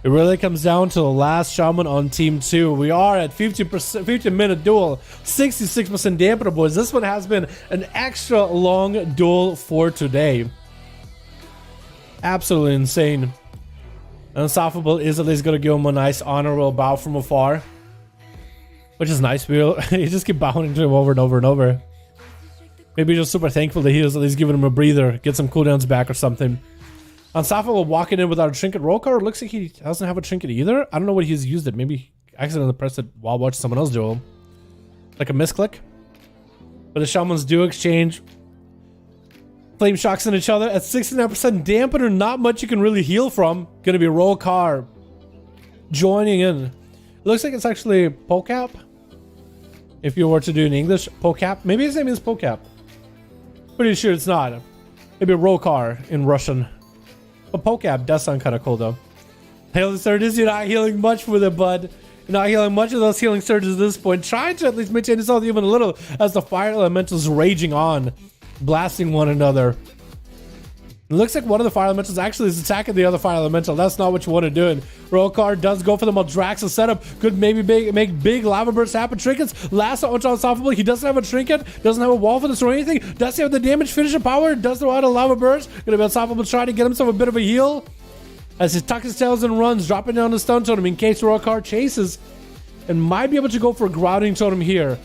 It really comes down to the last Shaman on Team 2. We are at 50-minute duel, 66% dampener, boys. This one has been an extra long duel for today. Absolutely insane. Unstoppable is at least going to give him a nice honorable bow from afar, which is nice. You just keep bowing to him over and over and over. Maybe just super thankful that he was at least giving him a breather, get some cooldowns back or something. Unstoppable walking in without a trinket. Rokar looks like he doesn't have a trinket either. I don't know what he's used it. Maybe he accidentally pressed it while watching someone else duel. Like a misclick. But the Shamans do exchange flame shocks in each other at 69% dampener. Not much you can really heal from. Gonna be Rokar joining in. It looks like it's actually Pokap. If you were to do in English, Pokap. Maybe his name is Pokap. Pretty sure it's not. Maybe Rokar in Russian. But Pokap does sound kind of cool though. Healing surges, you're not healing much with it, bud. You're not healing much of those healing surges at this point. Trying to at least maintain his health even a little as the fire elementals raging on, blasting one another. It looks like one of the fire elementals actually is attacking the other fire elemental. That's not what you want to do. And Rokar does go for the Maldraxa setup. Could maybe make big lava bursts happen. Trinkets, last unstoppable. He doesn't have a trinket. Doesn't have a wall for this or anything. Does he have the damage finisher power? Does throw out a lava burst. Gonna be unstoppable, trying to get himself a bit of a heal. As he tucks his tails and runs, dropping down the stun totem in case Rokar chases. And might be able to go for a grounding totem here.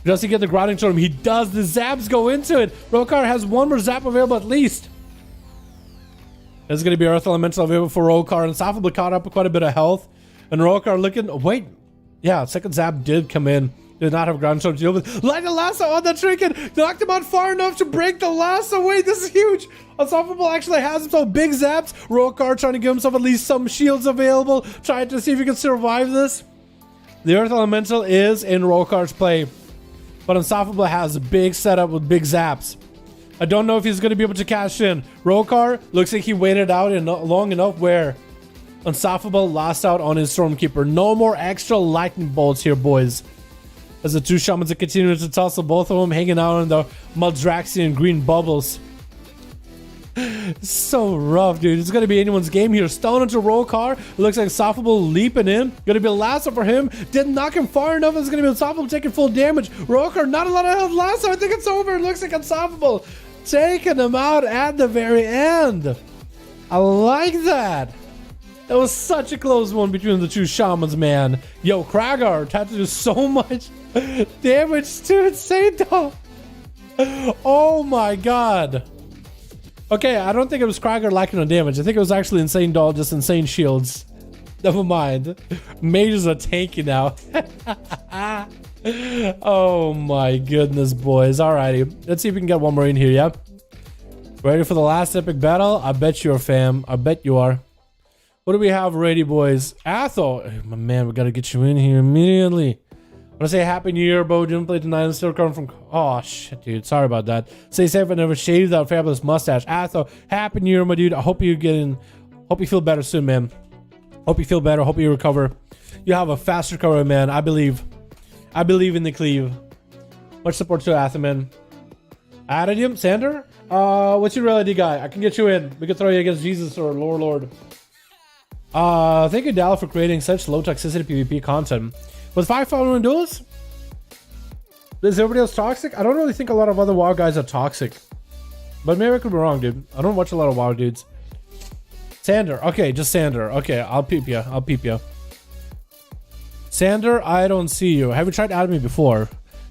Does he get the grounding totem? He does. The zaps go into it. Rokar has one more zap available at least. There's going to be Earth Elemental available for Rokar. Unstoppable caught up with quite a bit of health. And Rokar looking... Wait. Yeah, second zap did come in. Did not have ground to deal with. Light the lasso on the trinket. Knocked him out far enough to break the lasso. Wait, this is huge. Unstoppable actually has himself big zaps. Rokar trying to give himself at least some shields available. Trying to see if he can survive this. The Earth Elemental is in Rokar's play. But Unstoppable has a big setup with big zaps. I don't know if he's going to be able to cash in. Rokar looks like he waited out long enough where Unstoppable lost out on his Stormkeeper. No more extra lightning bolts here, boys. As the two Shamans are continuing to tussle, both of them hanging out in the Maldraxian green bubbles. So rough, dude. It's going to be anyone's game here. Stone into Rokar. It looks like Unstoppable leaping in. Going to be a lasso for him. Didn't knock him far enough. It's going to be Unstoppable taking full damage. Rokar, not a lot of health. Lasso. I think it's over. It looks like Unstoppable taking him out at the very end. I like that. That was such a close one between the two Shamans, man. Yo, Kragar had to do so much damage to Insane Doll. Oh my god. Okay, I don't think it was Kragar lacking on damage. I think it was actually Insane Doll, just insane shields. Never mind. Mage is a tanky now. Oh my goodness, boys. Alrighty. Let's see if we can get one more in here, yeah? Ready for the last epic battle? I bet you are, fam. I bet you are. What do we have ready, boys? Athol. My man, we gotta get you in here immediately. I want to say Happy New Year, Bo. Didn't play tonight. I'm still coming from... Oh, shit, dude. Sorry about that. Stay safe and never shave that fabulous mustache. Athol, Happy New Year, my dude. I hope you hope you feel better soon, man. Hope you feel better. Hope you recover. You have a fast recovery, man. I believe. I believe in the cleave. Much support to Athol, man. Added him? Sander? What's your reality guy? I can get you in. We can throw you against Jesus or Lord. Thank you, Dal, for creating such low toxicity PvP content. Was 5V5 1v1 DUELS? Is everybody else toxic? I don't really think a lot of other WoW guys are toxic. But maybe I could be wrong, dude. I don't watch a lot of WoW dudes. Sander. Okay, just Sander. Okay, I'll peep you. I'll peep you. Sander, I don't see you. Have you tried to add me before?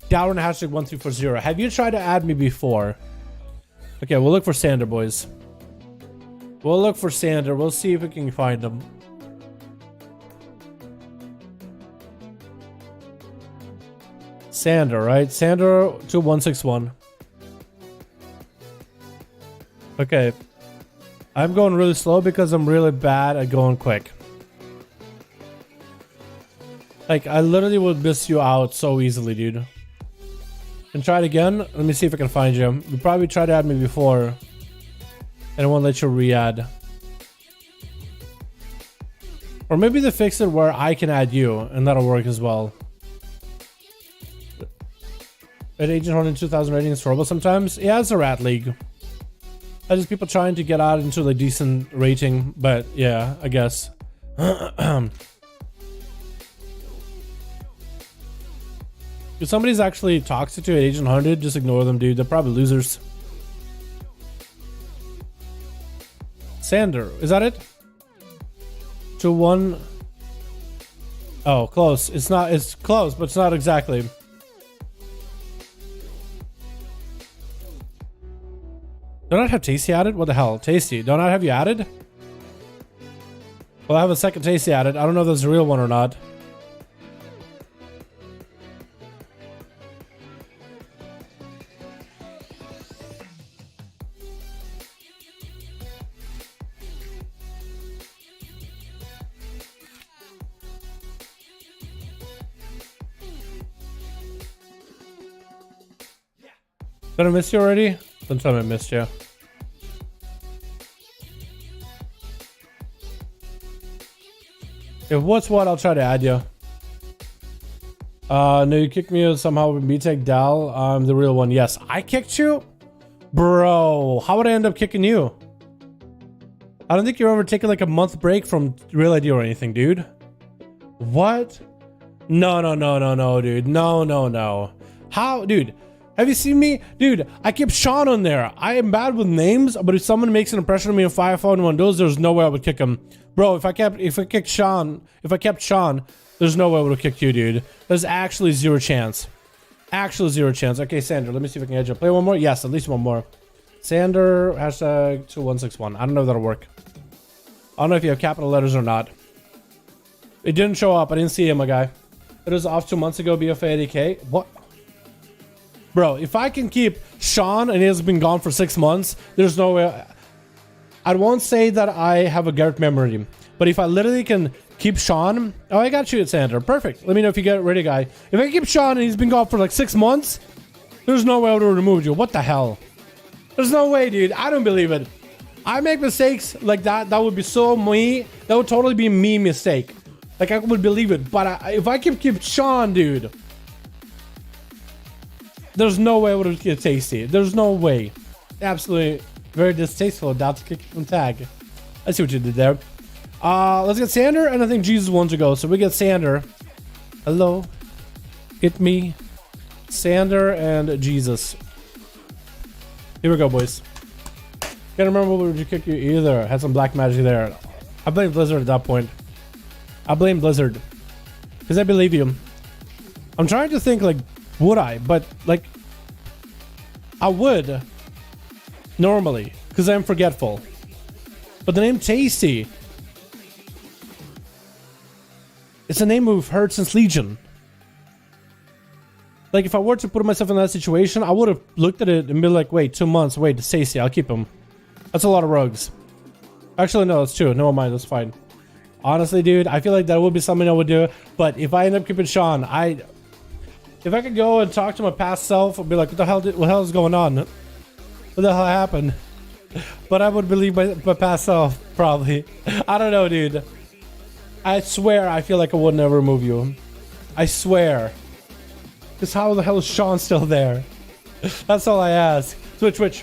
Dalaran hashtag 1340. Have you tried to add me before? Okay, we'll look for Sander, boys. We'll look for Sander. We'll see if we can find him. Sander, right? Sander to 161. Okay. I'm going really slow because I'm really bad at going quick. Like, I literally would miss you out so easily, dude. And try it again. Let me see if I can find you. You probably tried to add me before. And it won't let you re-add. Or maybe they fix it where I can add you, and that'll work as well. At Agent 102,000 rating is horrible sometimes. Yeah, it's a rat league. I just people trying to get out into a decent rating, but yeah, I guess. If somebody's actually toxic to Agent 100, just ignore them, dude. They're probably losers. Sander, is that it? To 1. Oh, close. It's not. It's close, but it's not exactly. Don't I have Tasty added? What the hell? Tasty. Don't I have you added? Well, I have a second Tasty added. I don't know if that's a real one or not. Did I miss you already? Don't tell me I missed you. If what's what, I'll try to add you. No, you kicked me somehow with BTEC Dal. I'm the real one. Yes, I kicked you? Bro, how would I end up kicking you? I don't think you're ever taking like a month break from Real ID or anything, dude. What? No, dude. No. How? Dude. Have you seen me? Dude, I kept Sean on there. I am bad with names, but if someone makes an impression of me in 5V5 1v1 DUELS, there's no way I would kick him. Bro, if I kept Sean, there's no way I would have kicked you, dude. There's actually zero chance. Actually zero chance. Okay, Sander, let me see if I can edge you. Play one more? Yes, at least one more. Sander, hashtag 2161. I don't know if that'll work. I don't know if you have capital letters or not. It didn't show up. I didn't see him, my guy. It was off 2 months ago, BFA 80K. What? Bro, if I can keep Sean and he has been gone for 6 months, there's no way. I won't say that I have a Garrett memory, but if I literally can keep Sean. Oh, I got you at Sander. Perfect. Let me know if you get ready, guy. If I keep Sean and he's been gone for like 6 months, there's no way I would have removed you. What the hell? There's no way, dude. I don't believe it. I make mistakes like that. That would be so me. That would totally be me mistake. Like, I would believe it. But if I keep Sean, dude, there's no way I would have get Tasty. There's no way. Absolutely very distasteful. About to kick from tag. I see what you did there. Let's get Sander, and I think Jesus wants to go. So we get Sander. Hello. Hit me. Sander and Jesus. Here we go, boys. Can't remember what would you kick you either. Had some black magic there. I blame Blizzard at that point. I blame Blizzard. Because I believe you. I'm trying to think, like, would I? But, like, I would. Normally. Because I'm forgetful. But the name Tasty. It's a name we've heard since Legion. Like, if I were to put myself in that situation, I would have looked at it and been like, wait, 2 months. Wait, it's Tasty. I'll keep him. That's a lot of rogues. Actually, no, that's true. Never mind. That's fine. Honestly, dude, I feel like that would be something I would do. But if I end up keeping Sean, if I could go and talk to my past self, I'd be like, what the hell is going on? What the hell happened? But I would believe my past self, probably. I don't know, dude. I swear I feel like I would never remove you. I swear. Because how the hell is Sean still there? That's all I ask. Switch.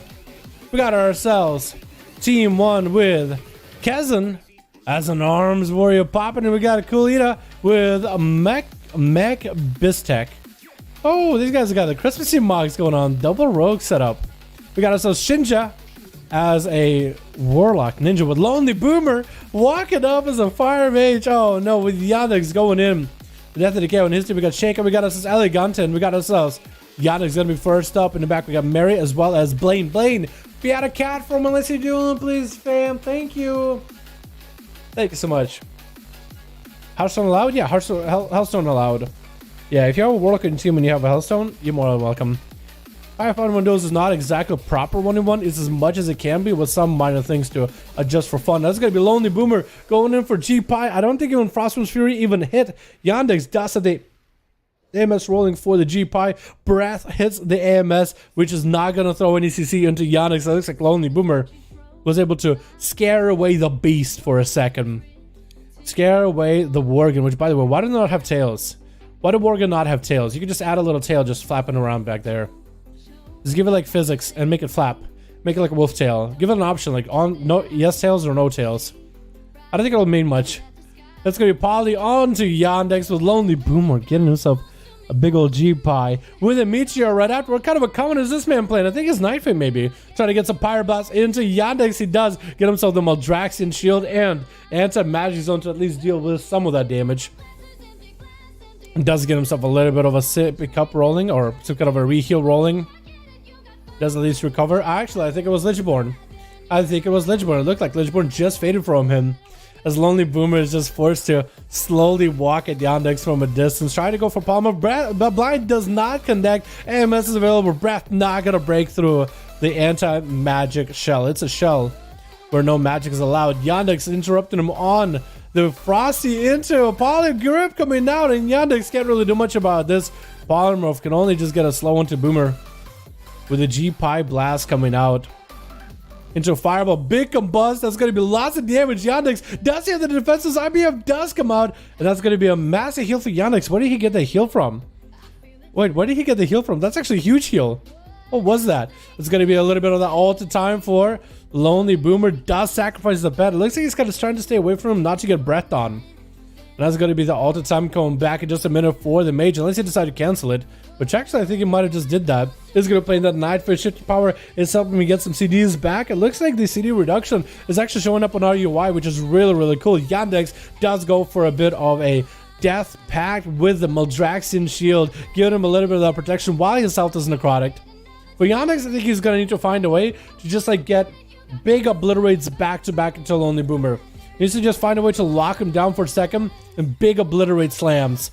We got ourselves Team 1 with Kazan as an arms warrior popping, and we got a Kulita with a Mech Bistek. Oh, these guys got the Christmassy mogs going on. Double rogue setup. We got ourselves Shinja as a warlock ninja with Lonely Boomer walking up as a fire mage. Oh no, with Yannick's going in. The death of the KO in history. We got Shaker. We got ourselves Elegante. And we got ourselves Yannick's gonna be first up. In the back, we got Mary as well as Blaine. Blaine, we had a cat from Melissa Doolin, please, fam. Thank you. Thank you so much. Hearthstone allowed? Yeah, Hearthstone allowed. Yeah, if you have a Warlock in your team and you have a Hellstone, you're more than welcome. 5V5 1v1 DUELS is not exactly a proper 1v1. It's as much as it can be with some minor things to adjust for fun. That's going to be Lonely Boomer going in for G-Pie. I don't think even Frostburn's Fury even hit Yandex. Does have the AMS rolling for the G-Pie. Breath hits the AMS, which is not going to throw any CC into Yandex. It looks like Lonely Boomer was able to scare away the beast for a second. Scare away the Worgen, which, by the way, why do they not have tails? Why do Worgen not have tails? You could just add a little tail just flapping around back there. Just give it like physics and make it flap. Make it like a wolf tail. Give it an option like on no yes tails or no tails. I don't think it'll mean much. That's gonna be Polly on to Yandex with Lonely Boomer getting himself a big old G-Pie with a Meteor right after. What kind of a comment is this man playing? I think it's Knifing maybe. Trying to get some Pyroblast into Yandex. He does get himself the Maldraxian Shield and Anti-Magic Zone to at least deal with some of that damage. He does get himself a little bit of a sippy cup rolling or some kind of a reheal rolling. Does at least recover. Actually, I think it was Lichborn. It looked like Lichborn just faded from him. As Lonely Boomer is just forced to slowly walk at Yandex from a distance. Trying to go for Palmer. But Blind does not connect. AMS is available. Breath not going to break through the anti-magic shell. It's a shell where no magic is allowed. Yandex interrupting him on the Frosty into a Poly grip coming out. And Yandex can't really do much about this. Polymorph can only just get a slow into Boomer. With a G-Pie blast coming out. Into a Fireball. Big combust. That's going to be lots of damage. Yandex does have the defenses. IBF does come out. And that's going to be a massive heal for Yandex. Where did he get the heal from? Wait, where did he get the heal from? That's actually a huge heal. What was that? It's going to be a little bit of that ult time for Lonely Boomer. Does sacrifice the pet. It looks like he's kind of trying to stay away from him, not to get breathed on. And that's going to be the ult time coming back in just a minute for the mage. Unless he decided to cancel it. Which actually I think he might have just did that. He's going to play that Nightfish. Shifting power is helping me get some CDs back. It looks like the CD reduction is actually showing up on RUI, which is really, really cool. Yandex does go for a bit of a Death Pact with the Maldraxian Shield, giving him a little bit of that protection while his health is necrotic. For Yandex, I think he's going to need to find a way to just like get big obliterates back to back until Lonely Boomer. He needs to just find a way to lock him down for a second and big obliterate slams.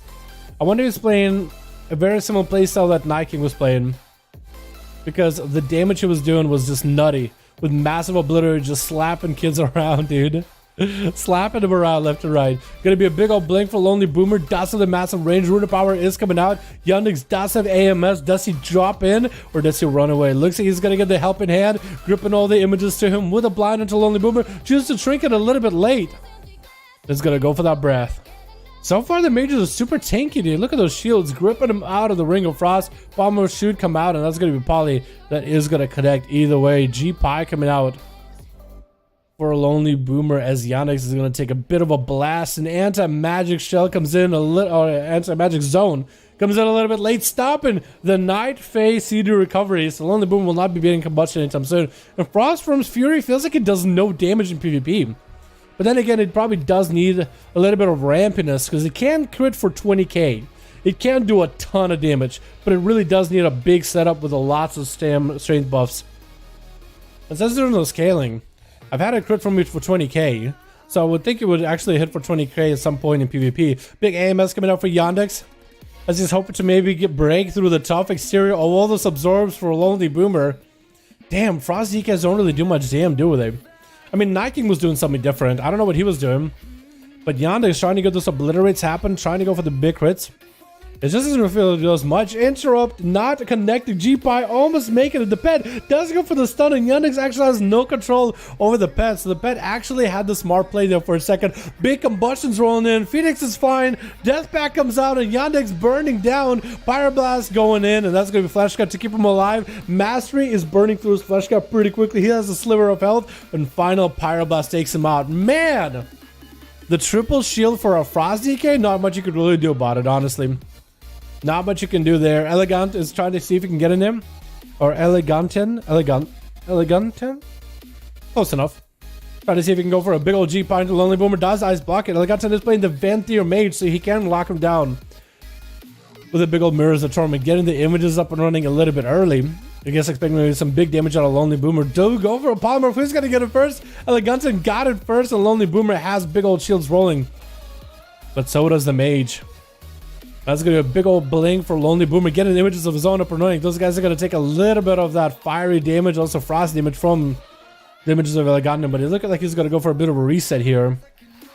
I wonder if he's playing a very similar playstyle that Night King was playing, because the damage he was doing was just nutty with massive obliterate, just slapping kids around, dude. Slapping them around left and right. Gonna be a big old blink for Lonely Boomer. Does have the massive range. Rune of Power is coming out. Yandex does have AMS. Does he drop in or does he run away? Looks like he's gonna get the helping hand, gripping all the images to him with a blind until Lonely Boomer chooses to trinket a little bit late. Is gonna go for that breath. So far, the mages are super tanky, dude. Look at those shields gripping him out of the Ring of Frost. Bomber should come out, and that's going to be Polly that is going to connect either way. G-Pie coming out for a Lonely Boomer as Yandex is going to take a bit of a blast. An anti-magic shell comes in a little, or anti-magic zone comes in a little bit late, stopping the Night Phase CD recovery. So Lonely Boomer will not be beating combustion anytime soon. And Frostform's Fury feels like it does no damage in PvP. But then again, it probably does need a little bit of rampiness because it can crit for 20k. It can do a ton of damage, but it really does need a big setup with lots of strength buffs. And since there's no scaling, I've had a crit from it for 20k, so I would think it would actually hit for 20k at some point in PvP. Big AMS coming out for Yandex, as he's hoping to maybe break through the tough exterior of all this absorbs for a Lonely Boomer. Damn, Frost DKs don't really do much damn, do they? I mean, Night King was doing something different. I don't know what he was doing. But Yandex trying to get those obliterates happen, trying to go for the big crits. It just doesn't feel to do as much. Interrupt, not connecting. G-Pie almost making it. The pet does go for the stun, and Yandex actually has no control over the pet. So the pet actually had the smart play there for a second. Big combustions rolling in. Phoenix is fine. Death Pact comes out, and Yandex burning down. Pyroblast going in, and that's going to be Flesh Cut to keep him alive. Mastery is burning through his Flesh Cut pretty quickly. He has a sliver of health, and final Pyroblast takes him out. Man! The triple shield for a Frost DK? Not much you could really do about it, honestly. Not much you can do there. Elegant is trying to see if he can get in him. Or Eleganten. Close enough. Trying to see if he can go for a big old G-Pie into Lonely Boomer. Does ice block it. Eleganten is playing the Venthyr Mage, so he can lock him down. With a big old Mirrors of Torment. Getting the images up and running a little bit early. I guess expecting maybe some big damage out of Lonely Boomer. Do go for a Polymer. Who's going to get it first? Eleganten got it first, and Lonely Boomer has big old shields rolling. But so does the Mage. That's gonna be a big old blink for Lonely Boomer, getting images of his own up and running. Those guys are gonna take a little bit of that fiery damage, also frost damage from the images of Elegant, but it looks like he's gonna go for a bit of a reset here.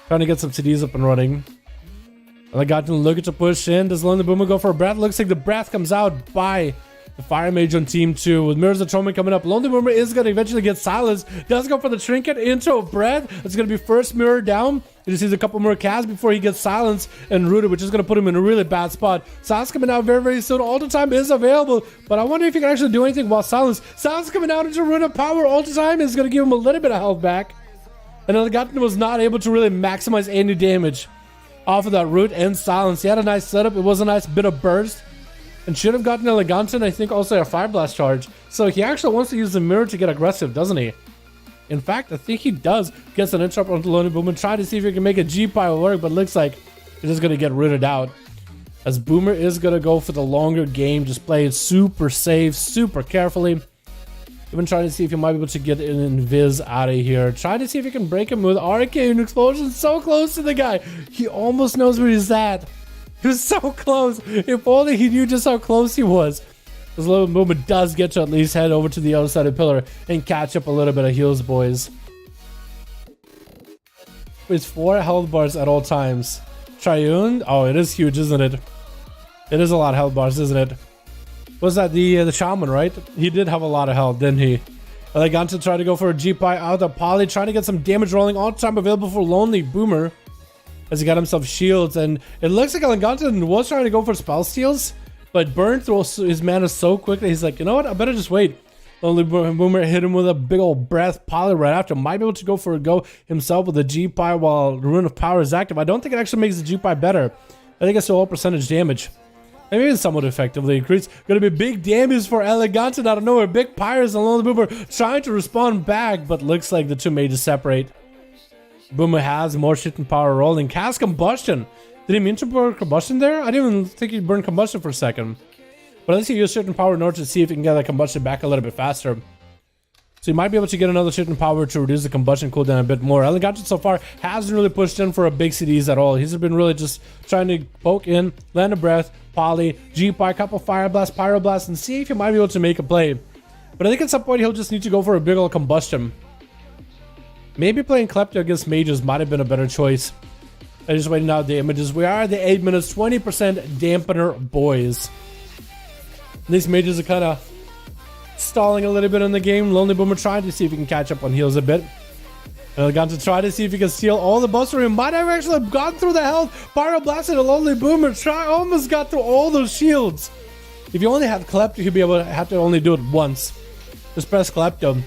Trying to get some CDs up and running. Elegant looking to push in. Does Lonely Boomer go for a breath? Looks like the breath comes out by the Fire Mage on team 2. With Mirrors of Atonement coming up, Lonely Boomer is going to eventually get silenced. Does go for the Trinket into a breath. It's going to be first mirror down. He just needs a couple more casts before he gets silenced and rooted, which is going to put him in a really bad spot. Silence coming out very, very soon. Ultra time is available, but I wonder if he can actually do anything while Silence. Silence coming out into Rune of Power. Ultra time is going to give him a little bit of health back. And Elegant was not able to really maximize any damage off of that root and Silence. He had a nice setup. It was a nice bit of burst. And should have gotten Elegant and I think also a Fire Blast charge. So he actually wants to use the mirror to get aggressive, doesn't he? In fact, I think he does. Gets an interrupt onto Lonely Boomer. Try to see if he can make a G-Pile work, but looks like he's just going to get rooted out. As Boomer is going to go for the longer game. Just play it super safe, super carefully. Even trying to see if he might be able to get an Invis out of here. Trying to see if he can break him with Arcane Explosion. So close to the guy. He almost knows where he's at. He was so close. If only he knew just how close he was. This little movement does get to at least head over to the other side of the pillar and catch up a little bit of heals, boys. It's 4 health bars at all times. Triune? Oh, it is huge, isn't it? It is a lot of health bars, isn't it? Was that the shaman, right? He did have a lot of health, didn't he? Elegant to try to go for a G-Pie out of Poly, trying to get some damage rolling. All time available for Lonely Boomer as he got himself shields. And it looks like Elegant was trying to go for spell steals, but burned through his mana so quickly. He's like, you know what? I better just wait. Lonely Boomer hit him with a big old breath. Poly right after might be able to go for a go himself with a G-Pie while Rune of Power is active. I don't think it actually makes the G-Pie better. I think it's still all percentage damage. Maybe it's somewhat effectively increased. Gonna be big damage for Elegant out of nowhere. Big Pyres and Lonely Boomer trying to respond back, but looks like the two mages separate. Boomer has more shit and power rolling. Cast Combustion. Did he mean to burn Combustion there? I didn't even think he burned Combustion for a second. But at least he used shit and power in order to see if he can get that Combustion back a little bit faster. So you might be able to get another shit and power to reduce the combustion cooldown a bit more. Elegant so far hasn't really pushed in for a big CDs at all. He's been really just trying to poke in, land a breath, Poly, G-Pie, couple Fire Blast, Pyro Blast, and see if he might be able to make a play. But I think at some point he'll just need to go for a big old combustion. Maybe playing Klepto against mages might have been a better choice. I'm just waiting out the images. We are at the 8 minutes, 20% dampener, boys. These mages are kind of stalling a little bit in the game. Lonely Boomer trying to see if he can catch up on heals a bit. Elegant to try to see if he can steal all the buffs from him. Might have actually gone through the health. Pyro blasted a Lonely Boomer. Almost got through all those shields. If you only had Klepto, he'd be able to have to only do it once. Just press Klepto.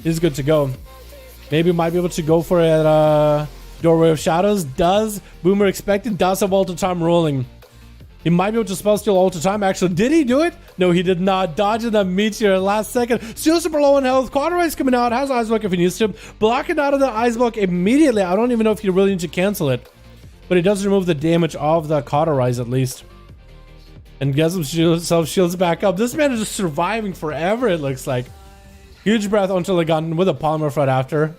He's good to go. Maybe might be able to go for a Doorway of Shadows. Does Boomer expect it? Does have Ultra Time rolling. He might be able to spell steal Ultra Time. Actually, did he do it? No, he did not. Dodging the meteor last second. Still super low in health. Cauterize coming out. Has Ice Block if he needs to. Blocking out of the Ice Block immediately. I don't even know if he really needs to cancel it. But he does remove the damage of the Cauterize at least. And gets himself shields back up. This man is just surviving forever, it looks like. Huge breath onto Elegant with a Polymer right after.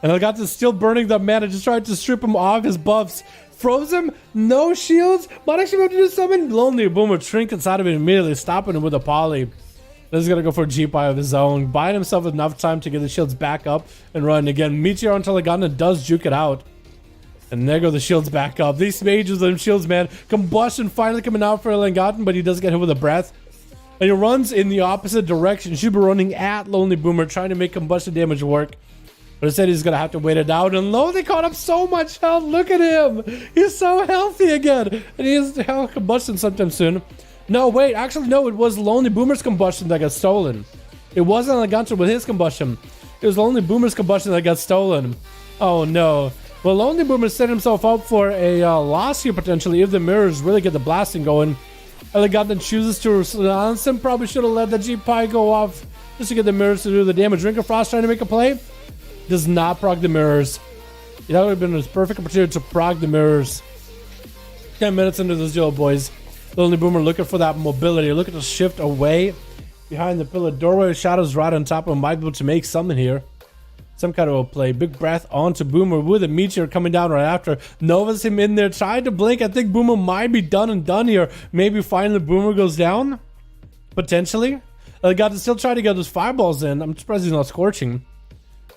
And Elegant is still burning the mana. Just trying to strip him off his buffs. Froze him, no shields, might actually be able to do something. Lonely Boomer trinkets out of it immediately, stopping him with a Poly. This is gonna go for a G-Pie of his own, buying himself enough time to get the shields back up and run again. Meteor onto Elegant does juke it out. And there go the shields back up. These mages and shields, man. Combustion finally coming out for Elegant, but he does get hit with a breath. And he runs in the opposite direction. Should be running at Lonely Boomer, trying to make combustion damage work. But instead he's gonna have to wait it out, and Lonely caught up so much health. Look at him, he's so healthy again, and he has hell combustion sometime soon. No, wait, actually no, it was Lonely Boomer's combustion that got stolen. It wasn't Elegant with his combustion. It was Lonely Boomer's combustion that got stolen. Oh no. Well, Lonely Boomer set himself up for a loss here potentially if the mirrors really get the blasting going. Elegant then chooses to silence him. Probably should have let the G-Pie go off just to get the mirrors to do the damage. Ring of Frost trying to make a play. Does not proc the mirrors. That would have been his perfect opportunity to proc the mirrors. 10 minutes into this duel, boys. Lonely Boomer looking for that mobility. Looking to shift away behind the pillar. Doorway of Shadows right on top of him. Might be able to make something here. some kind of a play. Big breath onto Boomer with a meteor coming down right after. Nova's him in there, trying to blink. I think Boomer might be done and done here. Maybe finally Boomer goes down. Potentially. Elgato still trying to get those fireballs in. I'm surprised he's not scorching.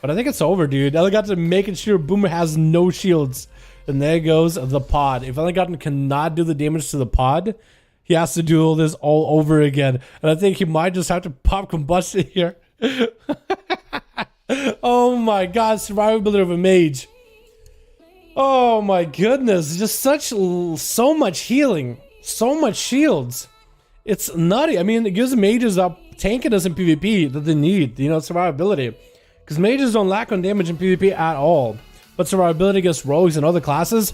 But I think it's over, dude. Elgato making sure Boomer has no shields. And there goes the pod. If Elgato cannot do the damage to the pod, he has to do all this all over again. And I think he might just have to pop combustion here. Oh my god, survivability of a mage. Oh my goodness, just so much healing, so much shields. It's nutty. I mean, it gives mages up tankiness in PvP that they need, you know, survivability. Because mages don't lack on damage in PvP at all. But survivability against rogues and other classes,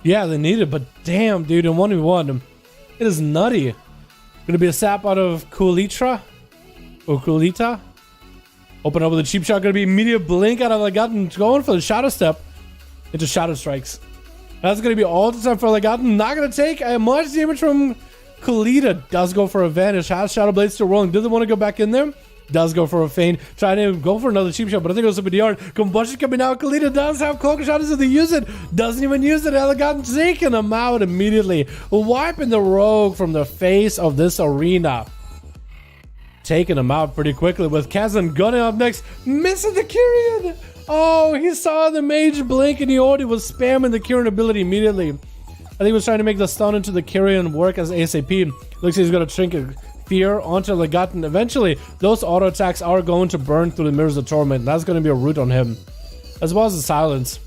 yeah, they need it. But damn, dude, in 1v1, it is nutty. Gonna be a sap out of Kulitra or Kulita. Open up with a cheap shot. Gonna be immediate blink out of Legaten, going for the shadow step into shadow strikes. That's gonna be all the time for Legaten. Not gonna take much damage from Kulita. Does go for a vanish. Has Shadow Blade still rolling. Doesn't want to go back in there. Does go for a feint. Trying to go for another cheap shot, but I think it was a bit hard. Combustion coming out. Kalita does have cloak shot. Does he use it? Doesn't even use it. Elegant taking him out immediately. Wiping the rogue from the face of this arena. Taking him out pretty quickly with Kazan gunning up next. Missing the Kyrian. Oh, he saw the mage blink and he already was spamming the Kyrian ability immediately. I think he was trying to make the stun into the Kyrian work as ASAP. Looks like he's going to trinket fear onto Legaten. Eventually, those auto attacks are going to burn through the Mirrors of Torment. That's going to be a root on him, as well as the silence.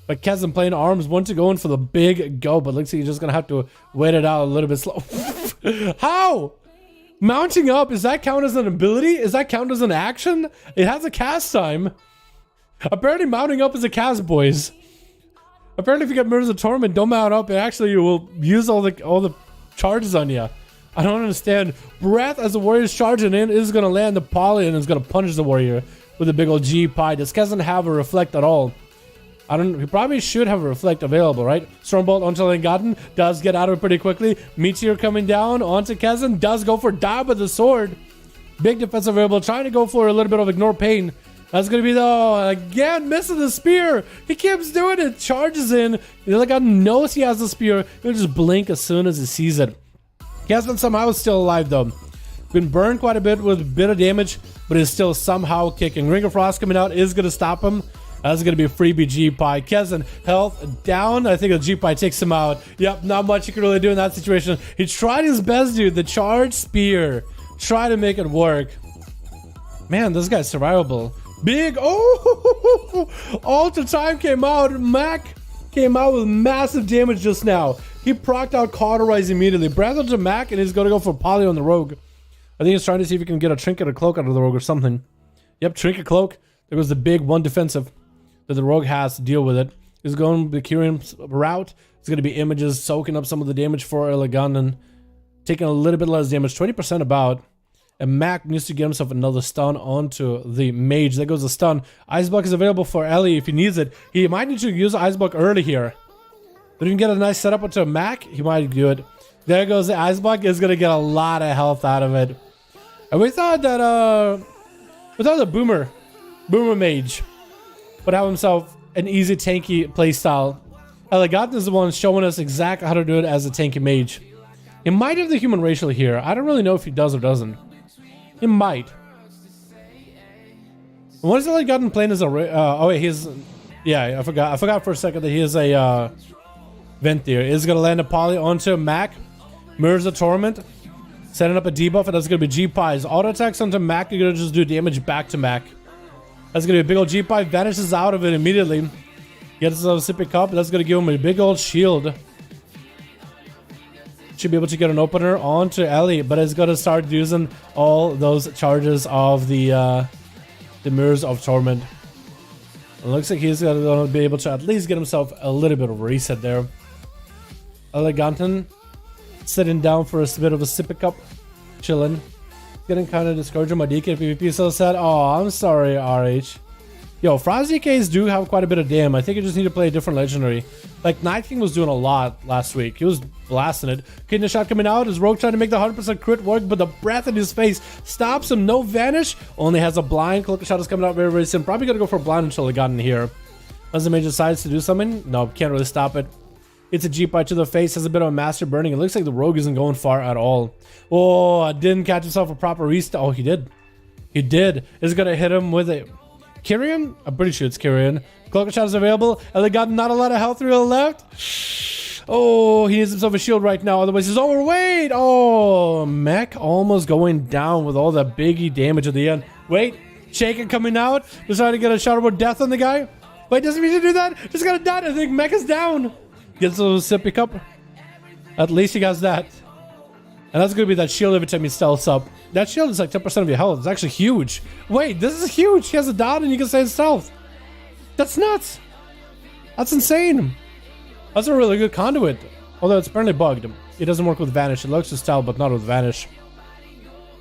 But Kazan playing arms, want to go in for the big go, but looks like he's just going to have to wait it out a little bit slow. How? Mounting up, does that count as an ability? Is that count as an action? It has a cast time. Apparently mounting up is a cast, boys. Apparently if you get Mirrors of Torment, don't mount up. It actually will use all the charges on you. I don't understand. Breath as the warrior's charging in is going to land the poly and is going to punish the warrior with a big old G pie. This doesn't have a reflect at all. He probably should have a reflect available, right? Stormbolt onto Legaten. Does get out of it pretty quickly. Meteor coming down onto Kazan. Does go for dab with the sword. Big defense available. Trying to go for a little bit of ignore pain. That's going to be again, missing the spear. He keeps doing it. Charges in. Legaten knows he has the spear. He'll just blink as soon as he sees it. Kazan somehow is still alive though. Been burned quite a bit with a bit of damage, but is still somehow kicking. Ring of Frost coming out is going to stop him. That's going to be a freebie G-Pie. Kazan, health down. I think the G-Pie takes him out. Yep, not much you can really do in that situation. He tried his best, dude. The charge spear. Try to make it work. Man, this guy's survivable. Big, Alter Time came out. Mac came out with massive damage just now. He procced out Cauterize immediately. Breath onto Mac, and he's going to go for Poly on the Rogue. I think he's trying to see if he can get a Trinket or Cloak out of the Rogue or something. Yep, Trinket Cloak. There was the big one defensive that the Rogue has to deal with it. He's going the Kyrian route. It's going to be images, soaking up some of the damage for Elegant and taking a little bit less damage, 20% about. And Mac needs to get himself another stun onto the mage. There goes the stun. Ice Block is available for Ellie if he needs it. He might need to use Ice Block early here. But if you can get a nice setup onto Mac, he might do it. There goes the Ice Block. Is going to get a lot of health out of it. And we thought that the Boomer Mage would have himself an easy tanky playstyle. Elegant is the one showing us exactly how to do it as a tanky mage. He might have the human racial here. I don't really know if he does or doesn't. He might. What is Elegant playing as a yeah, I forgot for a second that he is a vent there. Is going to land a poly onto Mac. Mirrors of Torment. Setting up a debuff, and that's going to be G-Pies. Auto attacks onto Mac. You're going to just do damage back to Mac. That's going to be a big old G-Pie. Vanishes out of it immediately. Gets a sippy cup. That's going to give him a big old shield. Should be able to get an opener onto Ellie, but it's going to start using all those charges of the Mirrors of Torment. It looks like he's going to be able to at least get himself a little bit of a reset there. Eleganten sitting down for a bit of a sippy cup. Chilling. Getting kind of discouraged on my DK PvP, so sad. Oh, I'm sorry, RH. Yo, Frosty K's do have quite a bit of damn. I think you just need to play a different legendary. Like, Night King was doing a lot last week. He was blasting it. Kidney shot coming out. Is Rogue trying to make the 100% crit work, but the breath in his face stops him. No vanish. Only has a blind. Cloak shot is coming out very, very soon. Probably gonna go for a blind until he got in here. As the mage decides to do something. No, can't really stop it. It's a G-Bite to the face. Has a bit of a master burning. It looks like the Rogue isn't going far at all. Oh, didn't catch himself a proper restart. Oh, he did. He did. Is gonna hit him with a... Kyrian? I'm pretty sure it's Kyrian. Cloak shot is available, and they got not a lot of health real left. Oh, he needs himself a shield right now, otherwise he's overweight. Oh, Mech almost going down with all that biggie damage at the end. Wait, Shaken coming out, deciding to get a shot about death on the guy. Wait, doesn't mean to do that. Just got to die. I think Mech is down. Gets a little sippy cup. At least he has that. And that's going to be that shield every time he stealths up. That shield is like 10% of your health. It's actually huge. Wait, this is huge. He has a dot and you can stay in stealth. That's nuts. That's insane. That's a really good conduit. Although it's apparently bugged. It doesn't work with Vanish. It looks to stealth, but not with Vanish.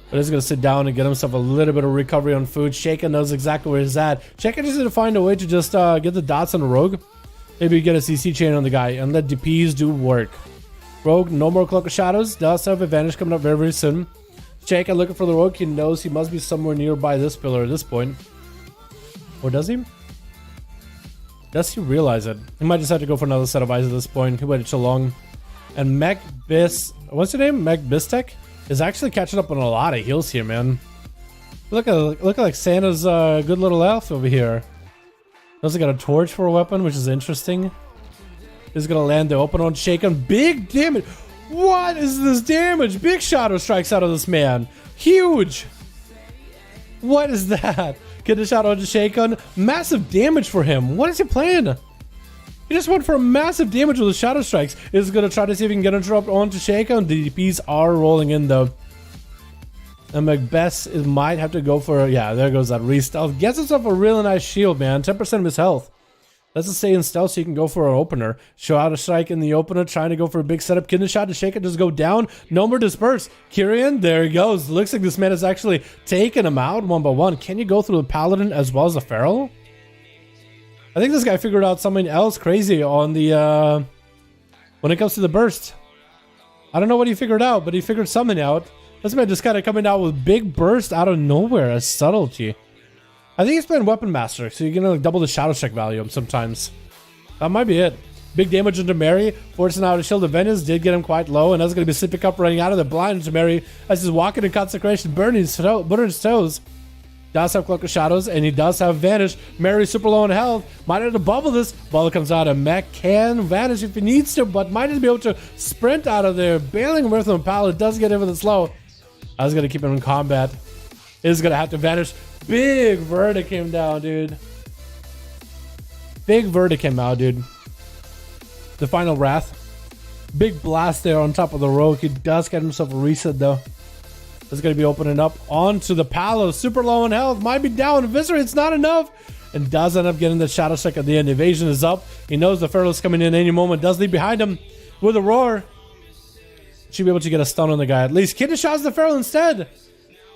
But he's going to sit down and get himself a little bit of recovery on food. Shaken knows exactly where he's at. Shaken just need to find a way to just get the dots on the Rogue. Maybe get a CC chain on the guy and let DPs do work. Rogue, no more Cloak of Shadows. Does have advantage coming up very, very soon. Shaken looking for the Rogue. He knows he must be somewhere nearby this pillar at this point. Or does he? Does he realize it? He might just have to go for another set of eyes at this point. He waited so long. And Mech Bis... What's your name? Mech Bistek? Is actually catching up on a lot of heals here, man. Look at like Santa's good little elf over here. Also got a torch for a weapon, which is interesting. He's gonna land the open on Shaken. Big damage. What is this damage? Big shadow strikes out of this man. Huge. What is that? Get a shot onto Shaken. Massive damage for him. What is he playing? He just went for massive damage with the shadow strikes. He's gonna try to see if he can get interrupt onto Shaken. The DPs are rolling in though. And Macbeth might have to go for, yeah, there goes that re-stealth. Gets himself a really nice shield, man. 10% of his health. Let's just stay in stealth so you can go for an opener. Show out a strike in the opener, trying to go for a big setup. Kidney shot to Shaken, just go down. No more disperse. Kyrian, there he goes. Looks like this man has actually taken him out one by one. Can you go through the Paladin as well as the Feral? I think this guy figured out something else crazy on the, when it comes to the burst. I don't know what he figured out, but he figured something out. This man just kind of coming out with big burst out of nowhere as subtlety. I think he's playing Weapon Master, so you're gonna like double the shadow strike value sometimes. That might be it. Big damage into Mary, forcing out a shield of Venice, did get him quite low, and that's gonna be Sippy Cup running out of the blind into Mary as he's walking in consecration, burning his toes. Does have Cloak of Shadows, and he does have Vanish. Mary super low on health. Might have to bubble this. Bubble comes out, and Mech can vanish if he needs to, but might just be able to sprint out of there. Bailing away from the Paladin does get in with it slow. I was gonna keep him in combat. Is gonna have to vanish. Big verdict came down, dude. Big verdict came out, dude. The final wrath. Big blast there on top of the Rogue. He does get himself a reset though. It's gonna be opening up onto the Palo. Super low on health. Might be down. Eviscerate's not enough. And does end up getting the shadow strike at the end. Evasion is up. He knows the Feral is coming in any moment. Does leave behind him with a roar. Should be able to get a stun on the guy. At least Kidney shots the Feral instead.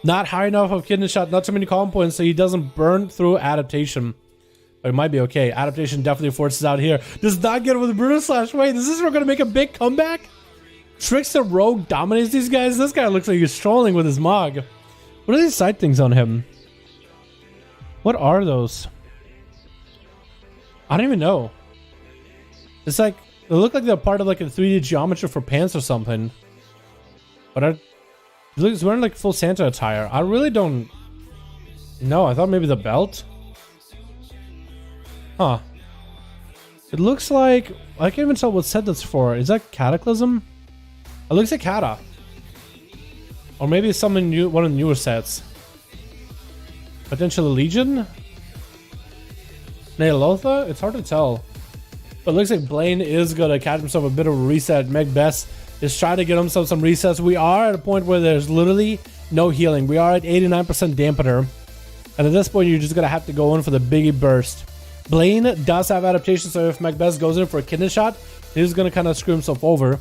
Not high enough of Kidney shot. Not too many calm points, so he doesn't burn through adaptation. But it might be okay. Adaptation definitely forces out here. Does not get it with a Brutal Slash. Wait, is this where we're gonna make a big comeback? Trickster Rogue dominates these guys. This guy looks like he's strolling with his Mog. What are these side things on him? What are those? I don't even know. It's like, they look like they're part of like a 3D geometry for pants or something. But he's wearing like full Santa attire. I really don't know. I thought maybe the belt. Huh. It looks like, I can't even tell what set that's for. Is that Cataclysm? It looks like Kata. Or maybe it's something new, one of the newer sets. Potentially Legion? Neolotha? It's hard to tell. But it looks like Blaine is gonna catch himself a bit of a reset. Meg Best is trying to get himself some resets. We are at a point where there's literally no healing. We are at 89% dampener. And at this point, you're just gonna have to go in for the biggie burst. Blaine does have adaptation, so if Macbeth goes in for a kidney shot, he's gonna kind of screw himself over.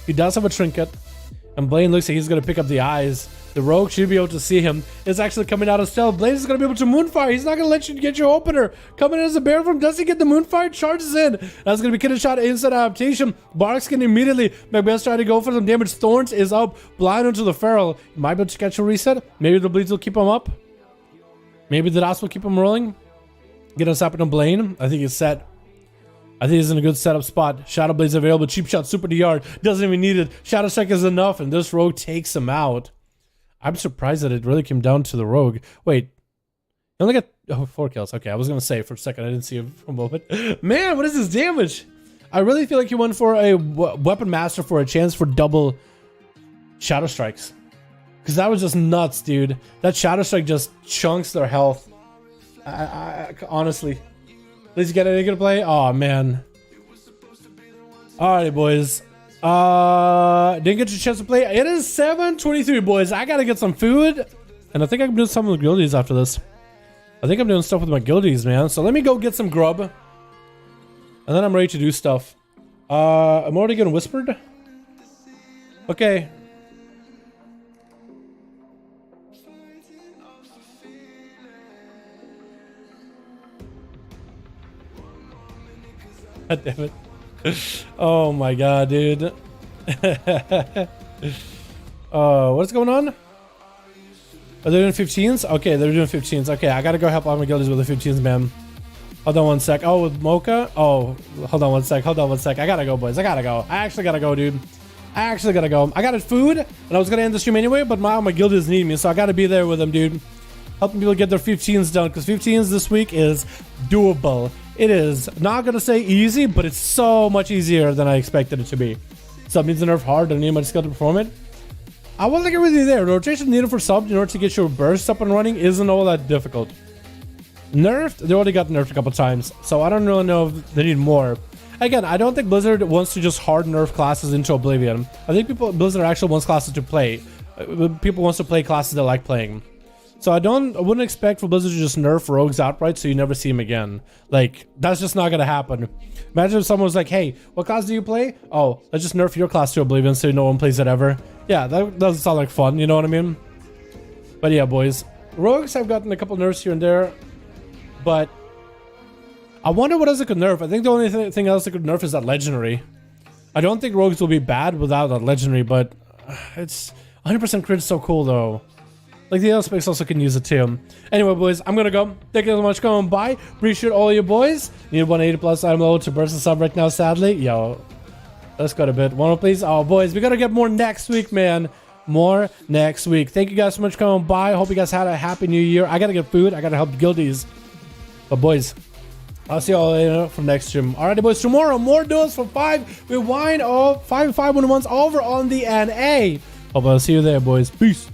He does have a trinket. And Blaine looks like he's going to pick up the eyes. The rogue should be able to see him. It's actually coming out of stealth. Blaze is going to be able to moonfire. He's not going to let you get your opener. Coming in as a bear from, does he get the moonfire? Charges in. That's going to be kitten shot instant adaptation. Barkskin immediately. Macbeth's trying to go for some damage. Thorns is up. Blind onto the feral. Might be able to catch a reset. Maybe the bleeds will keep him up. Maybe the dots will keep him rolling. Get us up on Blaine. I think he's set. I think he's in a good setup spot. Shadow Blade's available. Cheap shot, super DR. Doesn't even need it. Shadow Strike is enough, and this rogue takes him out. I'm surprised that it really came down to the rogue. Wait. You only got 4 kills. Okay, I was going to say for a second. I didn't see it for a moment. Man, what is this damage? I really feel like he went for a Weapon Master for a chance for double Shadow Strikes. Because that was just nuts, dude. That Shadow Strike just chunks their health. I honestly... Please get it. Gonna play. Oh man. Alrighty, boys. Didn't get your chance to play. It is 7:23, boys. I gotta get some food, and I think I'm doing some of the guildies after this. I think I'm doing stuff with my guildies, man. So let me go get some grub, and then I'm ready to do stuff. I'm already getting whispered. Okay. God damn it. Oh my god, dude. What's going on? Are they doing 15s? Okay, they're doing 15s. Okay, I gotta go help all my guildies with the 15s, man. Hold on one sec. Oh, with Mocha? Oh, hold on one sec. Hold on one sec. I gotta go, boys. I gotta go. I actually gotta go, dude. I actually gotta go. I got food, and I was gonna end the stream anyway, but my guildies need me, so I gotta be there with them, dude. Helping people get their 15s done, because 15s this week is doable. It is not gonna say easy, but it's so much easier than I expected it to be. Sub needs a nerf hard, don't need much skill to perform it. I wasn't like really there. Rotation needed for sub in order to get your burst up and running isn't all that difficult. Nerfed, they already got nerfed a couple times, so I don't really know if they need more. Again, I don't think Blizzard wants to just hard nerf classes into oblivion. I think Blizzard actually wants classes to play. People wants to play classes they like playing. So I wouldn't expect for Blizzard to just nerf rogues outright so you never see them again. Like, that's just not gonna happen. Imagine if someone was like, hey, what class do you play? Oh, let's just nerf your class to oblivion so no one plays it ever. Yeah, that doesn't sound like fun, you know what I mean? But yeah, boys. Rogues have gotten a couple nerfs here and there, but I wonder what else it could nerf. I think the only thing else it could nerf is that legendary. I don't think rogues will be bad without that legendary, but it's 100% crit is so cool though. Like the other specs also can use it too. Anyway, boys, I'm gonna go. Thank you so much for coming by. Appreciate all you boys. Need 180 plus item load to burst the sub right now, sadly. Yo, let's go a bit. One more, please. Oh, boys, we gotta get more next week, man. More next week. Thank you guys so much for coming by. Hope you guys had a happy new year. I gotta get food. I gotta help guildies. But boys, I'll see you all later from next stream. Alrighty, boys. Tomorrow, more duels for 5v5 1v1s over on the NA. Hope I'll see you there, boys. Peace.